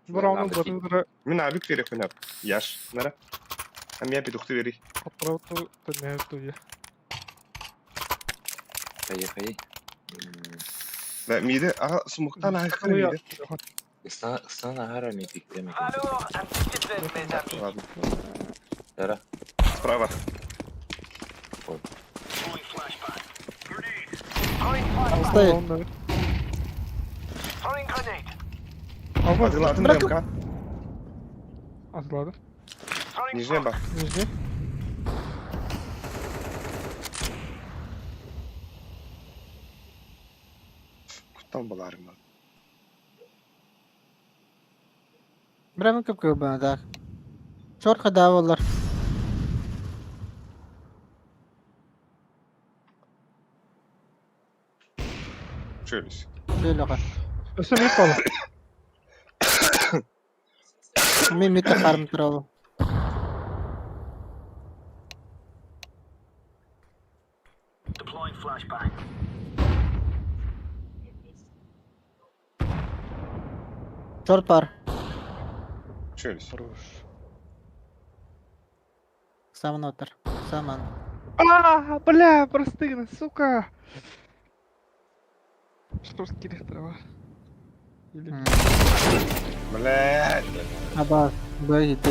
Buranın batı Min abik verip min ab. Yaş. Nara. Hem ya bir doktor veri. Аппарату төнәтү я. Хай. Ve mide aha smoktan ayıklı mide. Стана ара метик деmek. Alors, un petit peu, mes amis. Yara. Sправа. Throwing flashbang. Grenade. Throwing flashbang. Стоит. Throwing grenade. Hatırladın Bırakın. mı kan? Atladı. Throwing Nijine bak. Yüzde. Kuttan balarım lan. Bırakın kıpkıl bana da. Şor kadar olur. Şöyle. Şöyle Lёха. Ösü mid balı. Men mütte karım turalı. Deploying flashbang. Şor par. Şöyle. Saman otur. Saman. А, бля, простыгна, сука. Что ж кирих трава? Или... Блядь. Aba böyle gitti.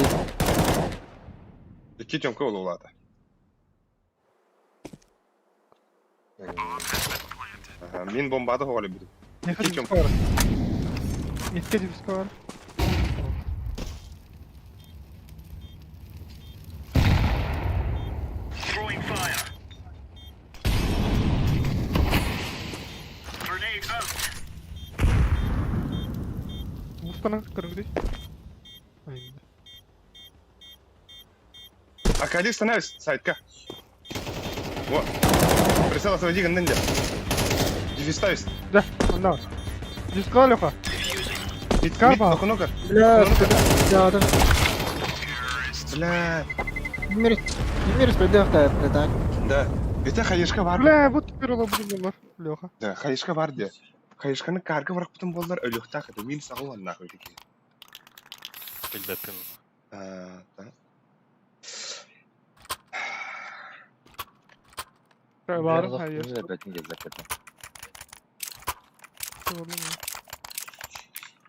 İki çonka ol olada. Min bombada havalı biri. Не ходи Кичем. скоро. Не ходи скоро. Throwing fire. Grenade out. Мустана кыргды. Aynen. Акади становись, сайдка. Вот. Прицел отводи ганденде. Дефи ставись. Да, ondan. Disko Лёха. Мид, Карма. ну-ка. Bля, yardım. Бля. Bilmiyoruz böyle yok da. Да. Бете хаешка var. Бля, вот теперь ола bunlar Лёха. Да, хаешка var diye. Хаешканы карга бырак бүтүн болдулар өлөктө акыды. Мен сагыл анна койду. Bilbepim. Да. Varım hayır. Zaten gezakata.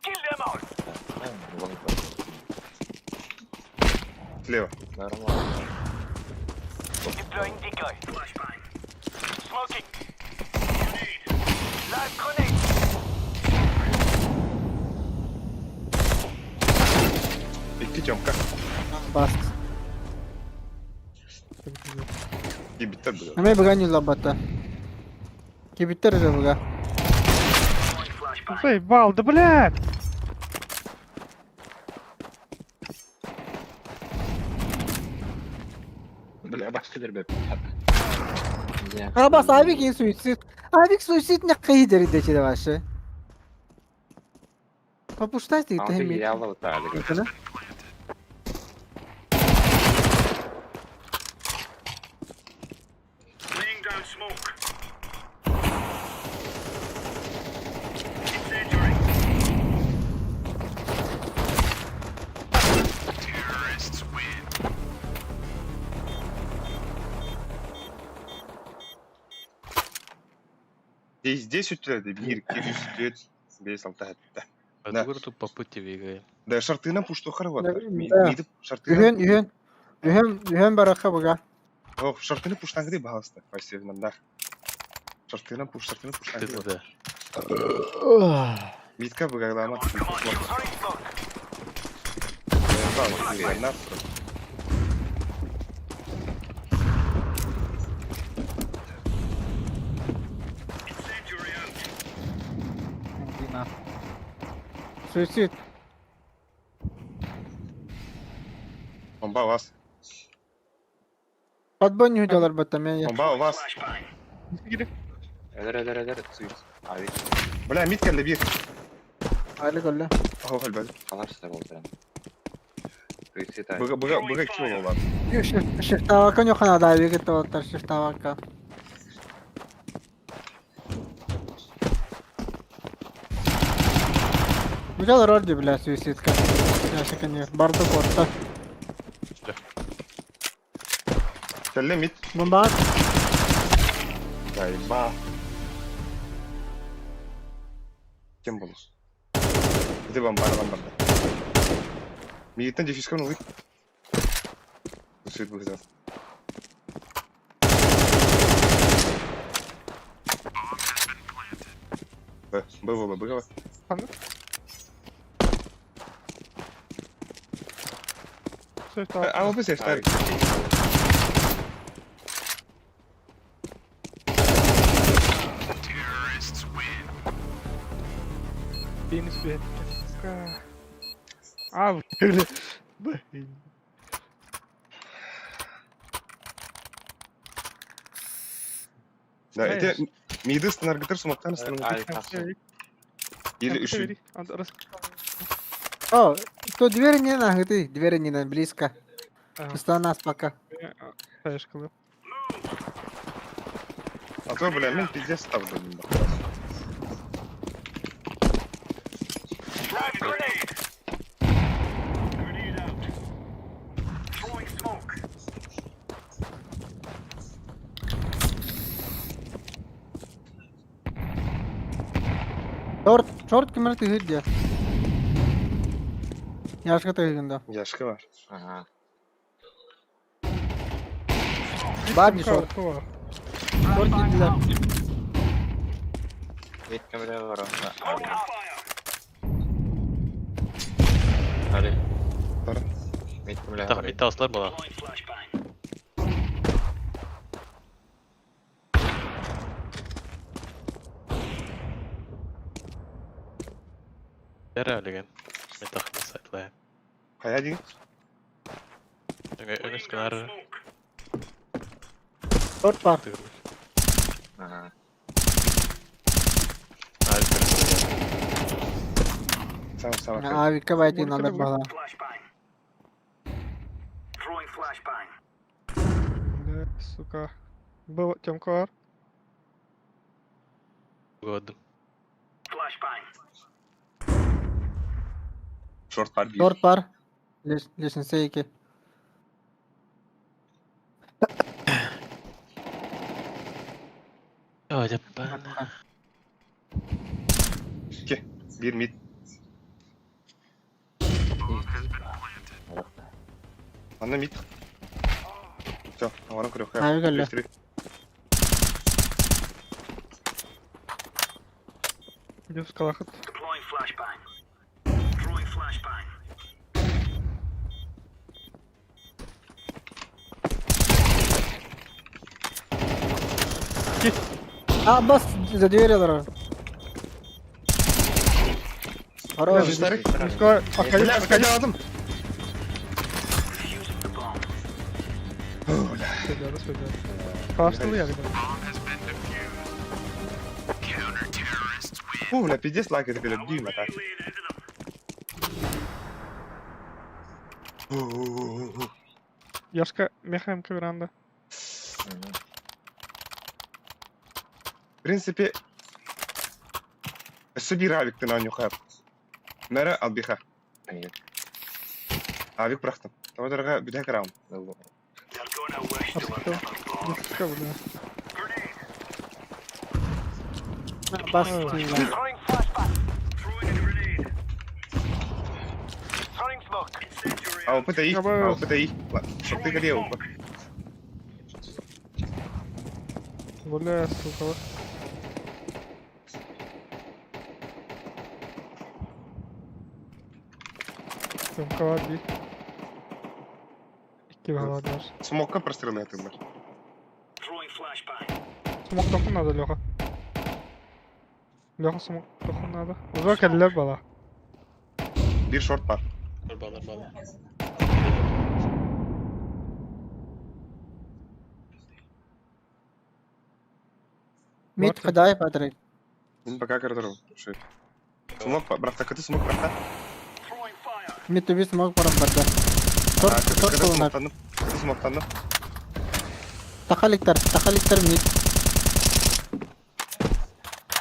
Kill them all. Слева. Нормально. Deploying decoy. Flashbang. Smoking. Live grenade. Тёмка. Bast. Bitter bu. Namay baga nyo labata. Кибиттер же бага. Заебал, да блядь! Бля, başkadır be. Ya. Ha bas Avik in suicid. Avik suicid не кайдер идете да ваше. Попуштайте и Altı тем. yağlı utardı. Это Laying down smoke. Incendiary. Terrorists win. Здесь у тебя мир, кириш, дед, бейсал тахта. А Да. тут по пути двигаем. Да шартына пушто хорват. Да. Мидип шартына. Ühen baraka baga. О, шартына пуштан гыды бааласта. Пассив манда. Шартына пуштан Ты гыды. туда. Мидка быгайлама. Incendiary out. Suicid. Бомба у вас. Подбон не удалар батаме. Бомба у вас. Flashbang. Eder. Suyuz. Abi Бля, мидка اللي бир. Али колле. Ахо хальбал. kalarsa oldu. Suicide abi. Быга чего var? Шифтавака не хана да Авик это вот шифтавака. Güzel orada bile suicid ka. Gerçekten iyi. Barda korkta. Selle mid. Bomba at. Galiba. Kim bunu? Bir de bomba var. Mid'den defiskan oluyor. Bu süt bu güzel. Было. А вот здесь старый. Terrorists win. Penis be. Abi öyle. Да, это миды станаргатор смоктан Ay kalsın. Или еще. О, то дверь не на ты, дверь не на близко. Просто нас пока. Пешкали. А то, бля, ну пиздец став до него. Frag grenade. Grenade out. Throwing smoke. Short kimler tühür diye. Yaşka tühüründe. Яшка var. Aha. Babi short. Var. Short gidiler. Mid kamera var onda. Open fire. Hadi. Para. Mid kamera Так, var. и таслар была. Deploying flashbang. Järä ligen. Me tahmassa et lähe. Kaya değil. Ynäskön arra. Smoke. Short var. Aha. Сам. Abi kavayeti nalar bala. Flashbang. Throwing flashbang. Бля, сука. Был Тёмка var. Gördüm. Flashbang. Short var bir. Short var. Listen say iki. Joo, jäppään. İki. Bir mid. Anna mid. Все, аварам крюк. Abi geldi. Gidiyoruz kalakıt. Deploying flashbang. Throwing flashbang. 2. Бас, за дверь алар. Хорош. Мишко, Бля, Каштыл я видел. Фу, бля, пиздец, лайк это когда дюйма так. Яшка мехаемка веранда. В принципе, судди Равик ты на нюхай. Нара албиха. Авик прахтым. Тавадырга бидек раунд. Яшка, бля. Бас. Throwing flashbang. Throwing smoke. Ау, ПТИ. Ау, ПТИ. Чтоб ты горел. Бля, сука. Кого бить? 2 голова даже. Смока прострелы это, бля. Throwing flashbang. Смок тоқу надо, Леха. Леха, смок тоқу надо. Уже келдер бала. Bir short var. Бала. Мид кыдай Патрик. Мен пока кірдіру. Смок, бірақ та күті смок бірақ та. Throwing fire. Мид туби смог барам барда. Торт кылынат. Күті смоктанды. Тахаликтар мид.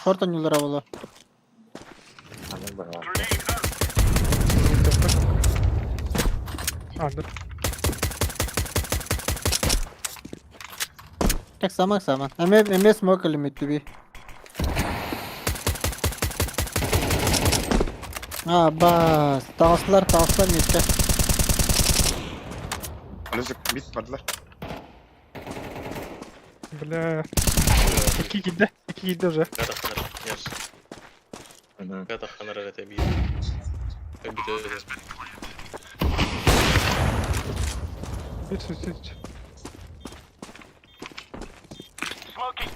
Шорт ойнулар боло. Андыр. Так сама. Эме смог или мид туби. Бас. Тағыслар мидке. Алызык, бит бардылар. Бля. 2 килді уже. Гата ханар это бит. Суть. Smoking.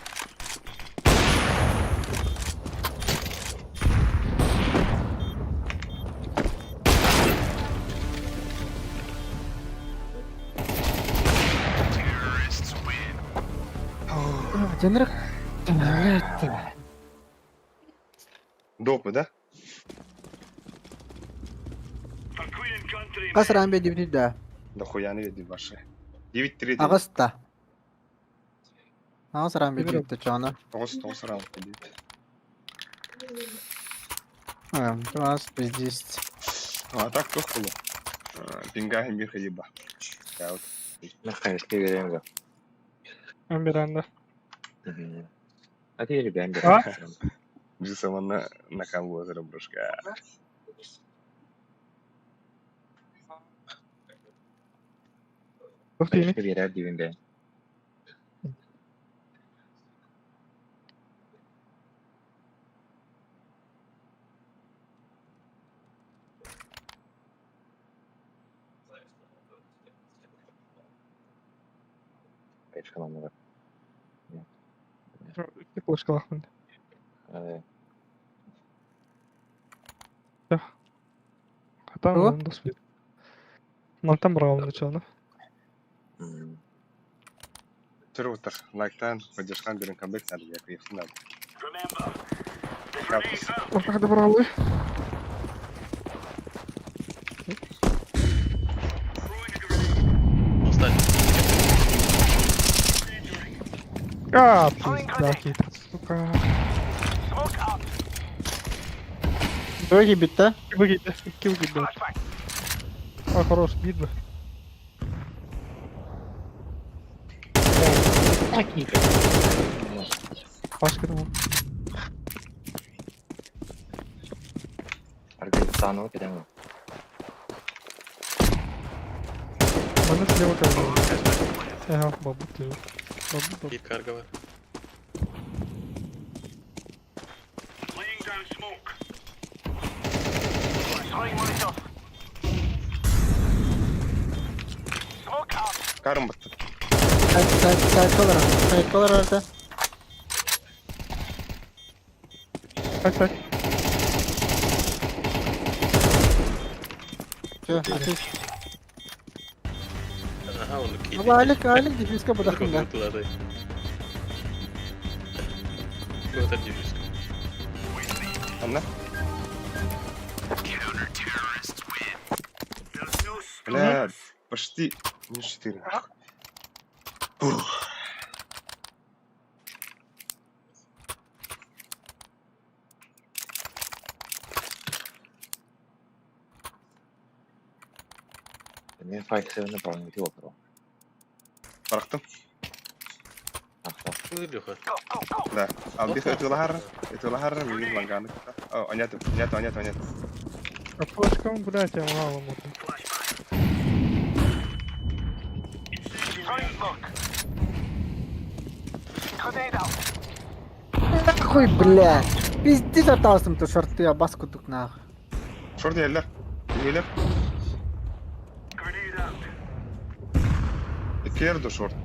Жанрах. Допы, да? Кас рамбе дивди да. Да хуя не види ваши. 9-3. Агыста. Агыс рамбе дивди чана. Тоғыз раунд кедейді. Бас пиздец. А так toch было. Пинга и мир еба. Я вот. Наконец-то верим, да. Амбиранда. А ты ребят, Bisa sama na kamu sudah berusaha. Бахтини. Верят, дивинде. Печка нам надо. Кошка лахмын. Хатан О? он доспит. Мантам раунд чана. Terus лайктан, поддержкан берем комбек надо я приехал надо. Remember, the Капус. grenades out. Ох, как добрали. Пизда, какие-то, сука. Smoke out. Дороги бита. Выгиб, да. Flashbang. А, хорош, битва. Пашка там. Аргентану, прямо. Mana слева карга. Ага, бабу ты. Бабу. Бит карговая. Laying down smoke. Throwing molotov. Smoke out. Карым баттı. Сайт колор орда. Kaç. Че, ateş. Aha onu kill. Abi alik difiska bırakın da. Кто-то дивизию. Ладно. Бля, почти минус 4. Ух. Мен Fight 7-ні правильно өтіп отырмын. Барақтым. Ақта. Ну, Илюха. Да. Ал бих это лахар, мини ланганы. О, нет. А флешком, блядь, я мало могу. Нахуй, блядь. Пиздец атасым-то шорты, я бас кутук нахуй. Шорт yerler. Yeler. Керду шорт.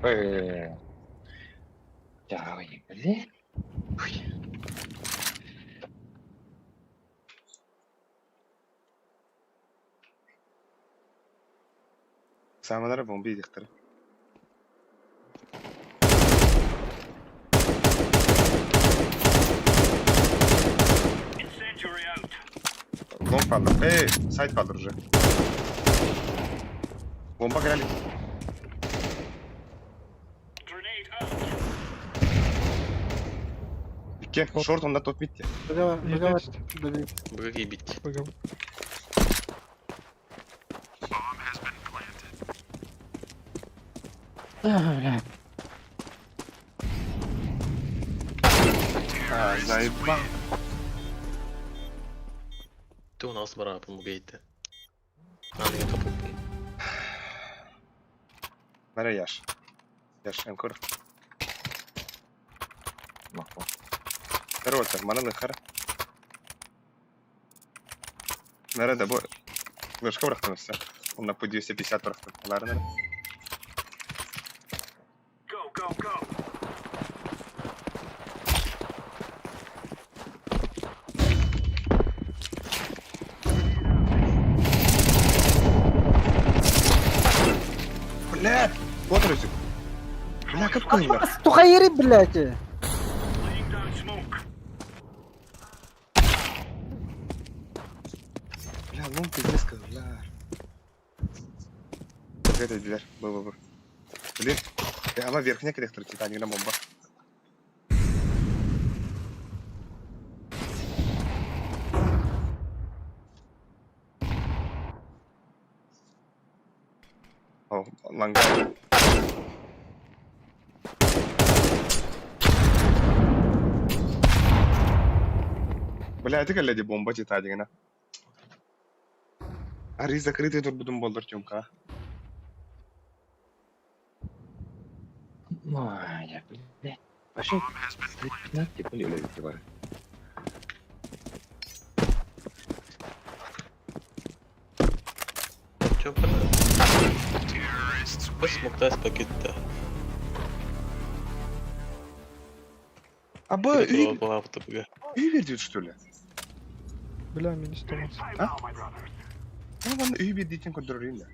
Ой, блин. Самолары бомби дихтер. Лом падал. Сайт падал уже. Бомба грали. Ке, шорт он на тот митте. Быги бить. Заебал. Ты у нас бара помогайте. Надо не капут. Мере яш. Яш энкор. Мақпа. Короче, мана нахар. Мере да бо. Вышка бырактыңыз. Онда по 250 бырактым. Аларны. Блядь! Вот русик. Бля, как коньяк. Тухайри, блядь. Бля, ну пиздец, бля. Это дверь. Был. Блин. Она верхняя коллектор титаник на бомба. О, ланга. Бля, это коллеги бомба титанина. Ари закрытый тут будем болдыр тёмка. Ой, блядь. Пошел. На, ты полили, тварь. Чё, блядь? Смог дать пакет-то. А б, и вердит что ли? Бля, минус 120. А? Ну, вон үй вердитин контролинда.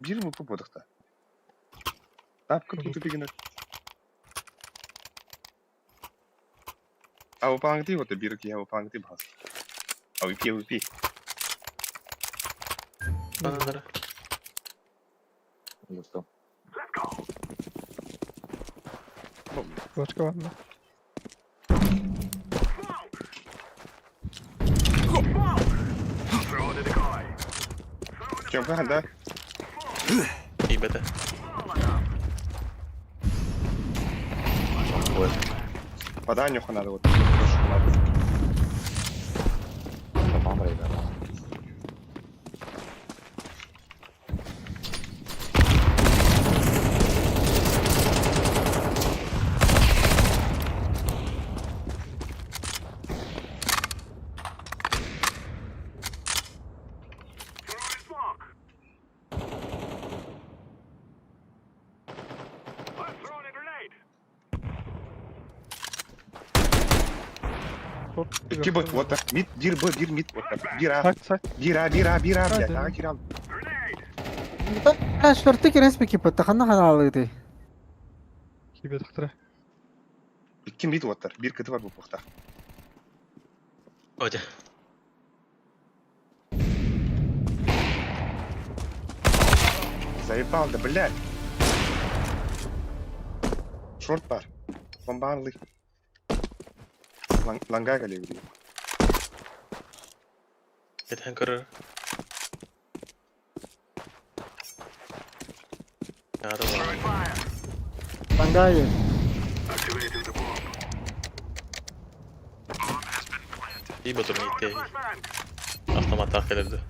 Бир bu поподахта. Тапка тут тупигинер. А у пангти вот бир ки, а у пангти бас. А у пи. Панадара. Ну что? Флешка ладно. Чем да? И бета. Подай нюха надо вот. Tamam reyna. 2 bot water. Mid, 1 B, 1 mid water. 1 A. Side. 1 A, 1 A, 1 A. Hadi. Ya, daha kiram. شفتك رسمي كيف تخلنا خلالتي 2 تختاره. 2 mid water. 1 kötü var bu bokta. Hadi. Заебал, да блядь. Шорт бар. Бомбанлый. Ланга галеври. Hit hanker. Ya da var. بانجاي Activating the bomb. İyi bir durum gitti. Aklıma takılırdı.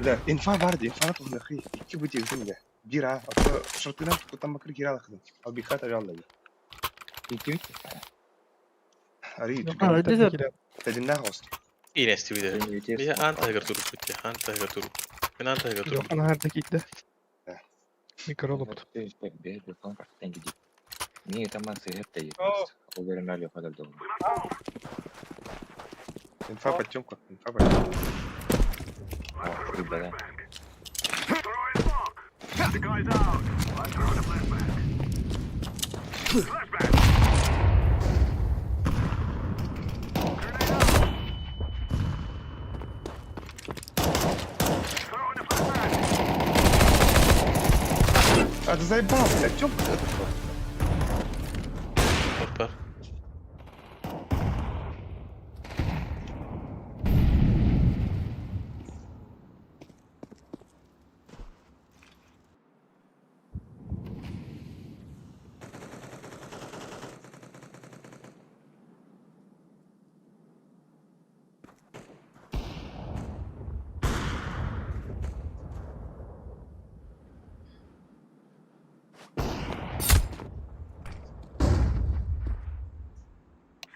Да, инфа vardı, infa var da xi. 2 bu değil de. 1 A, şortuna tutan bakır kira aldım. Al bir kat arıyor Allah'ı. Arı, tedinna host. İyi nesti bir de. Bir de antaygır durup bitti. Antaygır durup. Ben antaygır durup. Yok ana her dakikte. Да. Mikro olup. Мне это масса это есть. Уверена, ходил дома. Инфа потемка, инфа потемка. О, ребята. Throwing smoke. The guy's out. I'm throwing a flashbang. Flashbang. Grenade out. Throwing a flashbang. А ты заебал, блядь, чё? Hopper.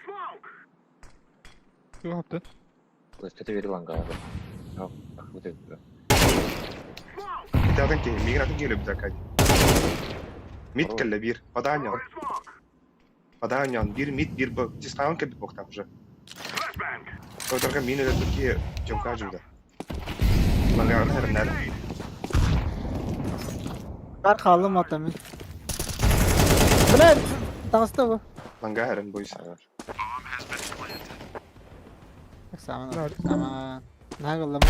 Smoke. Ne yaptın? Просто это верил ангар. Вот это. Smoke. Bir daha ki, migratın geliyor bir dakika. Mid kelle bir, padanyan. Smoke. Padanyan, bir mid, bir bu. Distavan keldi boktan уже. Flashbang. Oturga mini de Türkiye çomkacıda. Mangarın her nerede? Kar kaldım atamı. Bırak. Dansta bu. Manga herin bu işe var. Sama. Nerede? Sama. Ne kaldım?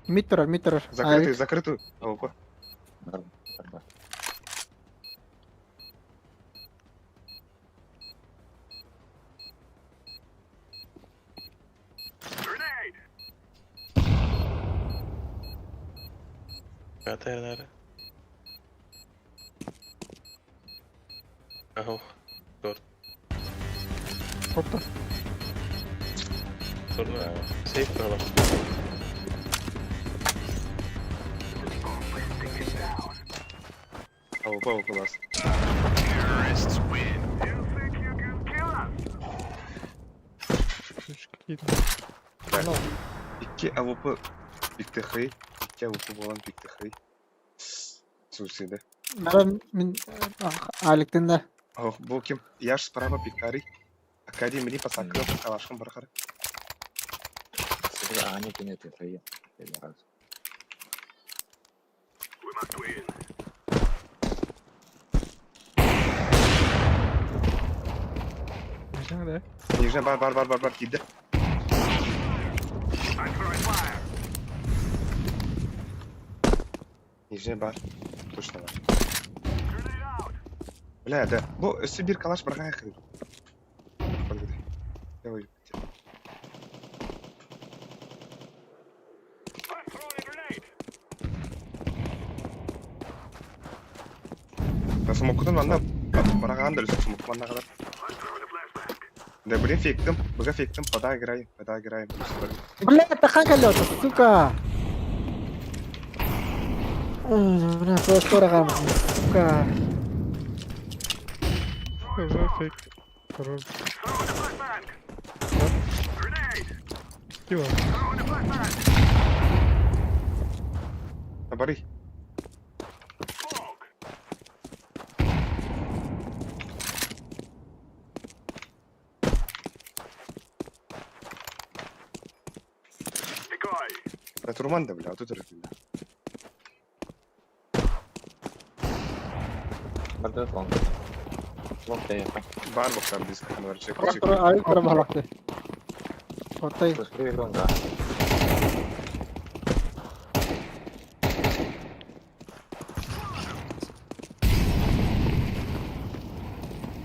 Mid durur. Закрытый, закрытый. Опа. Нормально. Grenade. Kata nerede? Aho. Topta. Sonra safe kalalım. Опа, опа, бас. Terrorists win. You think you can kill us? 3 Так. 2 AWP Biktehi. 2 AWP olan Biktehi. Suicide. Ben aletinde. Oh, bu kim? Yaş справа Бикари. Академии посакал калашком барахар. Это Аня кинет это я. Первый раз. We must win. Nerede? Нижний бар, киде. I'm throwing fire. Нижний бар. Точно бар. Grenade out. Бля, да. Bu üstü bir kalaş bırakaya kırıyor. Bak hadi. Давай. I'm throwing a grenade. Ben smoke'dan anla. Bırakan da üstü smoke bana kadar. I'm throwing a flashbang. Da buraya fake'tim. Buga fake'tim. Pada girayım. Блядь, тахан kalıyordu. Suka. Buna skora kalmış. Suka. Güzel fake. Karar. Throwing a flashbang. Grenade. Kim var? Throwing a flashbang. Bari. Турман да, бля, тут рыхлый. Барды лонг. Лонг да яха. Бар бақтар дискін бар, чек. Айып тұра бағлақты. Оттай. Слышь, лонга.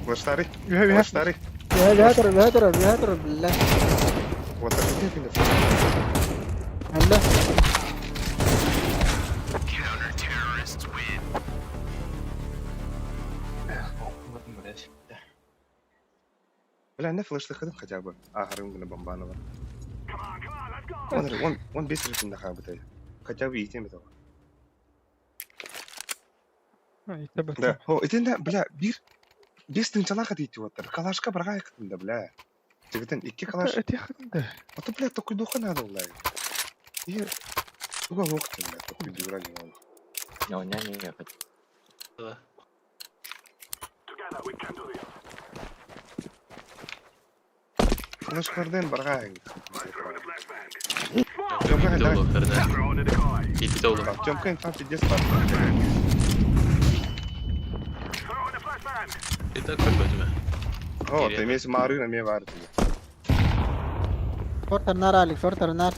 Флештары, Ühe флештары. Ühe тұры, білі. Вот так вот не Әлі. Блять. Бля, не флешты ходим хотя бы. Ағырым күні бомбаны бар. Come on, let's go. Он бес рытында қабытай. Хотя бы етем это. İşte bak. Да, о, етенде, бля, бес тыңчалаға дейті оттыр. Калашқа бірға айқытында, бля. Жігітін, екі калаш. Öte yakında. Ото, бля, тоқой духа надо, бля. И суға оқытын, бля, тоқой дура не надо. Не ехать. Together we can do this. Флешқардан бірға Throwing a flashbang. Тёмка, да? Throwing a decoy. Gitti oğlum. Тёмка, инфа 50 бар. Throwing a flashbang. Bir dakika gözüme. О, ты имеешь мары на мне варты. Фор тарнар, Алик, фор тарнар.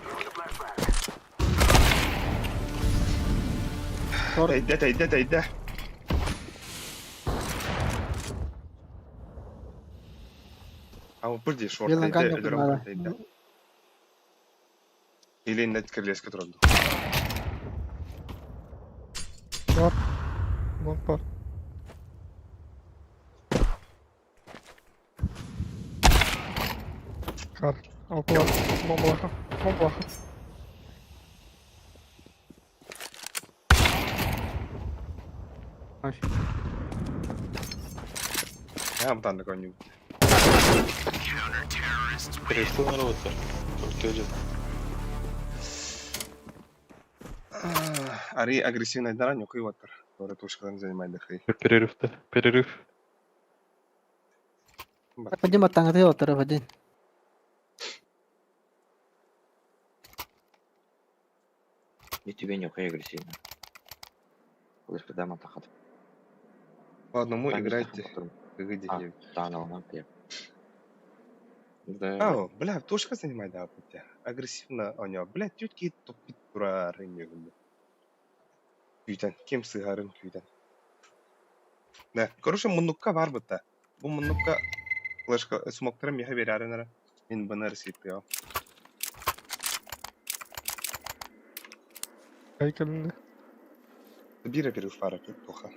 Throwing a flashbang. Фор. Тайда. Ау, бірде шорт Елін тайда, қандай өлірім қылмады. тайда. Или нет кірлескі тұрады. Var. Long var. Kar. Altı var. Bomba bakın. Bomba bakın. Маш. Я бұтанды көңім. Перешли на роутер. Только один. Ари агрессивный даран оқи отыр. Торы тушқадан занимайды хай. Перерыв. Вадим аттаңды отыр, Вадим. И тебе не ухай агрессивно. Лишь придам атахат. По одному играйте. Выгоди. Да, на лонг я. Да. Ау, бля, тушқа занимайды апыте. Агрессивно оня. Бля, тютки топит тура рейнегінде. Күйтен, кем сығарын күйтен. Да, короче, мұнныққа бар бұтта. Бұл мұнныққа флешка смоктарым еға берәрінірі. Мен бұны ресейпті яу. Kayıklarında. Bir ufara тоха.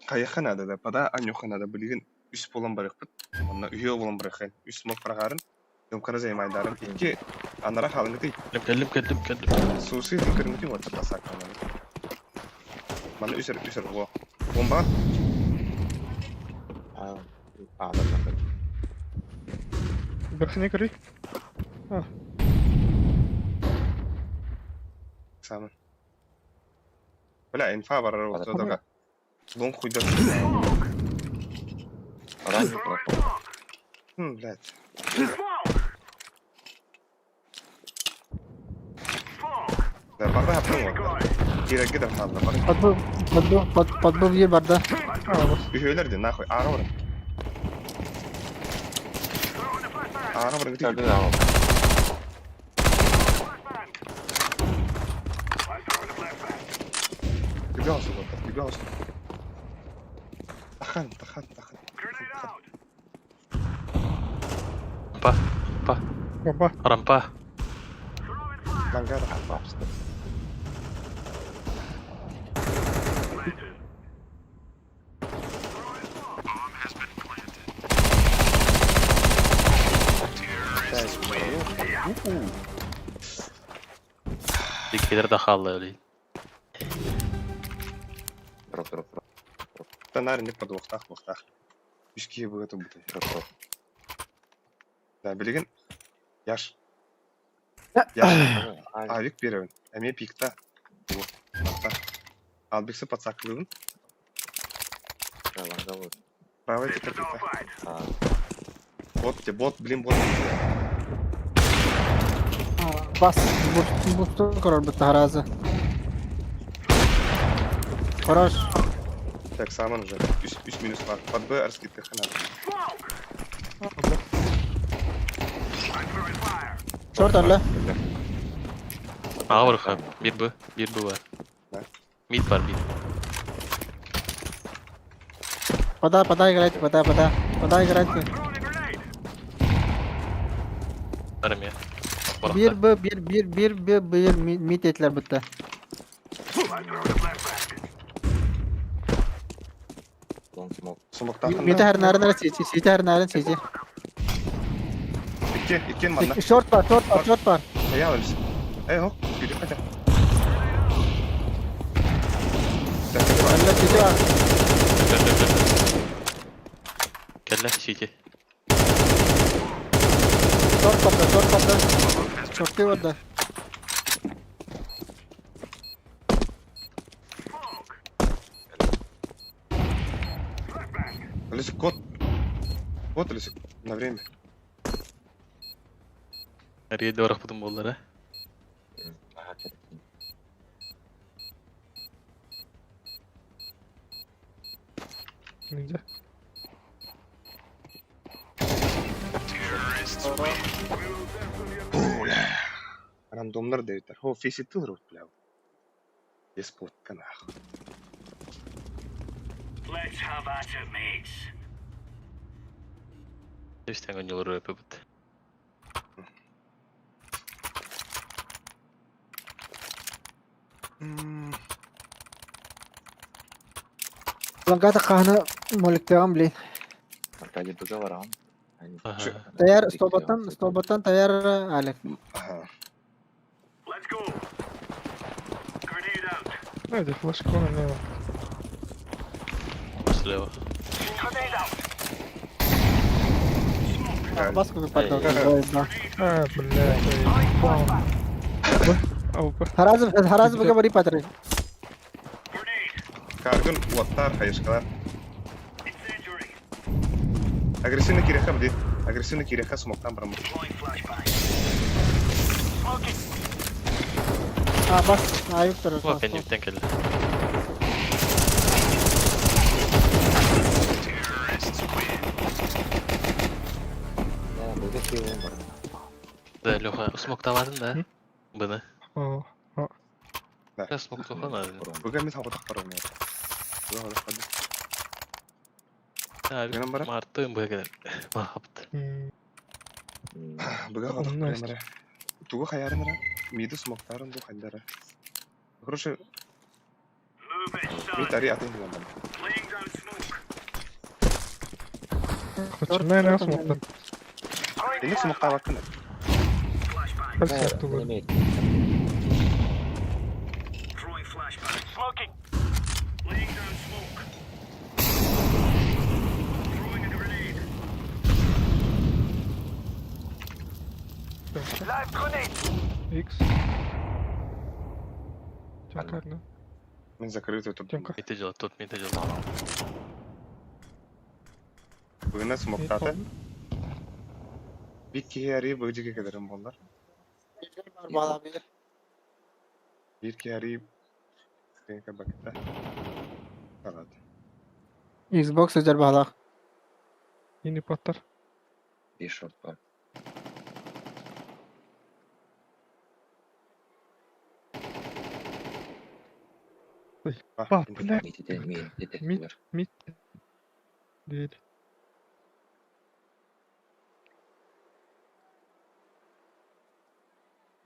Қайыққа надо да, пада анюқа надо білген үс болан барық бұд. Онна үйе болан барық. Үс смок барағарын. Дөмкара займайдарын. Икке анара қалыңы дей. Geldim. Сусы фикіріңі дей отыр басаққаны. Мана үсір ғо. Бомба. Да. Бәрсіне көрей. Самын. Бля, инфа бар ортадаға. Лон хуйда. Ранний прошел. Блядь. Да, барда хаптың ғой. Керекке де қалды. Подбыл ер барда. Үйелерде нахуй. Аға бұрын. Аға бұрын Gördün күтейді. ama. Тебе алсын отыр. Тебе алсын. Тахан. Rampa. Rampa. Мангара. Dikkeleri de kaldı öyle. Дроп. Тонар не под вахтах. Үшке бұғыты бұты. Да, білген? Яш. Авик беруін. Әме пикта. Албексы подсақылығын. Да, лонга вот. Правый тикер тикер. А, Бот, блин, бот. Бас, бусту корор бітті харазы. Хорош. Так, саман уже. 3 минус var. Под Б, раскидка хана. Short öyle. A var ha. Bir bu var. Ne? Mid var mid. Подай играть, подай играть. Varım ya. Bir mid etler bitti. long smoke. Smoke'tan Mid her nereden seci her nereden seci. İki var lan. Short var. Ya öylesi. Hop. Gidiyor hadi. Öyle seci var. Kelle CT. Short kapta. Short değil orada. Öylesi kod. Kod öylesi. На время. Nereye doğru yapalım bollara? Ага, чё-то. Neyse. Рандомдар дэвитер. Хо, фейси тылрут, бля. Еспот канах. Let's have at it, mates. İşte oynuyorlar yapıp. Langkata kahne molik devam bile. Аркадий БГ var ama. Yani, Tayar stopatan tayar Alek. Ага. Let's go. Grenade out. Nerede flash konu ne var? Слева. Grenade out. Bas koy patla. Ha, блядь. Бам. Опа. Harazı baka bari patre. Grenade. Каргун, уаттар, хайышкалар. Incendiary. Агрессивно киреха бди. Агрессивно киреха смоктан барам. Deploying flashbang. Smoking. Bas. Ayıp tarafı. Bak kendimden kelle. ya БГ şey var. Da Loha smoke'ta vardın da. Bana. Aa. Ya smoke'ta falan vardı. Bugün biz havada kaparım ya. Bu havada hadi. Abi Benim bara. Mart'tayım buraya kadar. Mahaptı. Bugün havada Onun kaparım işte. ya. Tuğu hayarım ya. Midi smoktaren bu haydara. Короче, Move it, mid son. ari atayım ben bana. Laying down smoke. Починай нас смотрит. Ini smoktan bakın. Flashbang. Как сейчас тут? Enemies. Throwing flashbang. Smoking. Laying down smoke. Throwing a grenade. Live grenade. X. Чакарно. Мен закрыт тут. Тёмка. Mite jala tut mite jala. Bugün smoktata. Bir kihari böcek ederim bunlar. Bağlayabilir. Bir kihari renka bakta. Evet. Xbox özel bağla. Yeni patlar. Bir short var. Bak bile. Mid. Mid. Değil.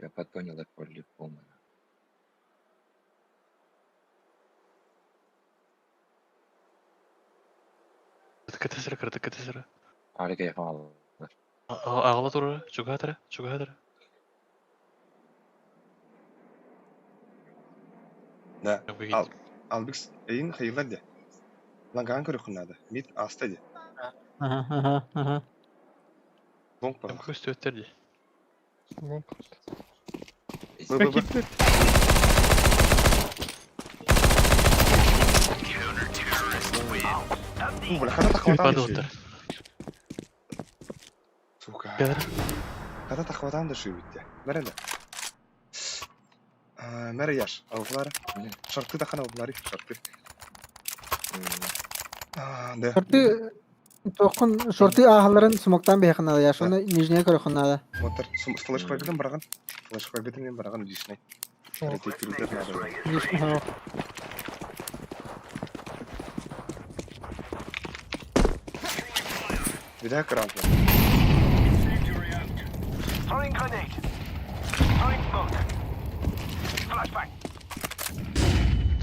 Я подгонил их по-любому. Kıtı sıra. Harika yapamadılar. Ağla doğru. Çok hatıra. Da. Al biz eyin hayırlar de. Lan gan körü kunada. Mid asta de. Aha. Long para. Hem köstü ötterdi. Long. Bu. Rakipler. That's Бля, когда так Тюль хватало падал ши? отыр. Сука. Кәдір. Когда так хватало ши битте. Нәреде? Нәре яш. Авлары. Шарты да хана авлары. Шарты. Да. Шорты тоқын шорты ағаларын смоктан бейхінады я, шоны нижнее көріқінады. Мотор. Флешка битен бараган. Флешка битен бараган лишней. Ретикрутер надо. Видя кран. Throwing grenade. Throwing smoke. Flashbang.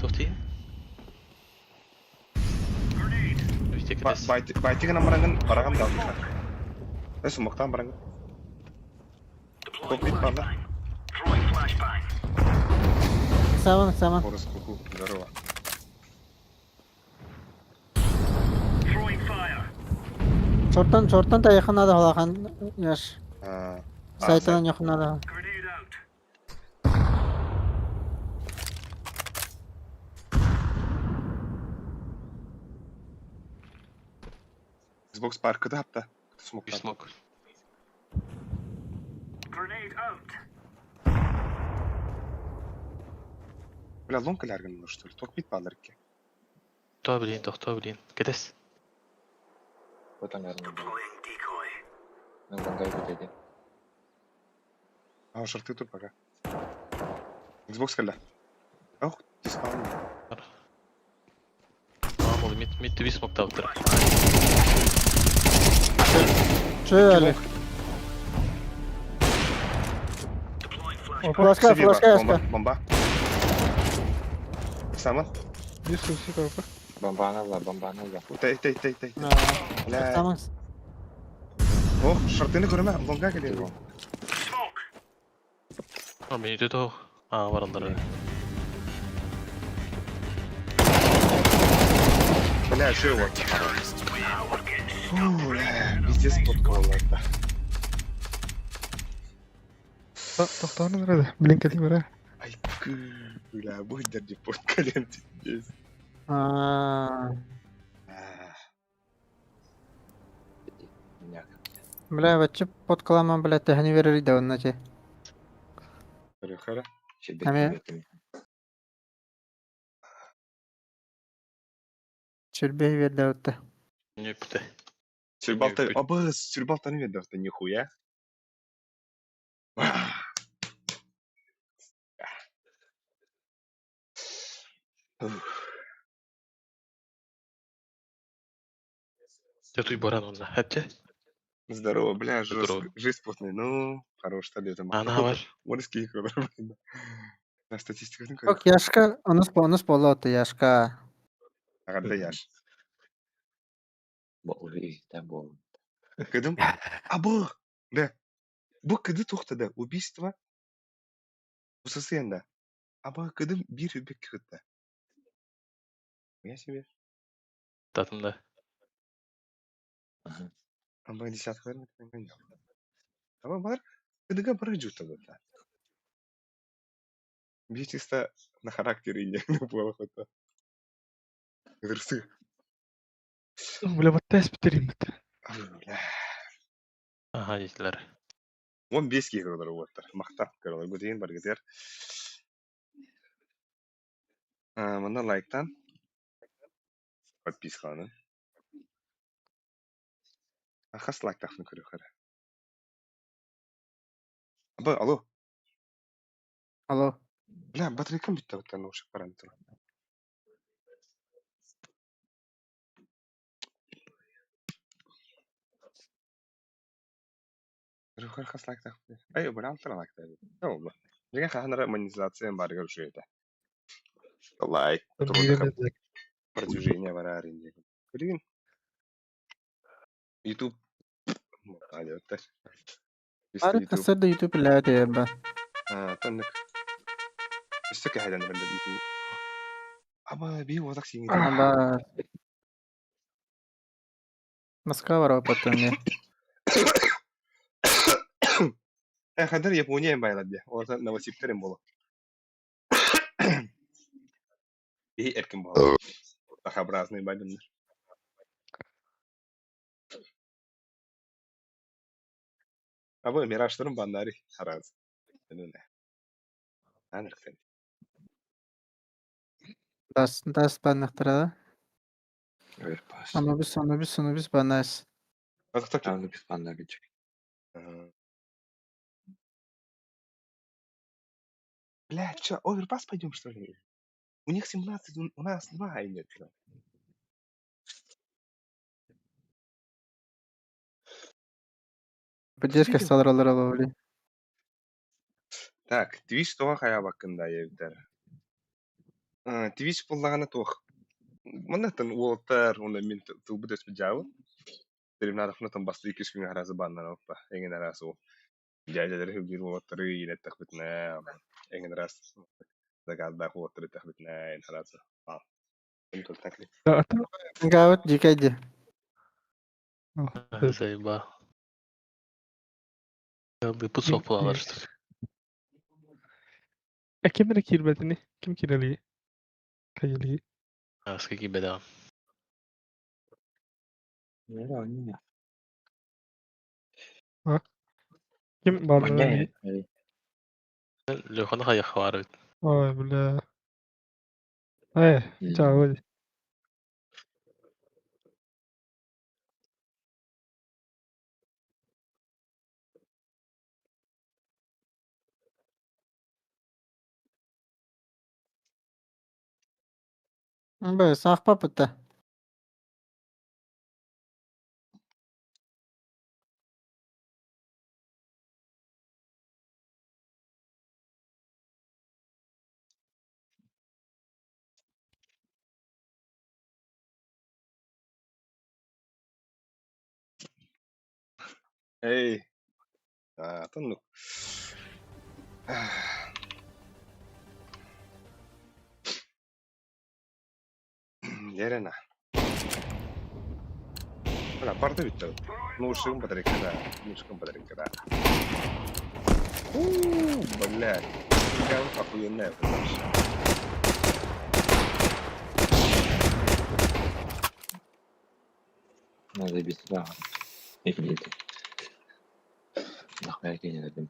Тоқтайын. Өйте кетесіз. Байтиген бараган да. Смоктан бараган. Deploying Копит банда. Throwing flashbang. Саман. Порос куку. Здорово. Throwing fire. Шорттан та яқынады олақан яш. А, Сайтынан яқынады. Grenade out. Xbox паркыда апта. Үй смок. Grenade out. Бля, ломка лярган, ну что ли? Ток бит баларке. Тоқта білейін. Кетесіз. Потом я не Deploying decoy. на лонгай бітеді. А, шарты тут пока. Xbox калда. Ох, ты спал. Ол мид төбе смокта отыр. Чөй әлі. Флашка яшка. Бомба. Саман. Дискусия көріп. Бомбаны алла. Тей. Бля. Саман. Ох, шартыны көрөмө. Лонга келеді. Smoke. Мен үйде тоқ. Барандар. Бля, что его? Фу, бля, пиздец подколларда. Тоқтағаны береді. Блин кетейін бәрі. Ай, бля, будь дерди подколен здесь. Бля, бачы подкаламан, бля, тәхіні верер иді онына че. Хара. Аме. Чүрбей верді өтті. Не пүті. Сюрбалтаны ведь да нихуя. Ты тут баран он за. Хәтте? Здорово, бля, Здорово. жизнь плотная. Ну, хорош, что это. Ана бар. Морские игры. На статистику. Yok yaşka, onus bolu ötті yaşka. Ағада яш. Бұл үйде бол. Кыдым? Абы! Да. Бұл кыды тоқтады. Убийство. Bu состоянда. Абы кыдым bir үбек кыдды. Я себе. Татымда. Абы десяткаларын өткен. Абы бар. Кыдыга бары жута болды. Бейчисто на характере не было хотя. Дұрысы. Бля, вот тест бітерейін бітті. Аха, дейтілер. 15 кегірдір өттір. Мақтап көрілер. Көтейін бар кетер. Мұнда лайктан. Подписқаны. Қас лайктақны көрі қары. Абы, алло. Alo. Бля, батарейкам бітті өттір наушық параметр. Рухар қас лайктақ. Ай, бір алтыр лайктақ. Не oldu? Деген қағанара монетизациян бары көрші еді. Лайк. Продвижение бар аренде. Көреген? YouTube. Hadi ötter. Arı kasırda YouTube ile öteye ben. Tanıdık. Üstteki haydan ben de YouTube. Ama bir odak sinir. Ama... Moskva var o patronye. Kadar Japonya'ya bayladı ya. Orada Novosibir'in bolu. İyi erkin bolu. Daha brazını baylanır. Abo miraçların bandari haraz. Ne? Anırken. Das bannaktırada. Evet pas. Onu biz bannayız. Azıcık ki. Tamam biz bana geçecek. Блядь, чё, оверпас пойдем, что ли? У них 17, у нас 2 имеет. Поддержка сталralar alabilir. Так, Twitch тоға қая бақында ебдер. Twitch болағаны тоқ. Мұнатын уолттар, оны мен тұлбы дөс біжауы. Дерім надақынатын басты 2 күн аразы бандан оппа. Еңін арасы ол. Дядялары хүлгер уолттары енеттақ бітіне. Еңін арасы. Дағадбақ уолттары тақ бітіне. Ен арасы. Bunu taklit. Gayet cikaydı. Zeyba. Ya bir bu sopalar işte. Kim de kirmedini? Kim kirali? Kayali. Eski gibi devam. Ne oynuyor? Kim var Manya lan? ya. Lokanı hayır var. Ay bile. Ciao. hadi. Böyle sakpa pıtı. Hey. Tanık. Yerena. Hala parte bitti. Нушком подрекada. Нушком подрекada. Блядь. Прям охуенная подача. Надо без сюда. Или нахуй я не dedim.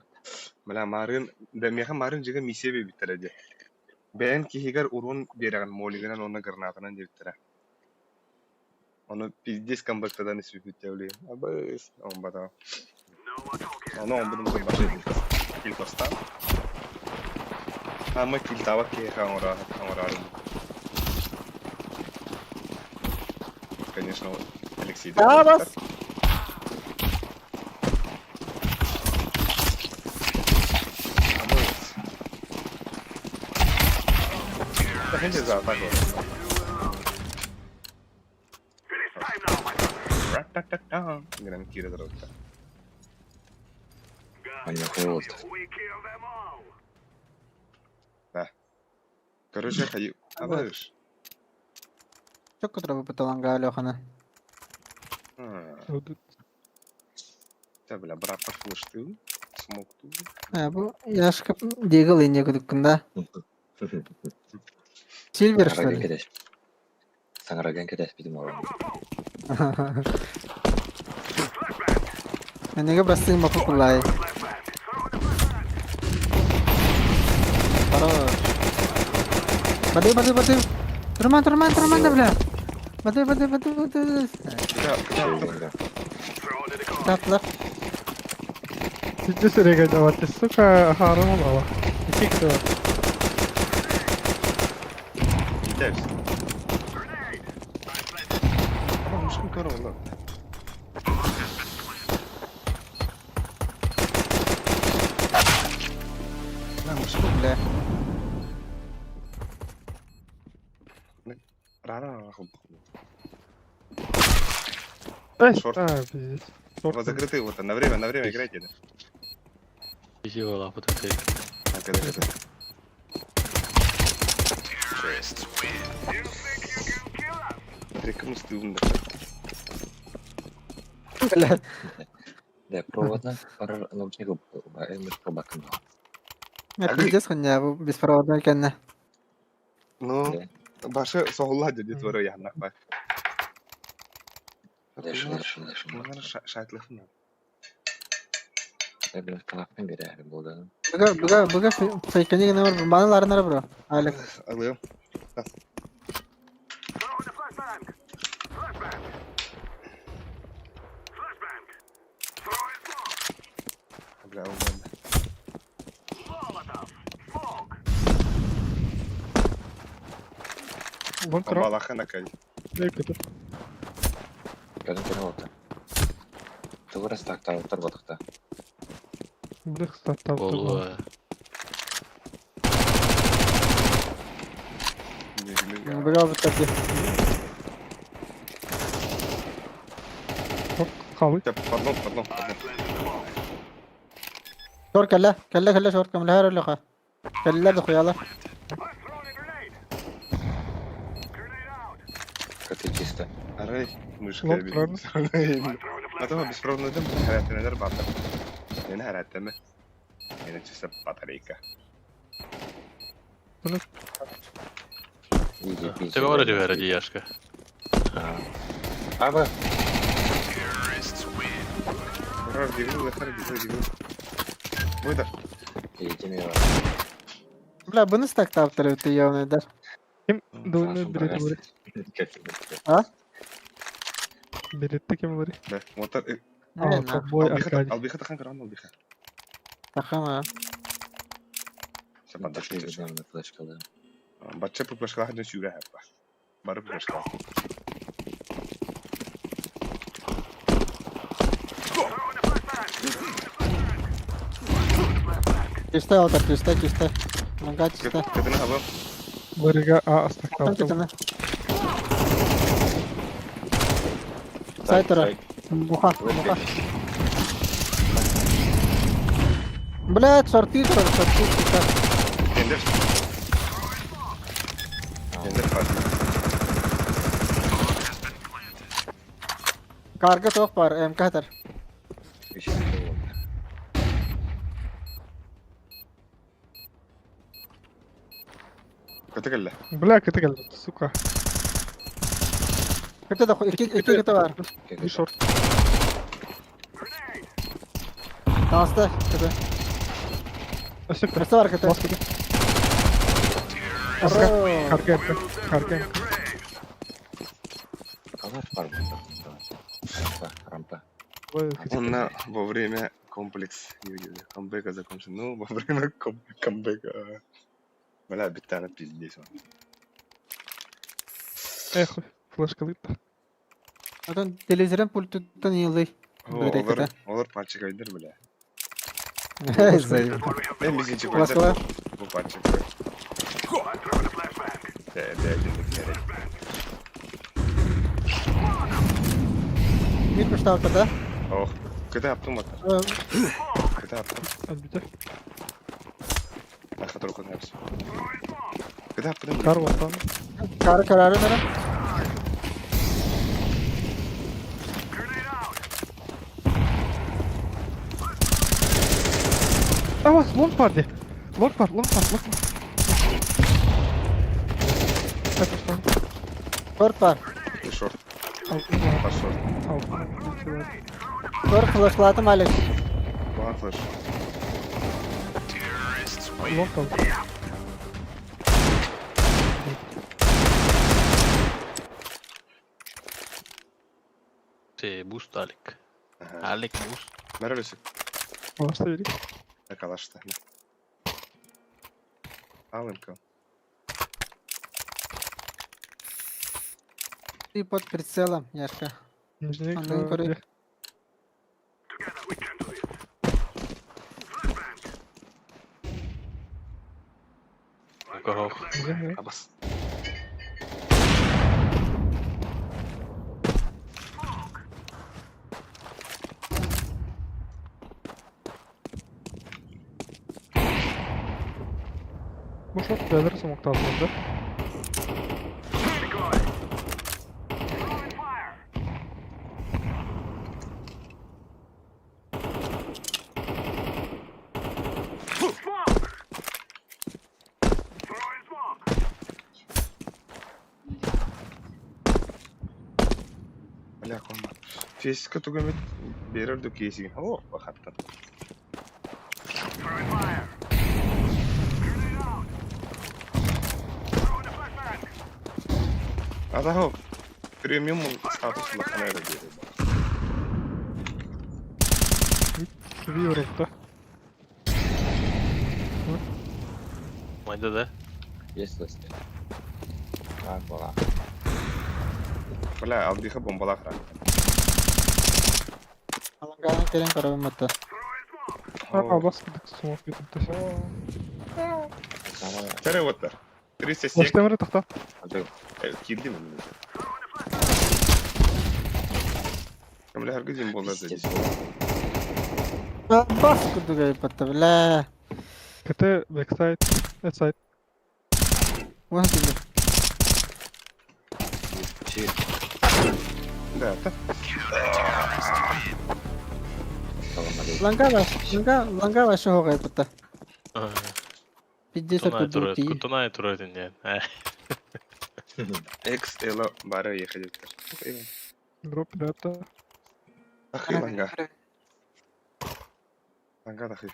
Мына марын, да меха марын жига мисебе биттереди. Бен кихигер урун береген молигенен оны гранатанан жебиттера. Onu pizdes kambastadan ismi bittevli. Abes, on bata. Onu on budum da başı. Kil kosta. Ama kil tava ki хамора. Конечно, Алексей. Ya bas. Да хенде за атаку. Ра-та-та-та. Гран кира дорога. Manya холод. Короче, хай. Абеш. Çok kötü bu pıtılan galiba hani. Та бля, брат, послушай ты. Смог ты. Bu yaşka Deagle ince kudukunda. Silver что Саңыраған ли? кедеш. Саңыраған кедеш bizim oğlum. Nega bastığım mapı kullayı. Хорош. Badi. Turman da bile. Badi. Tatlı. Ciddi süre geldi ama suka haram ama. İki kişi var. Gidersin. Ama muşkum kör oldu. Lan muşkum bile. Рано. Шорт. Пиздец. Вот закрытый вот, на время играйте. Да? Bizi yola bu tek. Когда. Смотри, кому стыдно. Bile. De проводна пара научников мышка bakın. Yapacağız ya bu biz проводнayken ne? Ну, башы соғылла деді творы яғына бай. Дешін. Bunları şartlasın abi. Ben taraftan beri yani burada. Buga fake'ini gene var. Bana larınlara bro. Alex. Alıyorum. Throwing the flashbang. Flashbang. Flashbang. Throwing smoke. Bla oğlum. Molotov. Smoke. Long Bomba drop. lakana kay. Ne kötü. Kadın kene oldu. Tıvırı stakta otur batıkta. Bir startta Ол Buga bitirdi. Kaldı. Pardon. Şor kelle şor kamla her öyle ha. Kelle de koyala. I'm throwing a grenade. Grenade out. Katı çiste. Array. Мышка Long benim. I'm throwing a Adama flashbang. беспроводный дым hayatına battı. Yani hayatı mı? Yani çizse batarika. İyice. Тебе вроде ради Яшка. Abi. Urar gibi. Buydur. İyice ne var? Bla bunu stakta yaptırıyor ya eder. Kim? Sağ Doğru olsun, bir bagaj. de Kesinlikle. Belirtti kim var? Да, motor. Aa, boy Arkadi. Albiha takan kıran albiha. Takama. Sen bana Başka taşı bir taşı. zaman flash kaldı. Batça pıplaşkala hadin süre hep. Barı pıplaşkala. Throwing a flashbang. Чисто отар, чисто. Мага чисто. Kadını hava. Bariga A startta. Там kitana. Side tara. Muha. Блядь, сорти. Ender. Ender farklı. Karga tok var, MK atar. Bir şey oldu. Kötü kelle. Bla kötü geldi. Suka. Kötü de iki kötü var. Bir short. Dansta kötü. Açık. Kırsı var kötü. Bas kötü. Bro. Karga. Kalar var burada. Rampa. Он во время комплекс камбэка закончил. Ну, во время камбэка. Бля, битана пиздец. Эх, флеш kalıydı. Zaten televizyonun pultuttan yıldı. Olur parça kaydır bile. Zayıf. Ben bizinci Başka koyacağım. var? Bu parça koy. I'm throwing a flashbang. Değerlilikleri. Bir kuş ortada. Oh. Kötü yaptım bak. Kötü yaptım. Az bir de. Arka tarafı hepsi. Kötü yaptım. Kar var tamam. Kararı nere? Grenade out. Ama long party. Long var. Kaç tamam. Short var. Şort. Altın var. Baş şort. Altın. Short flashladım Alex. Bana flash. Long kaldı. Boost Alek. Alek boost. Nerelisin? Varsa vereyim. Yakalaştı. Al imkan. И под прицелом, Яшка. Нижний Андан көрейік. Together we can do it. Горох. Абас. Bu short belir smoke altında. Decoy. Throwing fire. Smoke. Throwing smoke. Бля, комба. Физика тугамет берер до кейсиген. О, бахаттан. Adaho premium status bakana öyle diyor. Bir yoruldu. Mayda da. Есть ласты. Так, была. Bala aldığı bombalar kırar. Alangana keren karabi matta. Aa bas gittik smoke gittim taşı. Самая... Tere otlar. 380. Başlamara takta. Hadi. Kildi mi? Kamla herkes bombalar dedi. Bas kudu gay patta bla. Kötü backside. Outside. One kill. Чир. Да, так. Салам алейкум. Langa başı ho gay patta. Pidde sar kudu ti. Kutunay turuyordun yani. X elo bara yıkacaklar. Drop data. Akı langa. Langa da akı.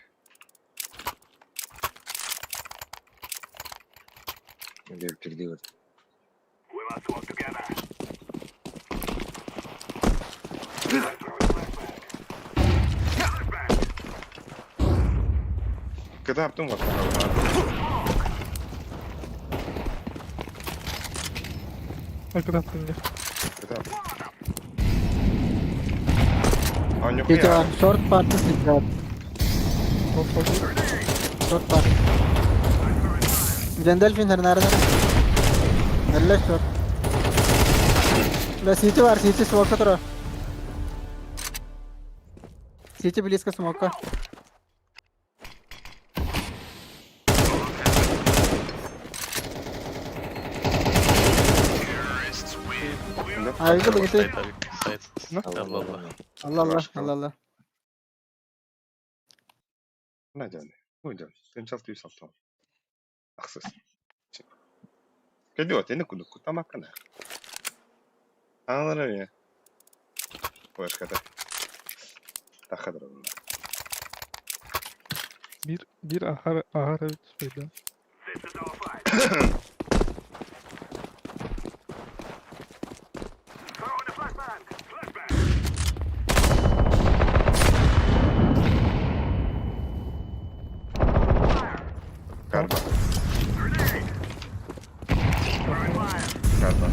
Где впереди вот. We must work together. Когда yaptım var. Arkadan attım. Когда yaptım. Anyok City ya. var. Short party city var. Short party. Gandalf'in her nerede? Nerede short? La city var. City smoke tura. City please ka smoke ka. Ayrıca birlikte. Allah Allah. Allah Allah Allah Allah. Ne canı? Hocam. Sen çalıştıysan tamam. Haksız. Gidiyor. Seni kutlamak kana. Anladın ya. Başka da. Daha kadar onlar. Bir ahar evet söyle. This is our fight. Throw in a flashbang. Flashbang. Galiba. Grenade. Throwing fire. Galiba.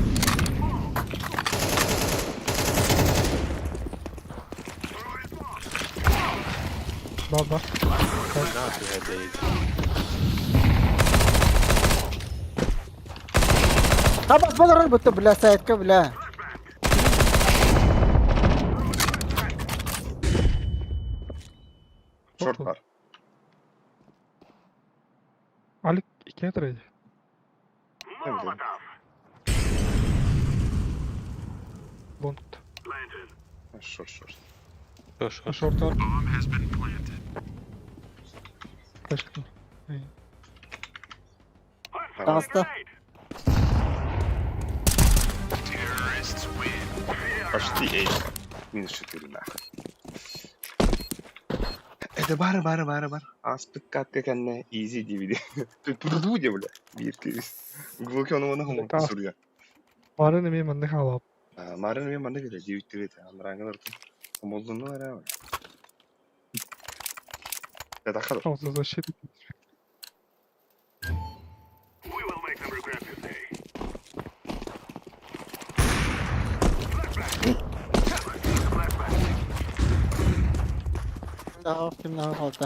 Throwing smoke. Baba. Ne yapıyor hadi? Bas bas betul bela side ka bela. Short var. Ali ikiye tarayıcı. Ne bileyim. Molotov. Bond. Planted. Short. Koş koş. Short var. Bomb has been planted. Kaçtı. İyi. Hostile Basta. grenade. Terrorists win. Почти эй. Минус 4 нахуй. Это бар. Аспект катка kendine easy DVD. Продуди, бля. Бирки. Глубоко он на хому сурья. Varın emeği mende hava. Марын мен манда келе жибиттирет. Амраңга дыртып. Молдунну бара. Ya da kadar. Ağzınıza şey. We will make them regret this day. Kim daha falta.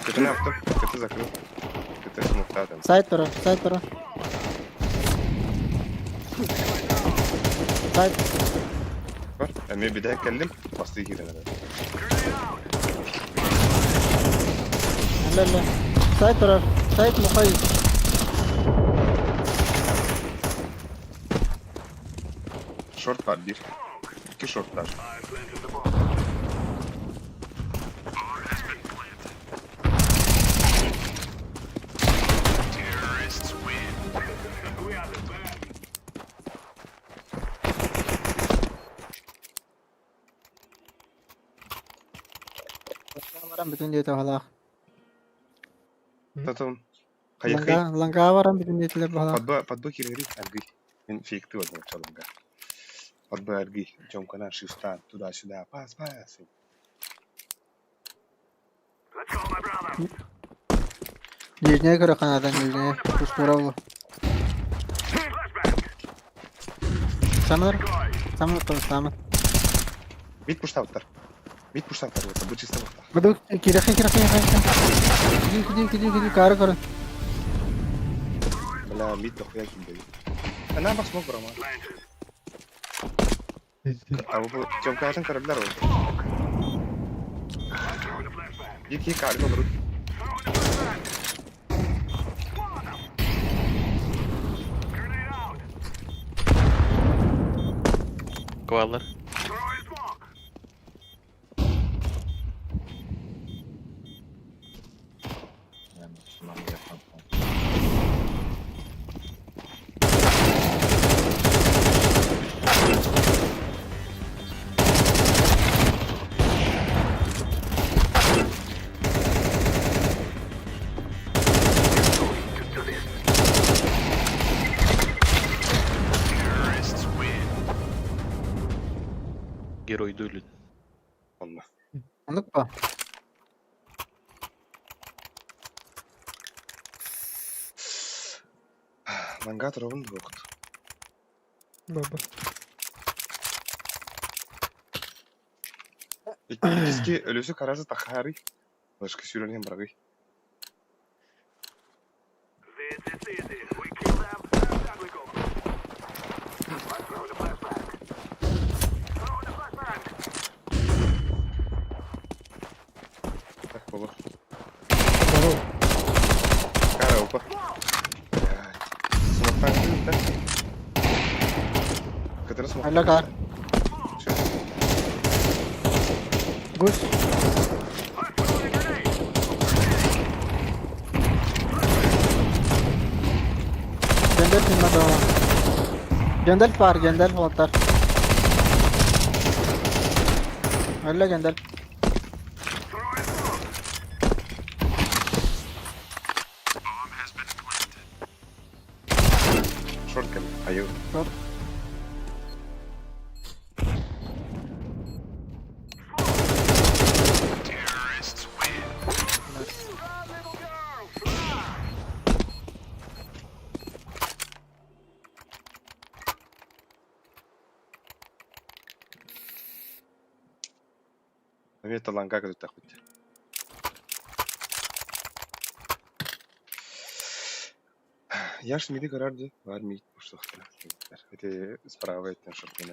Kötü ne yaptım? Kötü zakırım. Kötü smoke zaten. Side tura. Side. Var. Emre bir daha geldim. Bastı iki tane. Allah. Side tura. Side mukayyiz. Short var bir. İki short var. I planted the bomb. Bomb has been planted. Terrorists win. We are the best. Varan bütün diyete hala. Tatım. Kayık kayık. Langka varan bütün diyete hala. Padba kiri algı. من فيك تود ما شاء الله. أربعة جم كنا شفتان تدا باس. Let's go, my brother. Нижняя кора канада, нижняя. Пустура. Flashbang. Самый то самый. Мид пуштавтар вот, будь чисто вот. Буду кирахи. Иди, кара. بلا ميت اخويا كده. انا بس مو برا او جم كاتن كربلر يكي كاري مبروك Kovalar. Yani şundan bir yapalım. Герой дуэль. والله Anlık mı? مانجات روبن الوقت Baba. İkiski ölüsü karası takari. Başka sürüneyim bırakı. This is easy. We kill them, and down we go. Let's throw the flashbang. Throw the flashbang. Bak baba. Bravo. Kara opa. Smoke'tan gitti. Kadını smoke. Hala kar. Gus. Jandal filmada o. Jandal hotar. Hala Jandal. Short kill. Ayun. Навіть таланга като тахуті. Я ж миди карарdı. Var mı bu şokta? Hadi sprava ettin şokta.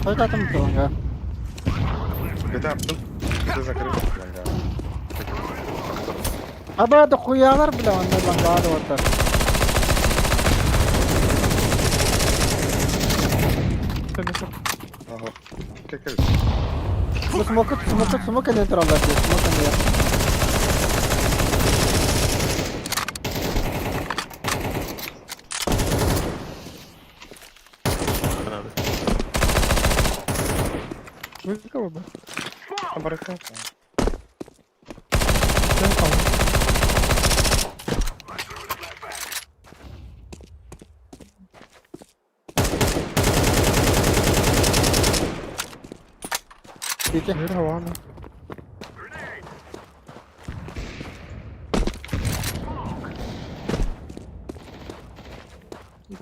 Hoy tatam tuanga. Kötü yaptım. Kötü zakarı talanga. Aba da kuyalar bile onlar bangada hotar. Aha. Kekel. Bu smoke dentro Allah diyor. Smoke diyor. Abi. Müzik ama ben. Bırakın. Sen kal. ठीक है Bir hava mı?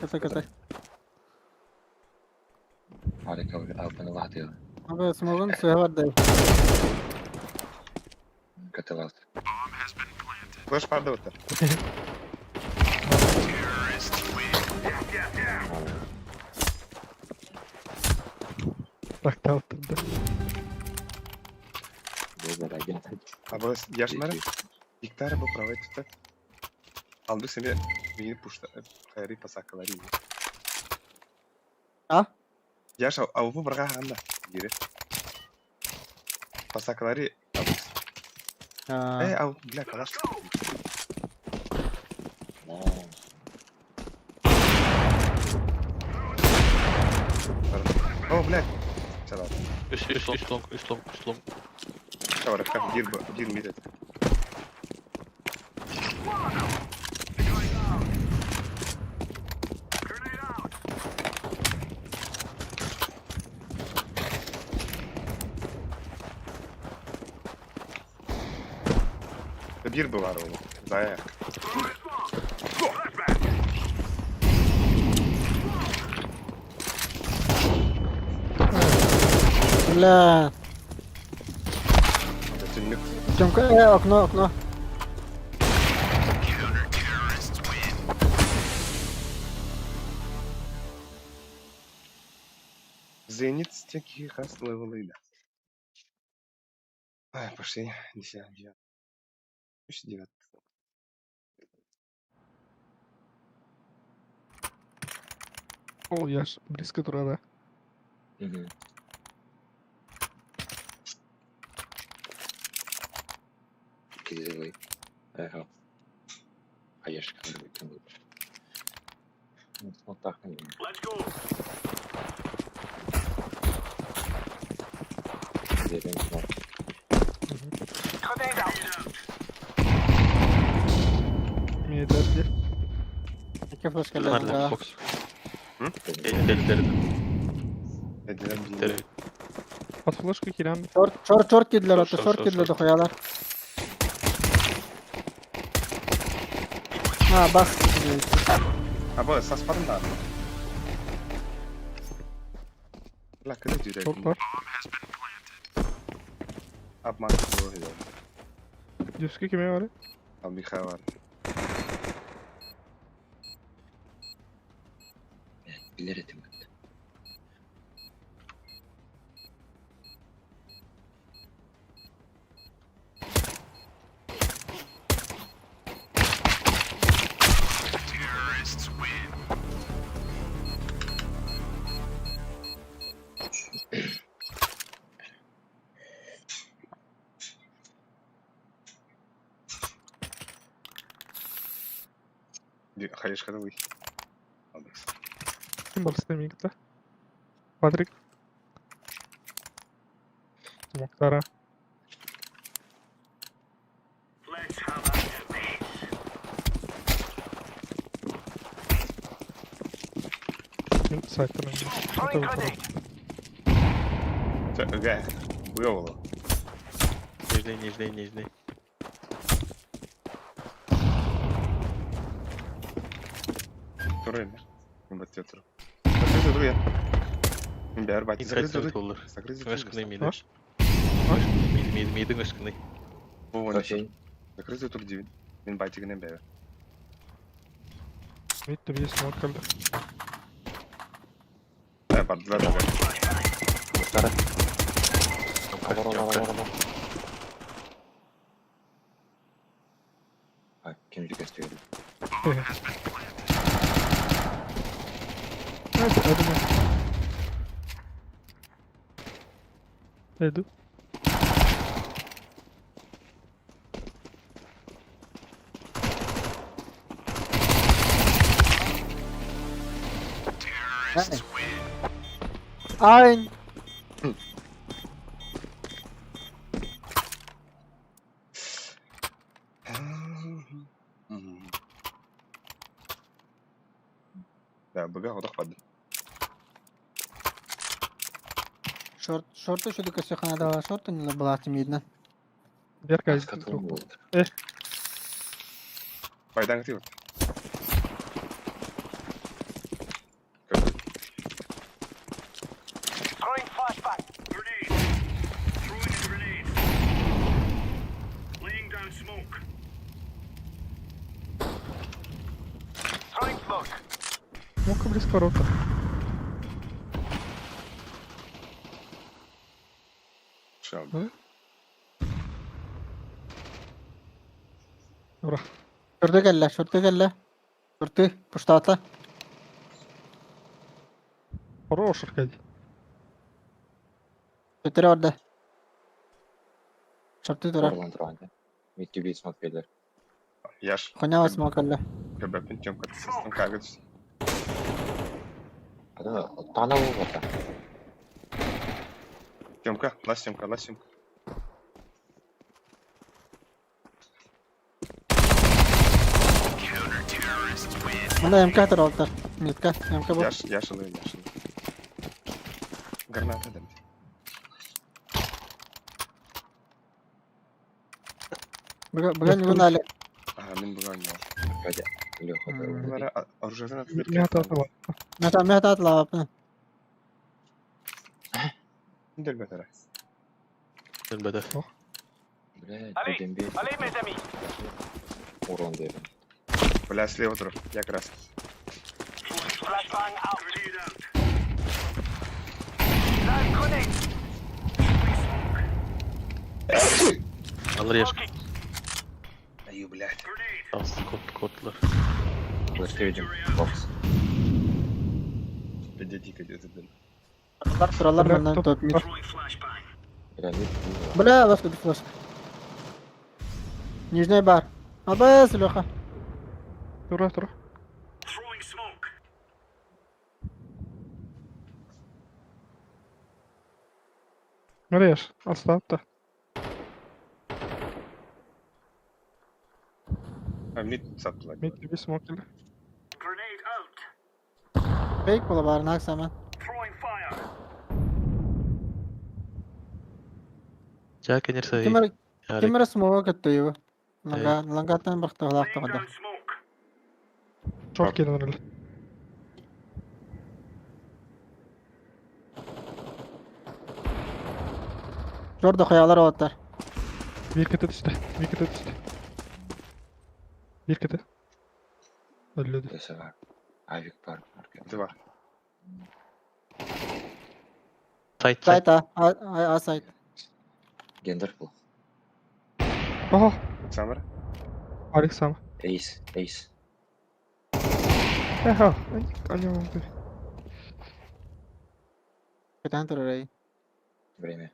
कसे Harika bir altını var diyor. अबे smoke'un suya var da. Kötü var. Flash parda orta. Bak da oturdu. Böyle gel. Abi yaşlara İktidara bu pravayı tutar. Aldı seni beni puşta. Hayri pasakları iyi. Ha? Yaş av bu bırak anda. Geri. Pasakları aldı. Ha. Av bile kalaş. Oh bile. Çalar. Üst long. Flash var. Bir mid. Bir bu var oğlum. Zaya. Бля. Tünlük. Тёмка, окно. Зенит с таких левелы. Ай, пошли. 10. 9. Ол яш близко турады. Мгм. Кизовый. Ага. А я ж как бы там был. Ну, вот так, наверное. Let's go. Где я не знаю. Grenade out. Медерди. كيف فلاش Lar كان left box. Deli. Edilen At flaşka kiren. شورت كيدلر Short, شورت short, كيدلر short. خويا بس Abi esas var mı daha? La kadar direkt. Çok var. Abi mantıklı oluyor. Düzgü kime var? Abi bir var. Bilir etim. Hayır kadar uy. Kim bal istemeye gitti? Patrick. Muhtara. Let's have a debate. Kim site'tan önce. Throwing grenade. Gel. Bu yolu. Нижний. Durayım ya. Ben batıyor dur. Sakız dur ya. Ben bir araba. Инсайд olur. Sakız Ösküney miydi? Var. Midin ösküney. Bu Var oyunu. şey. Sakız dur divin. Ben baytıgının beri. Mid de bir smoke kaldı. Ne patladılar da. Muhtara. Var. Ha, kimci gösteriyor. Hadi ne? Edu. Ein. Ya bug'a o da kaldı. شورت شو ديك الشيخ هذا شورت اللي بلعت ميدنا Berkay. Az katılım oldu. Baydan gidiyor. Throwing flashback. Grenade. Throwing a grenade. Laying down smoke. Throwing smoke. Smoke близко рота. Şu an. Bura. شورت قال شورتي بوشتاتا Хороший Аркадий. شورتي ورده شورتي ترى Oradan durağında. Mid gibi smoke verir. Yaş. خنيا اسمه كله Köbeğin tüm katısından kavga düştü. Hadi tane vur bata. Тёмка, лазь, Тёмка. Bunda MK atar oltar. Mitka, MK bu. Yaşılı. Granat adam. Bugün bunda ali. Amin bugan ya. Hadi. Leo kadar. Bunlara orujadan atılır. Ne hata var? Mehta atla abi. Del betara. البدف Блядь, Allez, dedim bir allez mes amis. oran derim. Бля, слева трох. Я как раз. Flashbang out. Grenade out. Live grenade. alır yaş. Аю, блядь. Az kodlar. Göstereceğim. Box. Погоди-ка, где ты был? Kurallar benden top mid. Granit. Bля, баска дефлеш. Нижний бар. Абас, Леха. Dur. Throwing smoke. Nereye yaş? Asla da. Mid sattılar. Mid bir smoke ile. Grenade out. Fake bola bari nak hemen. Throwing fire. جاك نرسي Kimera smoke attı yu. Langatan baktı Laying halakta kadar. down smoke. Çok gelin öyle. Şurada kayalar atar. Bir kıta düştü. Bir kıta. Öldü. Neyse var. Ayvik var. Два. Tight Sait ha. Sait. Gender bu. Aha. Самара? Alex sama. Ace. Aha. Annem oldu. Bir tane tur orayı. Время.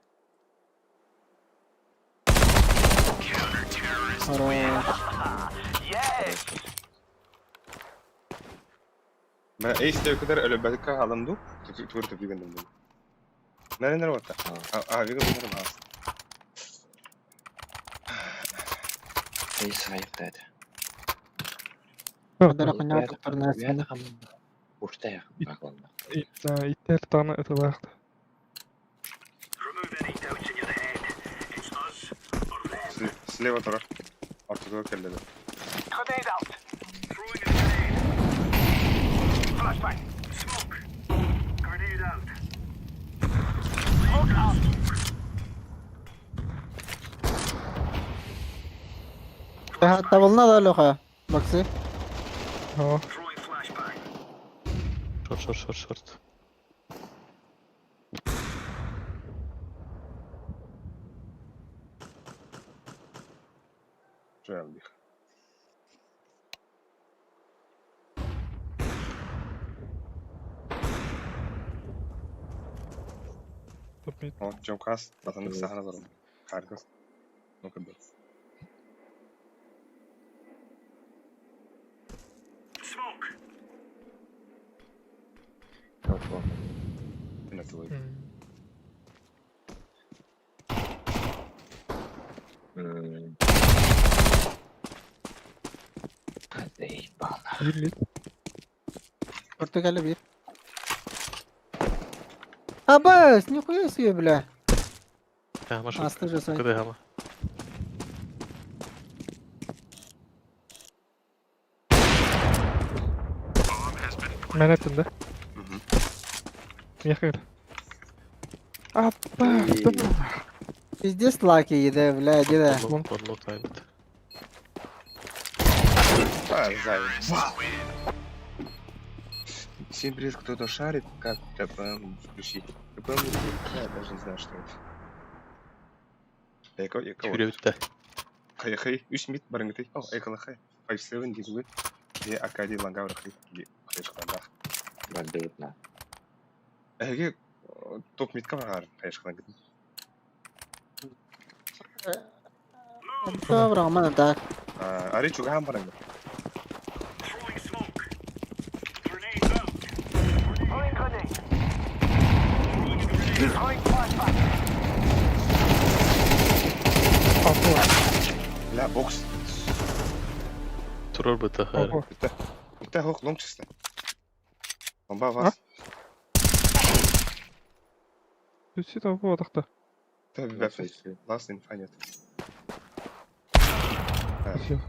Oraya. Yes. Ben Ace'de kadar öyle belki alındı. Tuğur tepki gönderdim. Nereye var? Bir gönderdim ha. Ace ayıktaydı. Kadar akınya tutar neresi. Uçta ya. Bak valla. İtler tane öte baktı. Remove any doubts in your head. It's us or them. Слева трох. Ortada kelledi. Grenade out. Throwing a grenade. Flashbang. Smoke. Grenade out. Smoke out. Hatta bulna da Leha. Baksi. Ha. Throwing flashbang. شورت Şöyle aldık. Top mid. O çok kas. Batanlık sahne var. Harika. O kadar. Smoke. Yok bu. Yine tuğur. Hadi bana. Bir mid. Portugal'e bir. Абас, нихуя себе, бля. Hama şu. Aslı же Sait. Kıdı hama. Manhattan'da. Yakın. Appa. Пиздец лаки еда, бля, деда. Kollu tight. Зай. Всем привет, кто-то шарит, как ТПМ включить. ТПМ, я даже не знаю, что это. Çeviriyor bitti. Хай, 3 мид барыңгытай. О, экалахай. 5-7 дигуй. Е акади лангавр хай. Хайшканда. Ben değil lan. Эге топ мидка бар хайшканда. Добро, амана так. Ари чугам барыңгы. Throwing smoke. Grenade out. Throwing grenade. Throwing flashbang. Appa. لا بوكس. Turur bitti. Appa. Ты хох, лом чисто. Бомба вас. Түсі тауып отақты. Ты веб-сайт. Ласт инфа нет. Все.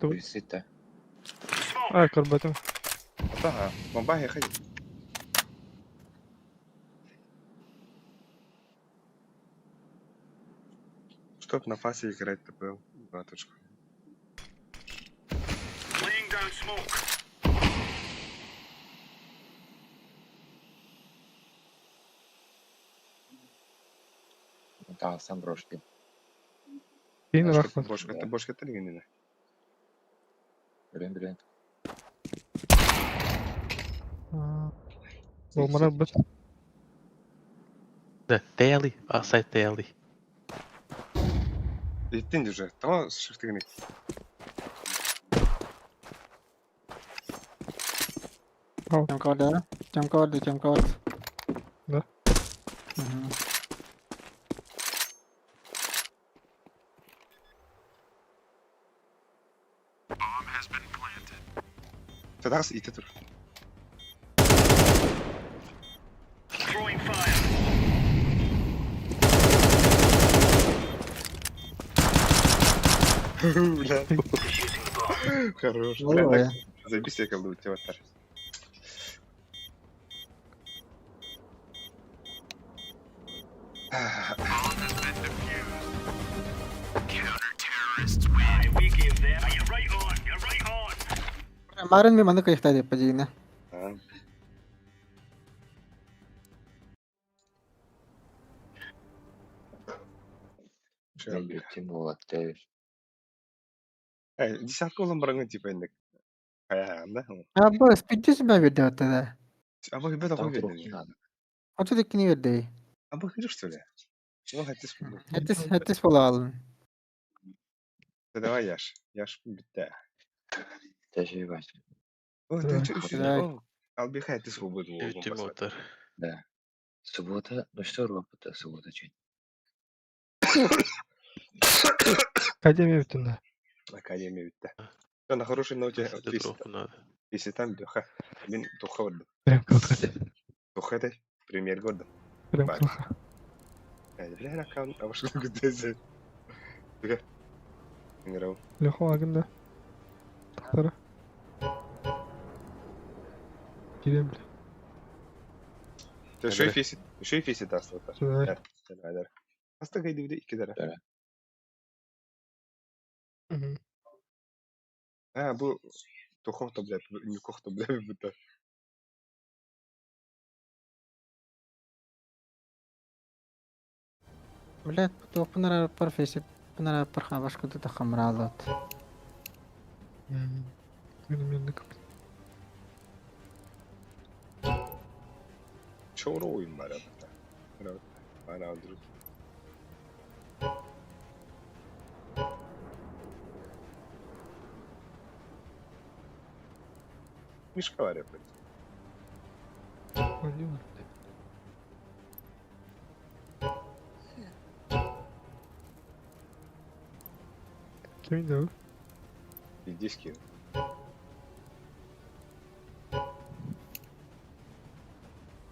Висите. А, карбатим. Ага, бомба я ходил. Чтоб на фасе играть, ты был. Батушка. Laying down smoke. Тағасам брошки. Кейін рахмат. Бошка тіргеніне. Білем. Болмана бит. Да, тейли, асай тейли. Еттен де уже. Тама шифтігіне. Jam code. Да. Ты daar is iets Throwing fire. Хорош. Ой. Забейся, как бы у тебя так. We give them. You're right on. You're right on. Kemarin memang tuh kayak tadi pajinya. Тим болады, дәвер. Десятку ламбраңы типа индек. Да? Apa speeches mi verdi ortada? Абы ребята Там хуй трохи верили. надо. Orta dikini verdi. Абы хитрый что ли? Ну, хатис. Hatis bola alın. Давай Яш. Яш битте. Тәжірибе. О, Да. ты что? Да. О, Алби хатис будет. Ультиматор. Да. Суббота, ну что робот, суббота чуть. Академия бітінді. Академия битте. На хорошей ноте. Дроп надо. Если там Леха, мен Туха вырды. Прям калха. Туха дай. Премьер года. Прям Бak. калха. Бля, аккаунт. А ваш как дезер. Бля. Играл. Лехо агында. Тақтары. Келем бля. Ты еще и фисит остался. Давай. Давай. Аста гайды биде 2 дара. Да. Bu Тухохто, блядь, не кохто, блядь, будто. Блядь, то панара парфеси. Панара парха башка тут хамралот. Менмендік. Çoğru oyun var hatta. Evet. Hala öldürür. Мишка var yapıyor. Они var. Kimin de o? Диски.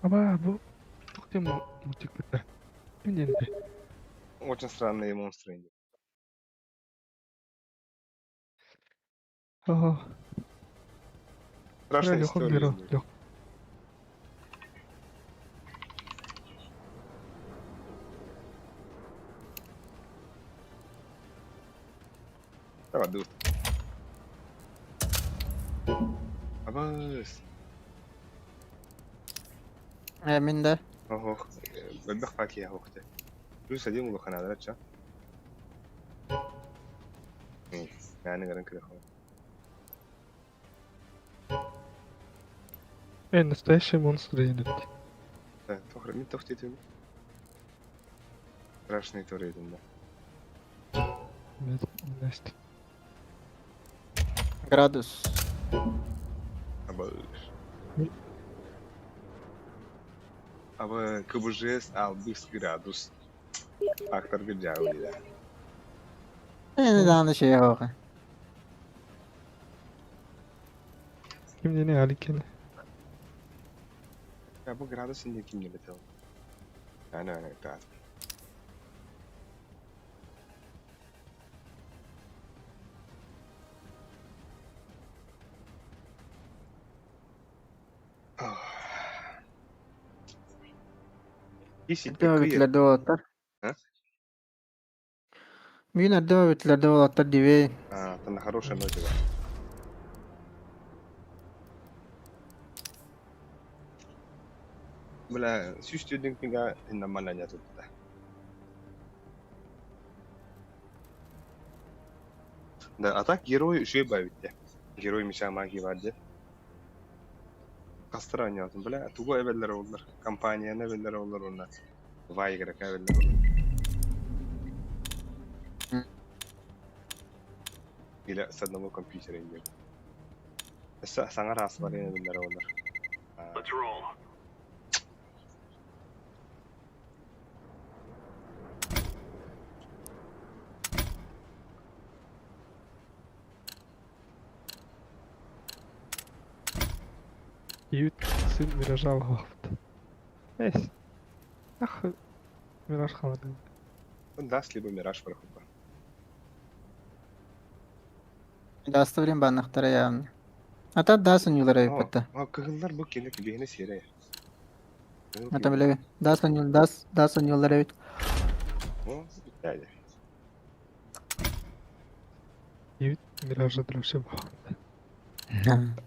Ama bu çok da mutlulukta. Bilmiyorum. Очень странные монстры. Ага. Страшная Леха история. беру. из них. Лех. Давай, дует. Абас. Min de. Ого. Бэбэх паки я хохте. Плюс один улухан адрат, ча? Yani garın kırık oldu. Настоящий монстр едет. Да, тохры, мин тохте этим. Страшный тур едем, да. Настя. Gradus. Абас. Абы КБЖС албыс градус. Актор гыджаули, да. Ne daha da şey yok. Kim deniyor halikeni? Ya bu gradus indi kim dedi o? Yani gradus. Ödeme bitlerde olatlar. Ha? Bugün ödeme bitlerde olatlar diye. Там хорошая нота. Бля, süstürdüğün pinga inanmalanya tuttu. Да, а так герой şey бавитте. Герой мишамаги vardı. Kastır oynuyordum bile. Tugu evveller olur. Kampanya evveller olur onlar. Vay gerek evveller olur. Ile sadnama kompüter indir. Sana rast var evveller olur. Let's roll. Ют сын Миража вахт. Нейс. Ах, Мираж халады. Даст либо мираж прохода. Да, оставим баннахтара явно. А та дасын юлара yapıttı. Kıgıllar bu kendi beyni sere. Ata bile. Dasun yollara evet. O bitti. Ют Миража дрожи вахт.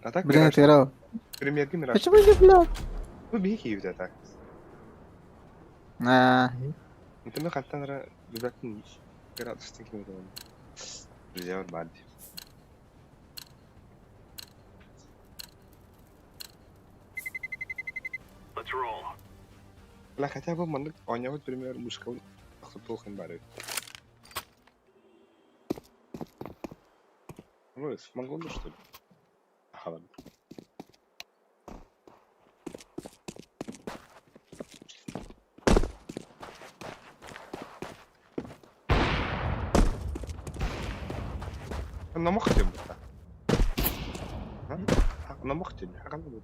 А так Блин, мираж. это играл. Премьер мираж. Почему не блядь? Bu bir hikayeydi tak. انت ما خدت انا دلوقتي قرأت تستنكر من زمان. رجال بعد. Let's roll. لا كتابة منك oynayamadı premier مشكلة أخذ توخن بعد. Нойс, монголы что ли? Ага. أنا مختم بس. ها؟ أنا مختم حقا.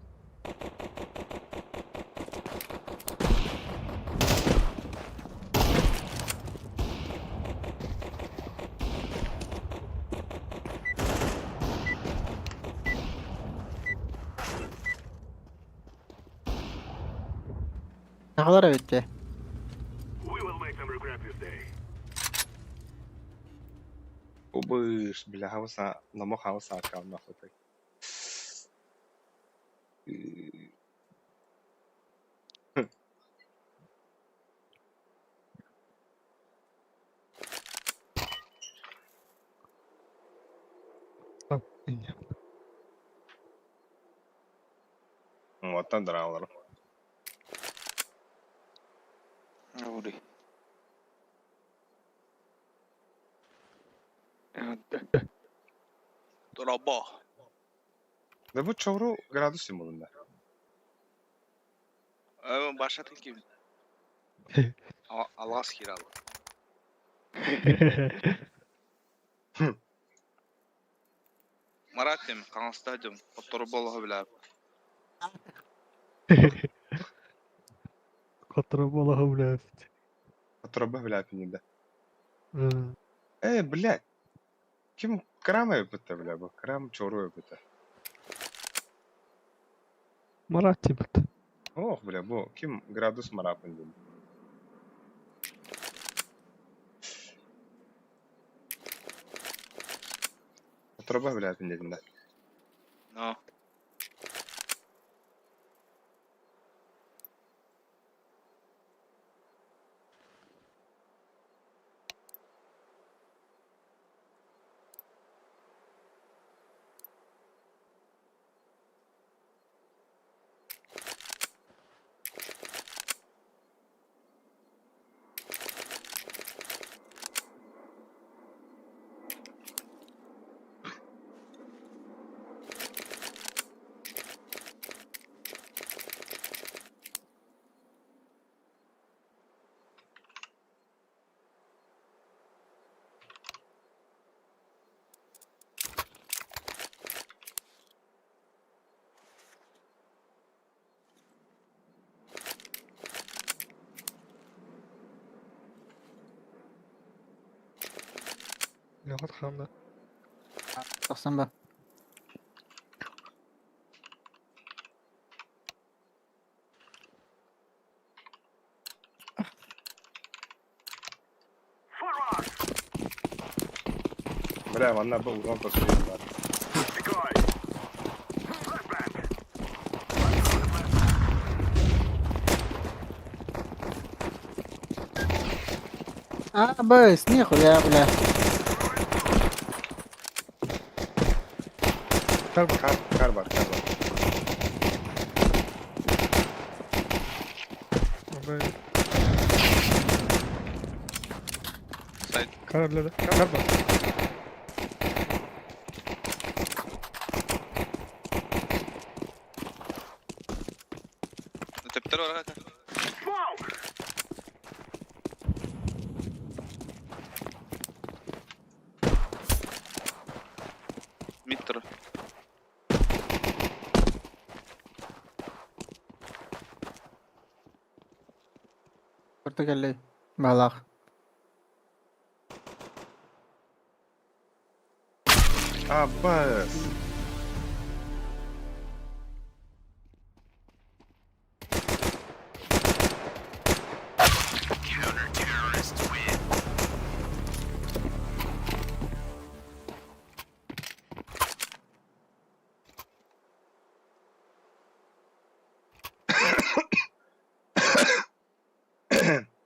Ne kadar evet be. We will make them regret this day. وبش بلا هوسا نمخ هوسا كان ناخذ. وطن دراولر. Uri. Drabba. Ne bu çoğru gradus simbolunda. Başlatın ki. Allah'a skir al. Marattim, kan stadyum. Oturup bolu bile. Котра була блядь. Отрубай бля пинда. Блядь. Kim krama yapıttı bile bu. Kram çoğru yapıttı. Marat yapıttı. Oh bile bu. Kim gradus marapın dedi. Oturba bile pindinde. No. Yok atkamda. 90 ba. Bля, ванна был урон посмотрел. А, бэйс, нихуя, бля. Kar var. Abi. Side. Kararları. Kar bak. Tepkiler var kanka. Mid taraf. Portugal balak. Abbas.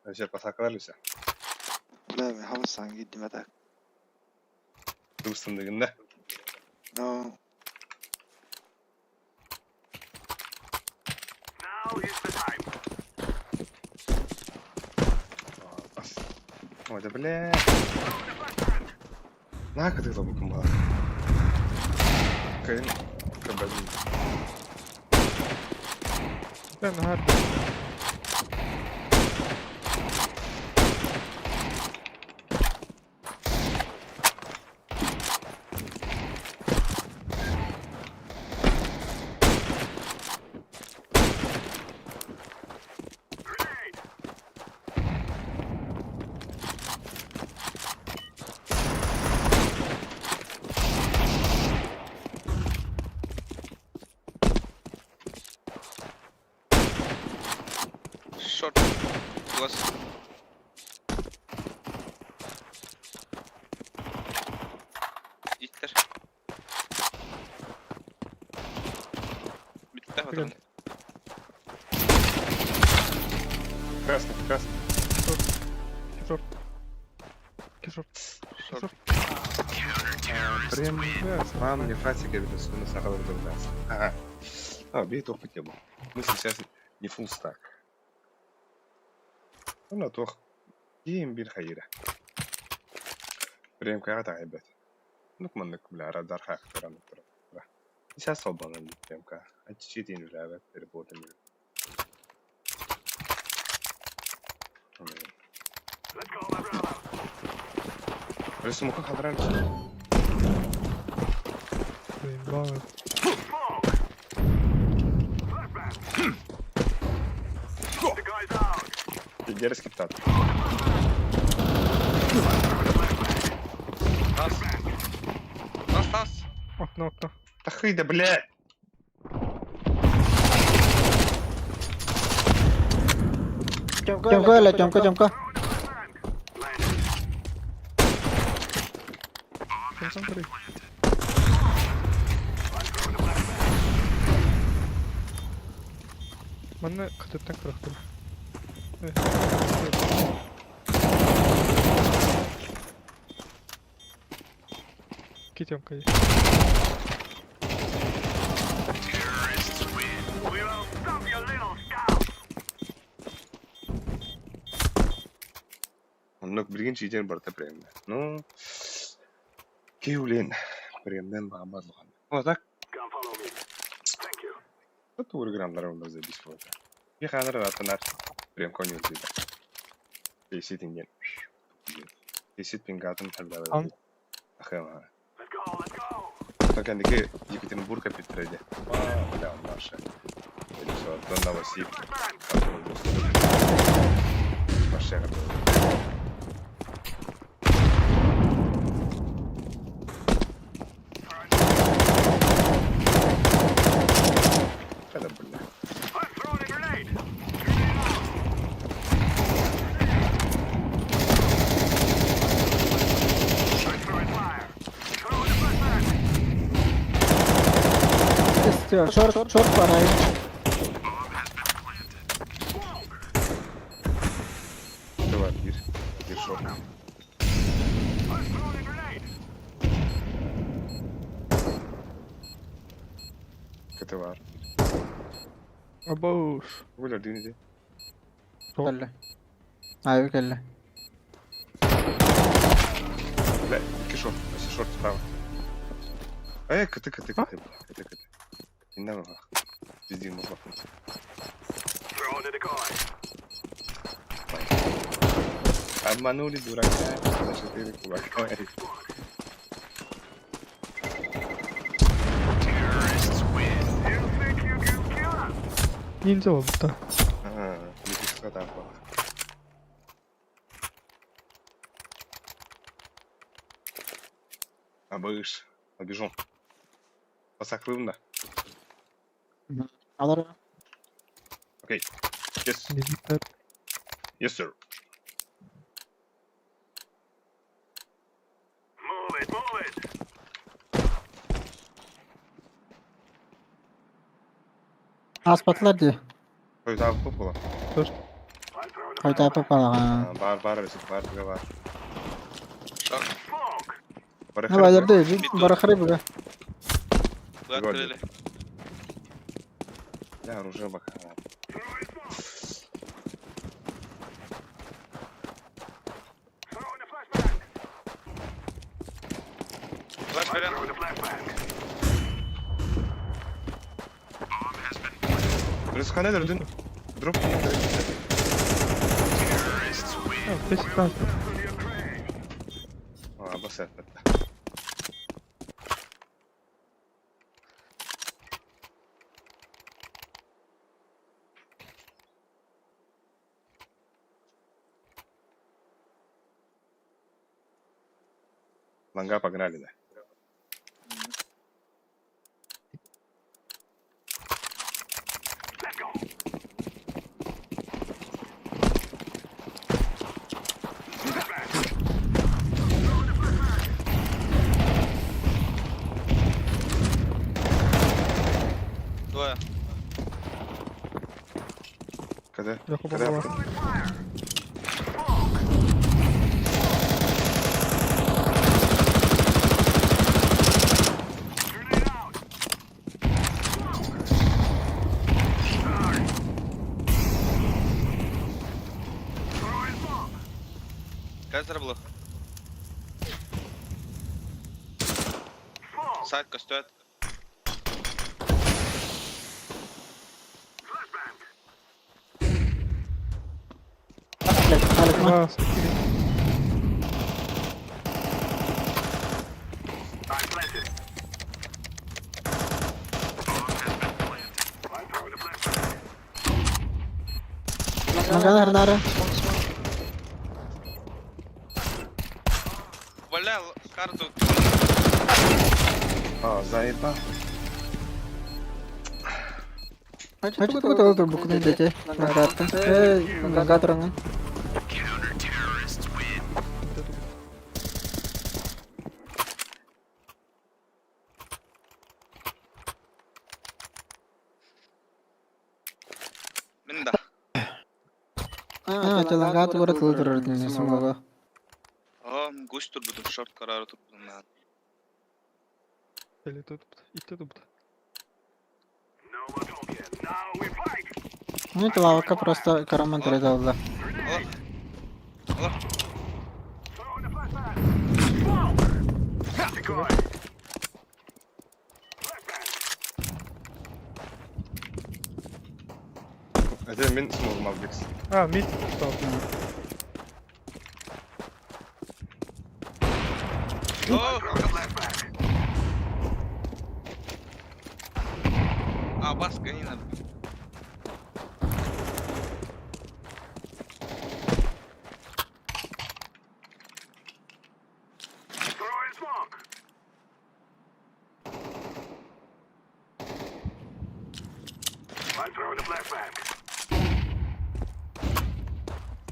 Ayer pasaklar lüse. لا بحوص عن جدي متى Dursun deginde. no Now is the time. Abbas. Hadi bля. Naka ты забыл кому? Кайын. Кабелин. Ben harbi. Short. Was. İttir. Bitti mi? Красный. Кишор. Кишор. Short. Прям, мам, мне фатик, я веду свою носахал разобраться. Ага. Бей тох по тебе. Мы сейчас не full stack. أنا توخ جيم بالخيرة بريم كاعد عيبت نكمل نكمل على دار حق ترى نترى إيش هالصوبان اللي بريم كا أتشيتين العابات ريبوت اللي بس ممكن حضران Bak. The guy's out. جالس كتاب Nas. Okna. أخي ده بلا Jumka. Sen kırık. Bana katetten kırıktım. Git Jumka'yı. We will stop your little scout. إنك بريجين شيء برتا بريم نو كيولين بريم دين مع بعض لغنا وذاك Come follow me. Thank you. تطور جرام دارون بزي بيسفوت في خانة راتنار بريم كونيو زيدا في سيتين جن في سيت بينغاتن حلو أخي ما Let's go. فكان ديك يكتن بوركا في التريدة لا ما شاء الله صار دنا وسيب ما شاء الله Short var abi. Kötü var bir short. Kötü var. Aboş. Böyle düğünü. Kelle. Abi kelle. Бля, iki short. Если short справа. Кыты. Не надо. Пизди, можно махнуть. Обманули дурака. На 4 кулака. Ninja oldu da. Не пишу там. Абыш. Побежу. Посакрывно. Alır. Окей. Yes. Mid'ler. Yes, sir. Move it. Az patlar diyor. Ой, там попало. Hayda papala ha. Бар, резик, бар, договор. Ne var değil. Bırakır bu. Открыли. Да, оружие бака. Флэш вариант. Резик nedir dün? Drop. Peşit lan. Bas etmedi. Ланга погнали, да. Двое. Когда? Yok o Когда? baba. Кайзер блок. Сайт костюет. Aa, Nagara. Валял карту. Заебал. Macam tu tahu buku ni deh. Nagara terang. Minda. Jalan kat baru turun ni semua. Гусь тут буду, шорт карару тут буду. Eli itti tuttu. Ini tuh lawaknya просто karaman terjadi. Это мин смог Малбикс. Mid. Stop. Баска не надо.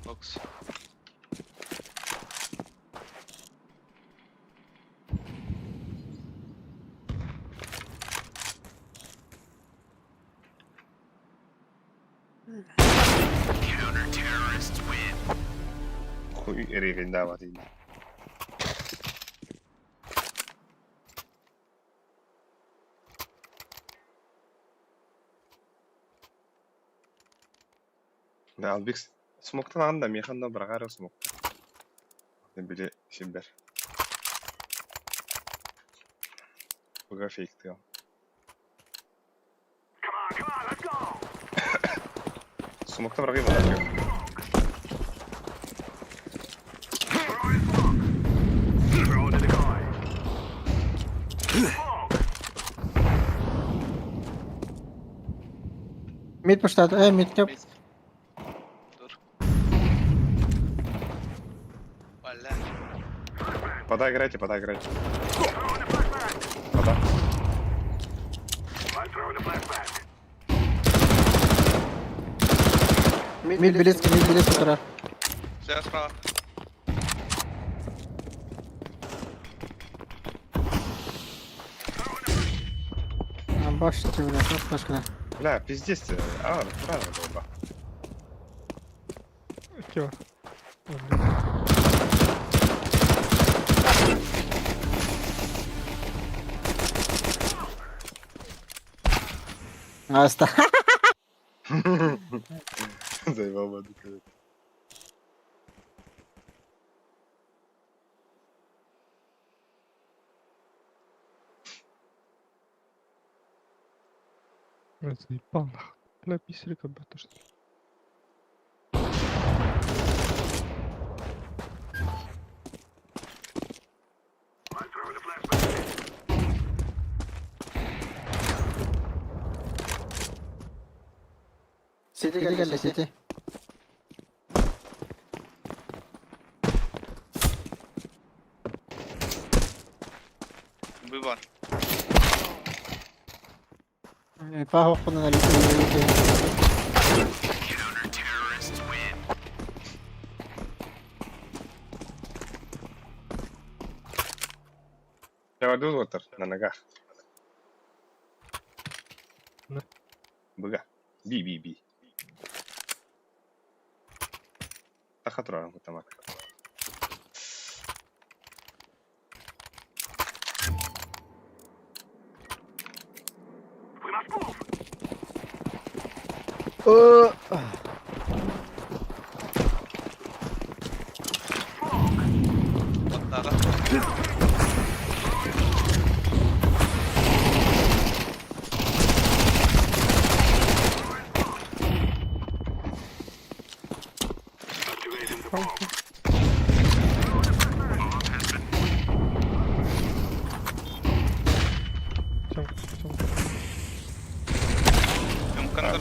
Бокс. Хуй регендава дейді. Да, Албек смоктан анда механда бірақ әрі смокта. Біле шембер. Бұға фейкті ал. Смокта бірақ ем олар кем. Mid push'ta, mid yok. Подай, играйте. Подай. Mid близко тора. Все справа. Башите, блядь, вот пашка. Бля, пиздец ты. Правильно долба. Чё? Аста. Заебал воду. Заебал нахуй. Бля, писали как будто что. City geldi City. Выбор. Fajo con el Я воду отыр на ногах. Да. Быга. Би. Таха тұрарым құттамақ.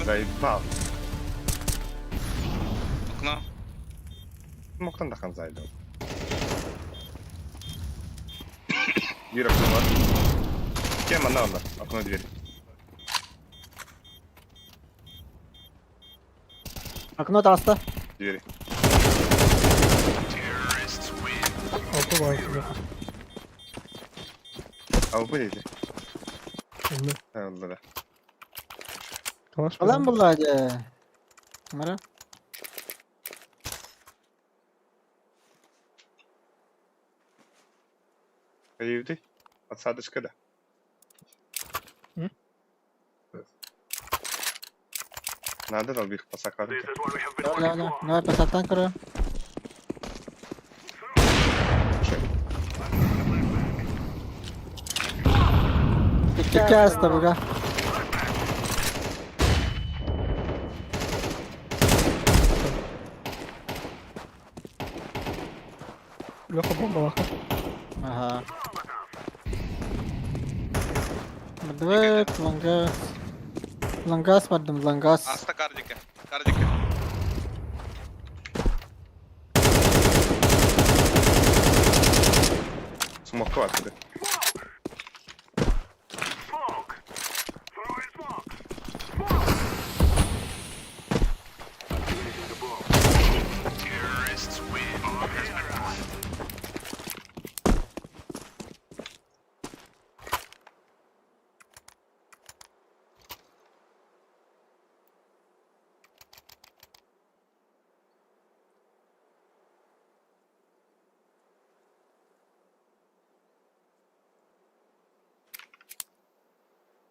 Заебал. Окно. Смоктан да хан зайду. Дверь окно var. Кем она? Окно дверь. Окно таста. Двери. Altı var şurada. Avrupa neydi? Öyle. Ha oldu da. Kalaş Ulan mı? bulladı. Mara. Каюты? Подсадочка, да. М? Надо долбих посакать. Давай посадтан кरो. İki hasta buga. Леха бомба лаха. Ага. Давай, лангас. Лангас vardım, лангас. Аста кардика. Смоку отсюда.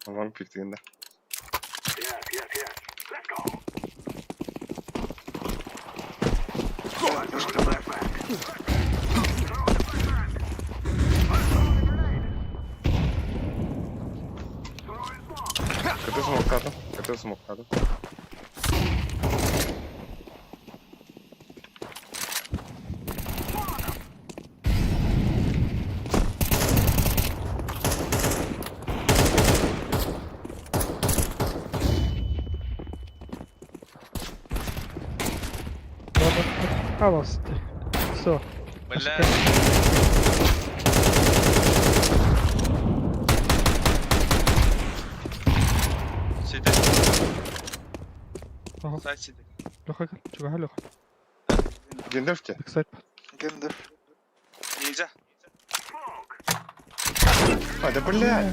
One pick тигинде. Yes, yes, yes. Let's go. Катаю смокаду. خلاص все. Бля. Сиди. Ага. Сайт сиди. Леха, чего, Леха? Гендерфте. Кстати, Гендер. Нельзя. А, да блядь.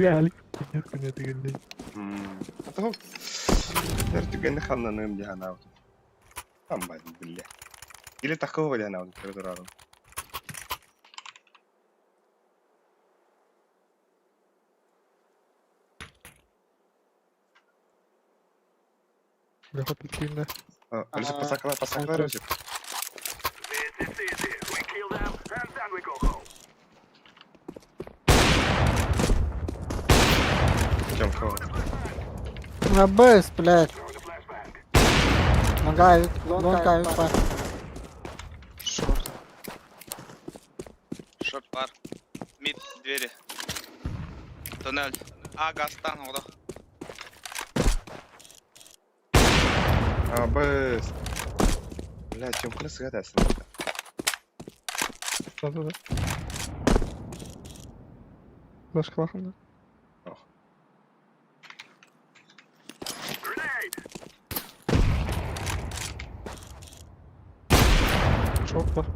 бля, нихуя не догоняй. Атау. Тертигенде ханнанын жаhanaa. Амбай, бля. Или такого жаhanaa тердурару. Леха, прикинь, Алиса пасаклар өзі. This is easy. We kill them and then we go home. Чем кого? На бэс, блядь. Throw the flashbang. Нога, лонка, випа. Шорт. Шорт бар. Мид двери. Туннель. А, гастан ода. А, бэс. Бля, чем крыс гадасын? да. Флешка лахом, да? Grenade. Чопа.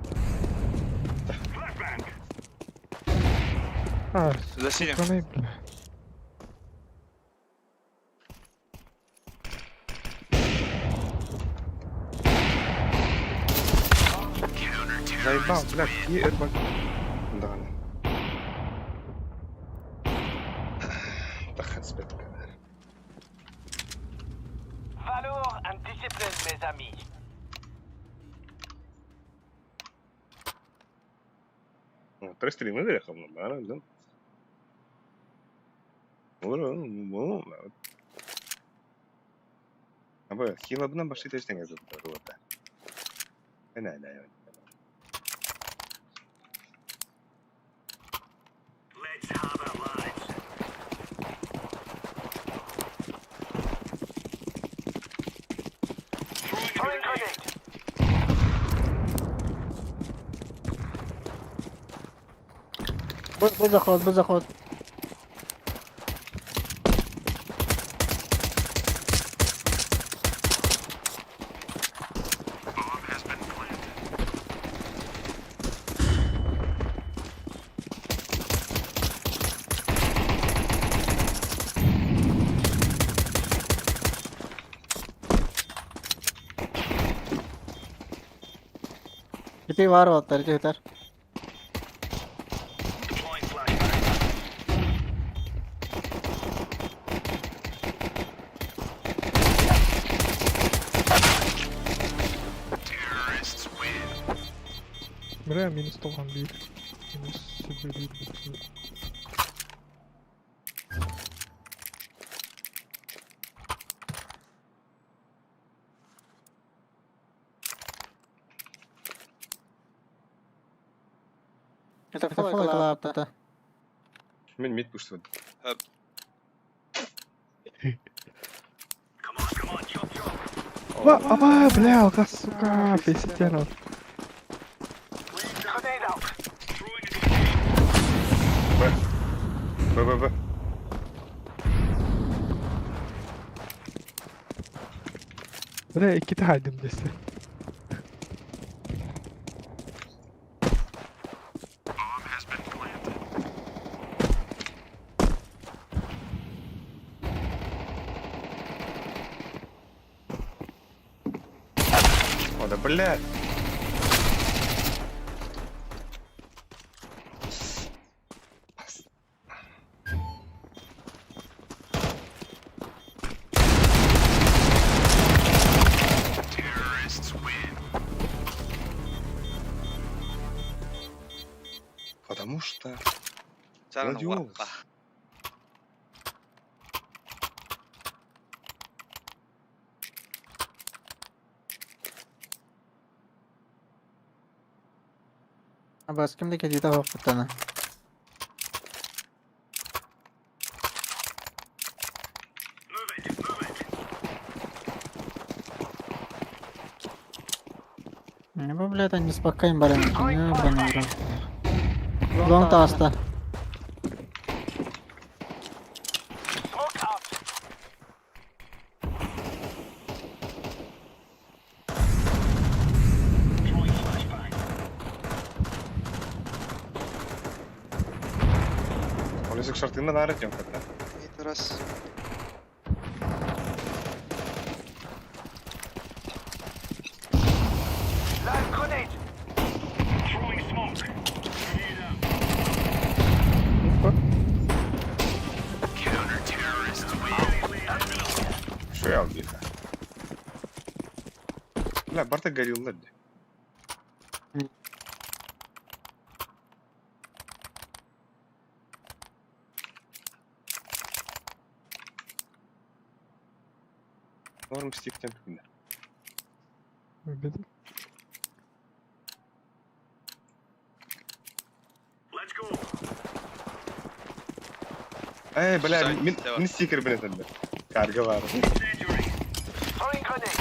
Flashbang. А, За синим. страны, бля. Заебал, бля, какие эрбак. Да, ладно. Да, хацбет. Valor and discipline, mes amis. Tres streamers выехал, ну, да. Ну, а бы, хилабна баши теж теңе зуп, да. Да. Let's have a light. Throwing grenade. Будь заход. Iti var var, yeter. Deploying flashbang. Terrorists win. Бля, минус 100 бит. Минус себе бит. Это флаг. Мен мид пушту. Come on, chop. Ава, бля, алка, сука, фейситяна. Grenade out. Throwing a Б. Buna iki tahaydım dese. О, да блядь. Потому что... Саран Гладиолус. уаққа. Абас кимде кедида хоққаттана. Не бы, блядь, они спокойно баран. Не, банан. Лонг таста. Smoke out. Polisi kışarttığında da aret yok hatta. Mid раз. Live grenade. Throwing smoke. Что я убил? Бля, Барта горел над. Норм стих тем. Bildim. Let's go. Эй, бля, Сзади, давай. мин стикер, блядь, это. Карга var. Incendiary. Throwing grenade.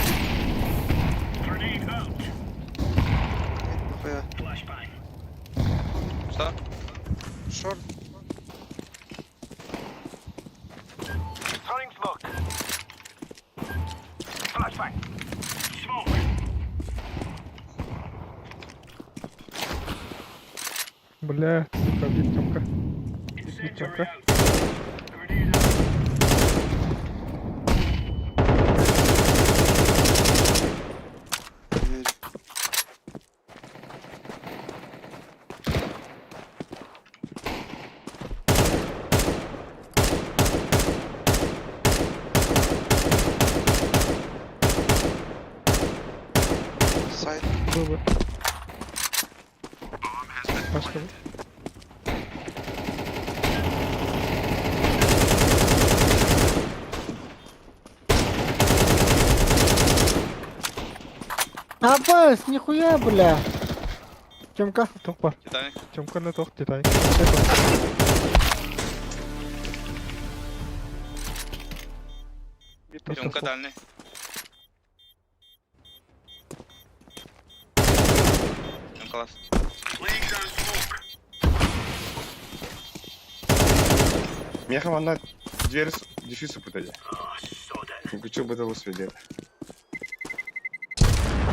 Grenade out. Mid БХ. Flashbang. Что? Шорт. Throwing smoke. Flashbang. Smoke. Бля, сука, бит темка. Incendiary темка. out. Grenade out. Дверь. Сайт. Было. Пошли. Абас, нихуя, бля. Тёмка. Тоқ бар. Титаник. Тёмканы тоқ детай. Тёмка дальний. Тёмка лаз. Laying down smoke. Мехом она дверь дефису пытали. Oh, so dead. Ну что бы это усвидел?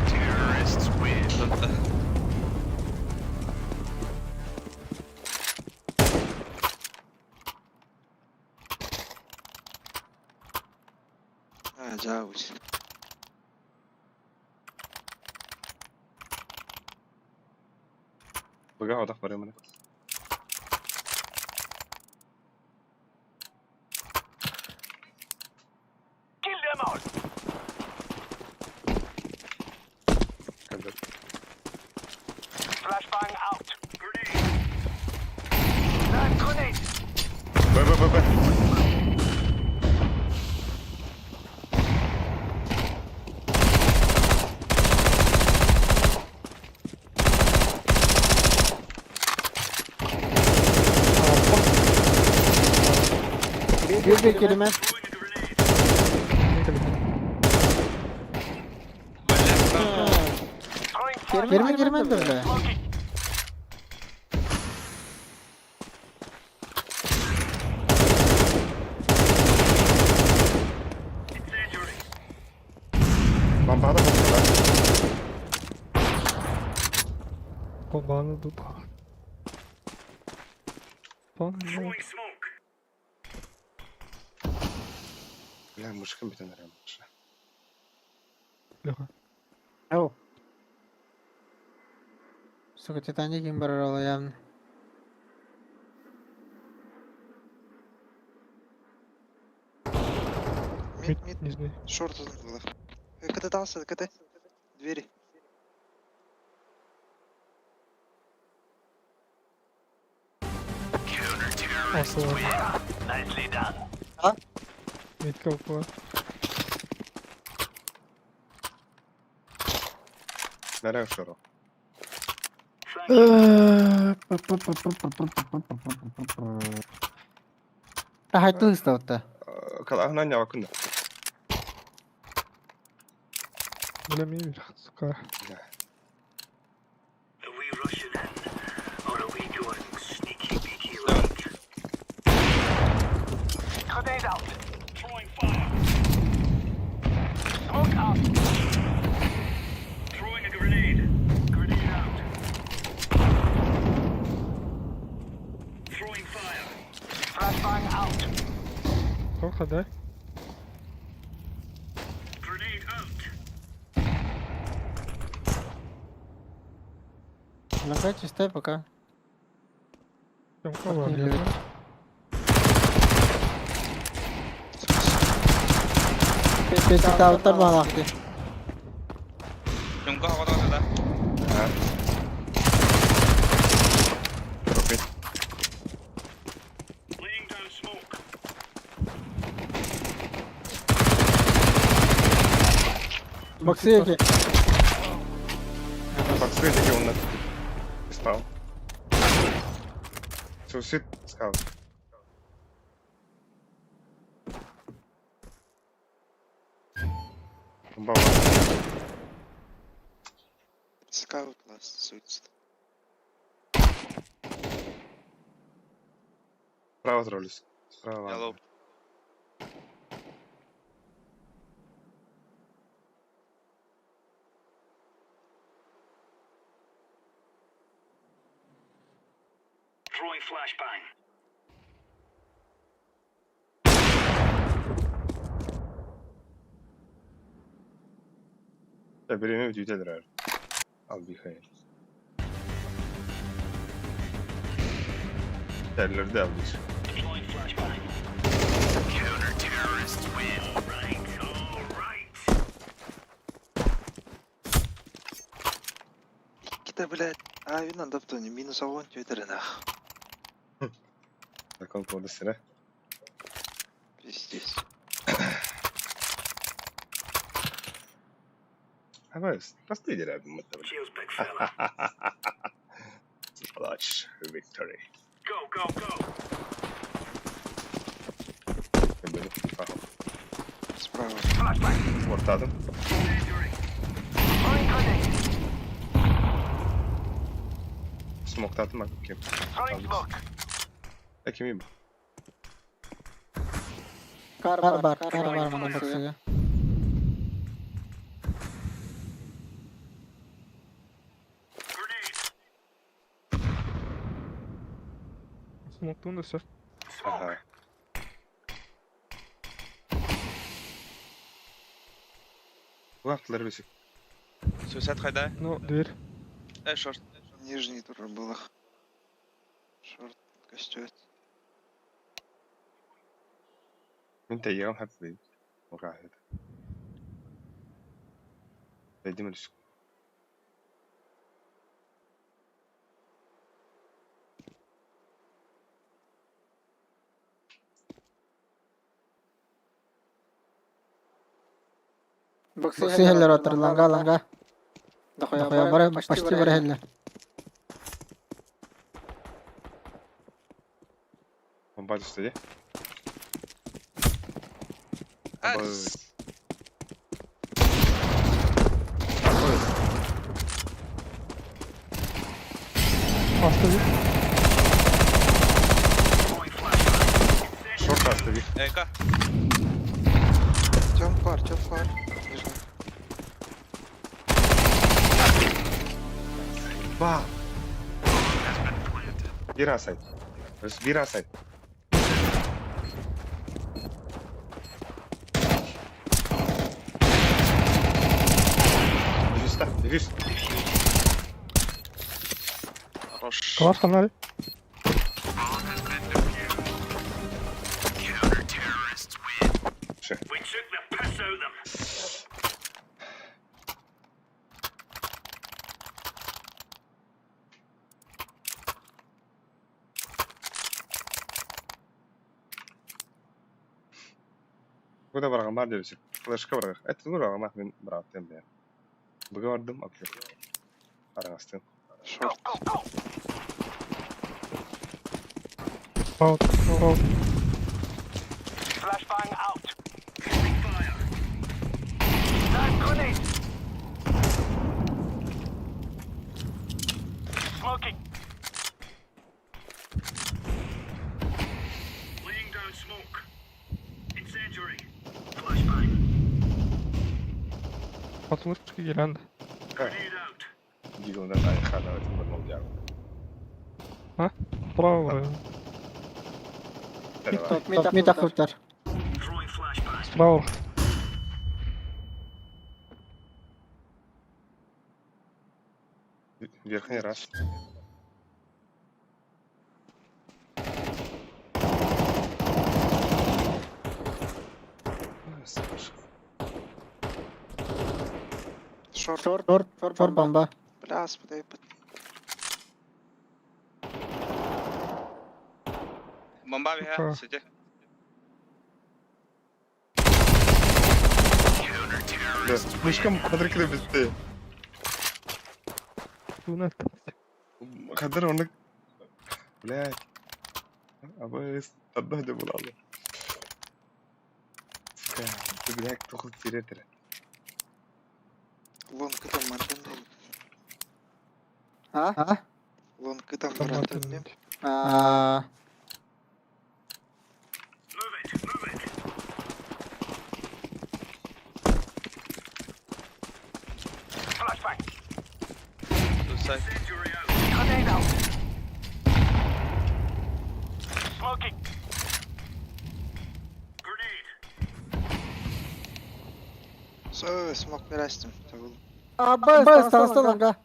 Terrorists win. Тонта. Жауч. Бага отах барем ана. Kill them all. Flashbang out. Grenade. Live grenade. Б. Bir kelime. Throwing Girme girme de bile. smoking. Incendiary. Бомба Bana dur. Bana. Бля, мышка бит нравится. Леха. Ау. Сука, Титаник им брала явно. Мид, Не знаю. шорт было. КТ дался, КТ. Двери. Асла. А? Митка упала. Нравится шоро. Тахайту иставта. Калахна не вакunda. Bilemiyorum. Suka. Сколько, да? Лагай чистай пока. Темка var. Не ya. лежит. Пети тавтар балақты. Jumka havada ortada. Profit. Боксы эти. Подсвети он на спал. Сусид скаут. Баба. Скаут last suits. Справа троллис. Справа. Yellow. Ya birini ödüydedir her. Al bir hayal. Yerleri de almış. Kita, блядь. А, видно, да, кто не минус огонь, тётер, нах. Так он коды sıra. Пиздец. Ama простые деревья, мы там. Clutch victory. Справа. Ortadım. Smoke attım bak bakayım. Kim bu? Kar var bana boksuya. Smoke'luğunu da sür. Aha. Лафтлер висит. Suicide қайда? Ну, дверь. Шорт. Нижний тоже было. Шорт костюет. انت ايام حبيبي وقاعد دي مالش Боксы хеллер отыр ланга. Дохуя бара почти бара хеллер. он базу стоит. Hasta bir. Шорт остави. Эка. Тём пар. Нижний. Ба! Bir asayt. Bir asayt. Дефьюз. Хорош. Класс, фонарь. We took the piss out of them. Куда барган бар дебесек. Флешка барган. Это ну барган мен браттым бер. Буга бардым, окей. Араңастын. Шорт. Аут. Flashbang out. Throwing fire. That grenade. Smoking. Laying down smoke. Incendiary. Flashbang. Atılışçı gelen. Grenade out. Дигондан айхана этим бармал Ha? Bravo. Mid akıltar. Throwing flashbang. Bravo. Верхний раз. Short bomba. Бля, подъебать. Бомба бия, сиди. Да, слишком подрыкли битти. Тунет. Кадр он. Блядь. Абы тадда деп булалы. Ты блядь, тоху тиретер. Лонкадан мантендем. А? Лонкадан мантендем. Move it. Move it. Flashbang. Тут сайт. Incendiary out. Grenade out. Smoking. Grenade. Смог мирастим. Абба, станста лонга.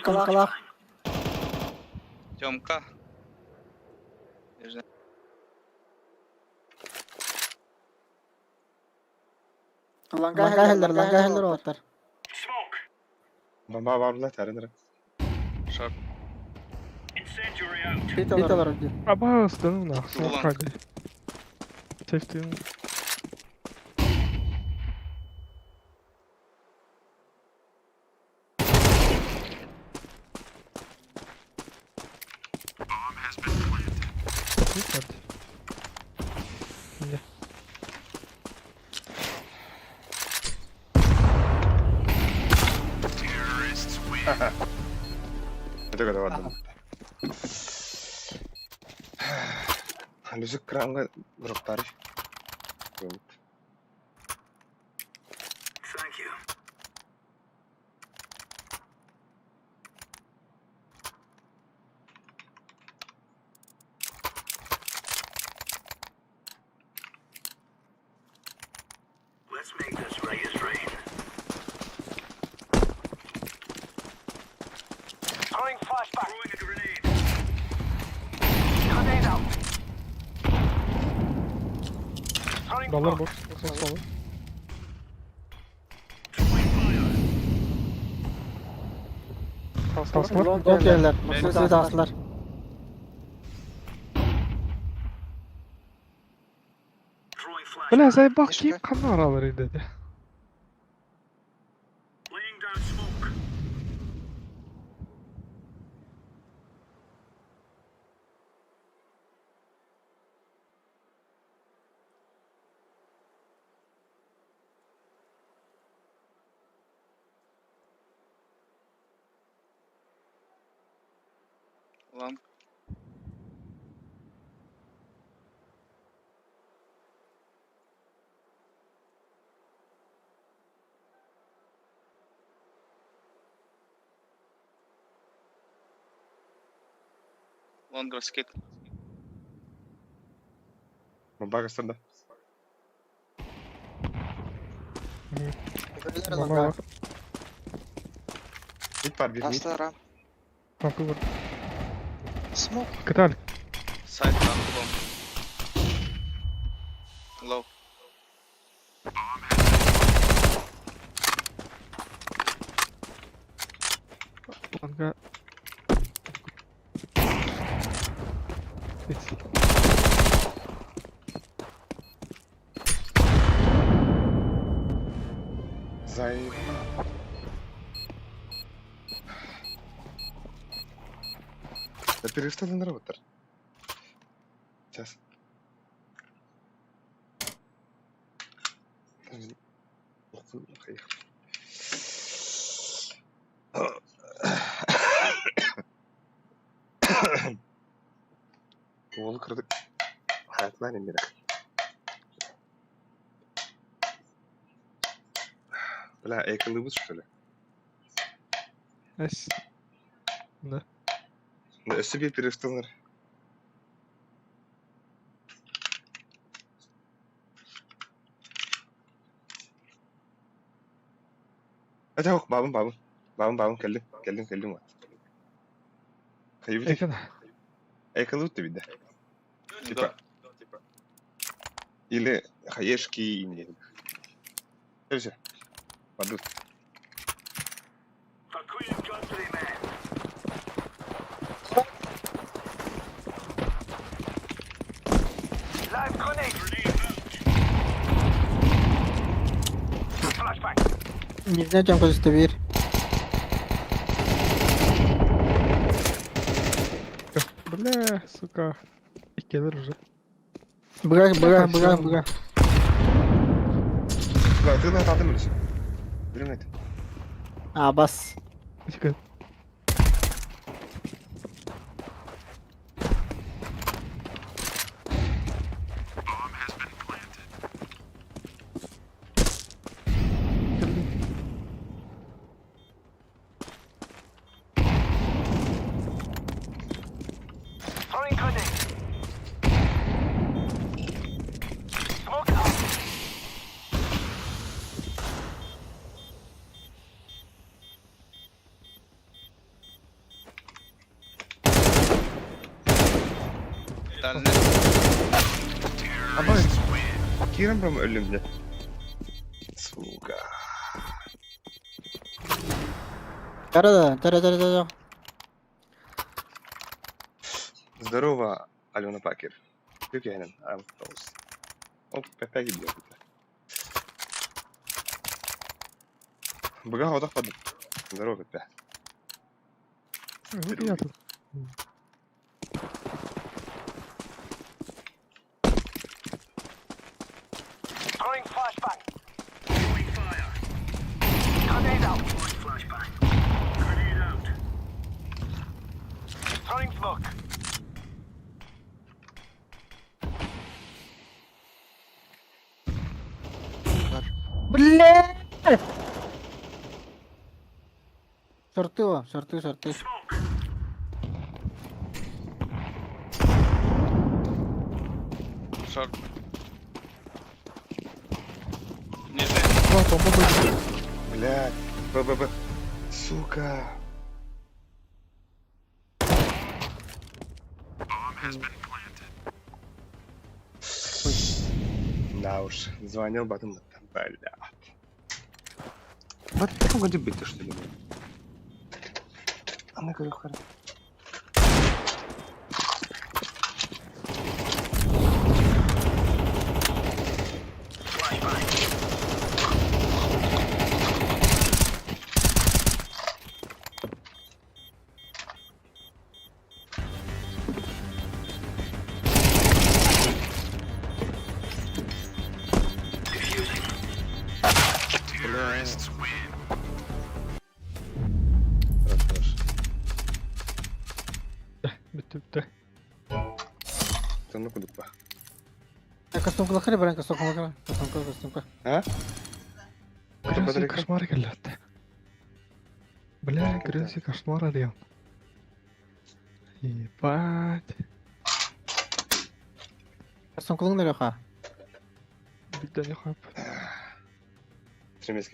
Калах. Тёмка. Langa heller otar. Smoke. Bomba var mı lan? Шорт. Incendiary out. Hit alır öldü. Aba stanım da. Ulan. Hadi. Safety. Hadi. Şimdi. Это когда ладно. Лүзик кранга дроптар. Thank you. Let's make this right as rain. Throwing flashback. Throwing a grenade. Grenade out. Throwing Dallar smoke. boş. Nasıl olur? Throwing fire. Kaslar. Long yerler. Siz aslar. Throwing flashback. Bile say bakayım kameraları dedi. Laying down smoke. Ламп. One girl skate. Bomba gösterdi. Öbürleri Bomba longa. var. Mid var bir mid. Last'ta ram. Kapı var. Smoke. Kıtal. Side lamp bomb. Low. Kanka. Hiç. Zayıf. Да перестали на роутер. Сейчас. Oğlu kırdık. Hayatlar emire. Bля, эколыбус, что ли? Эс. Да. Да, себе перестал. Это هو بابن كلم خيبتي ايه كده. эколут тебе да. Да. Типа. Или хаешки или. Все. Падут. For Queen's country, man. Live grenade. Flashbang. Не знаю, чем хочешь дверь. Бля, сука. İkiler уже. Бра. لا تقدر تعطيني ليش؟ بريميت. بس. Dikkat. Throwing grenade. Smoke out. Done. Ama Kiran bro mu ölümde? Сука. Тара. Здорово, Алена Пакер. Как Оп, опять идет. Бага, вот так. Здорово, опять. Вот я тут. Throwing flashbang. Throwing fire. Grenade out. Throwing flashbang. Grenade out. Throwing smoke. Бля! Шорты. Smoke. Short. Нижний. Блядь. Б. Сука. Да уж, звонил потом. Блядь. Вот в каком году быть-то, что ли? А ну-ка, хорошо. Bitti. Sen ne kuduk bak. Кастомка лохали, брань, кастомка. А? Грязный кошмар келді. Бля, грязный кошмар арыyorum. Ебать. Соң кылыңдар яка. Биттен яхап. Тремески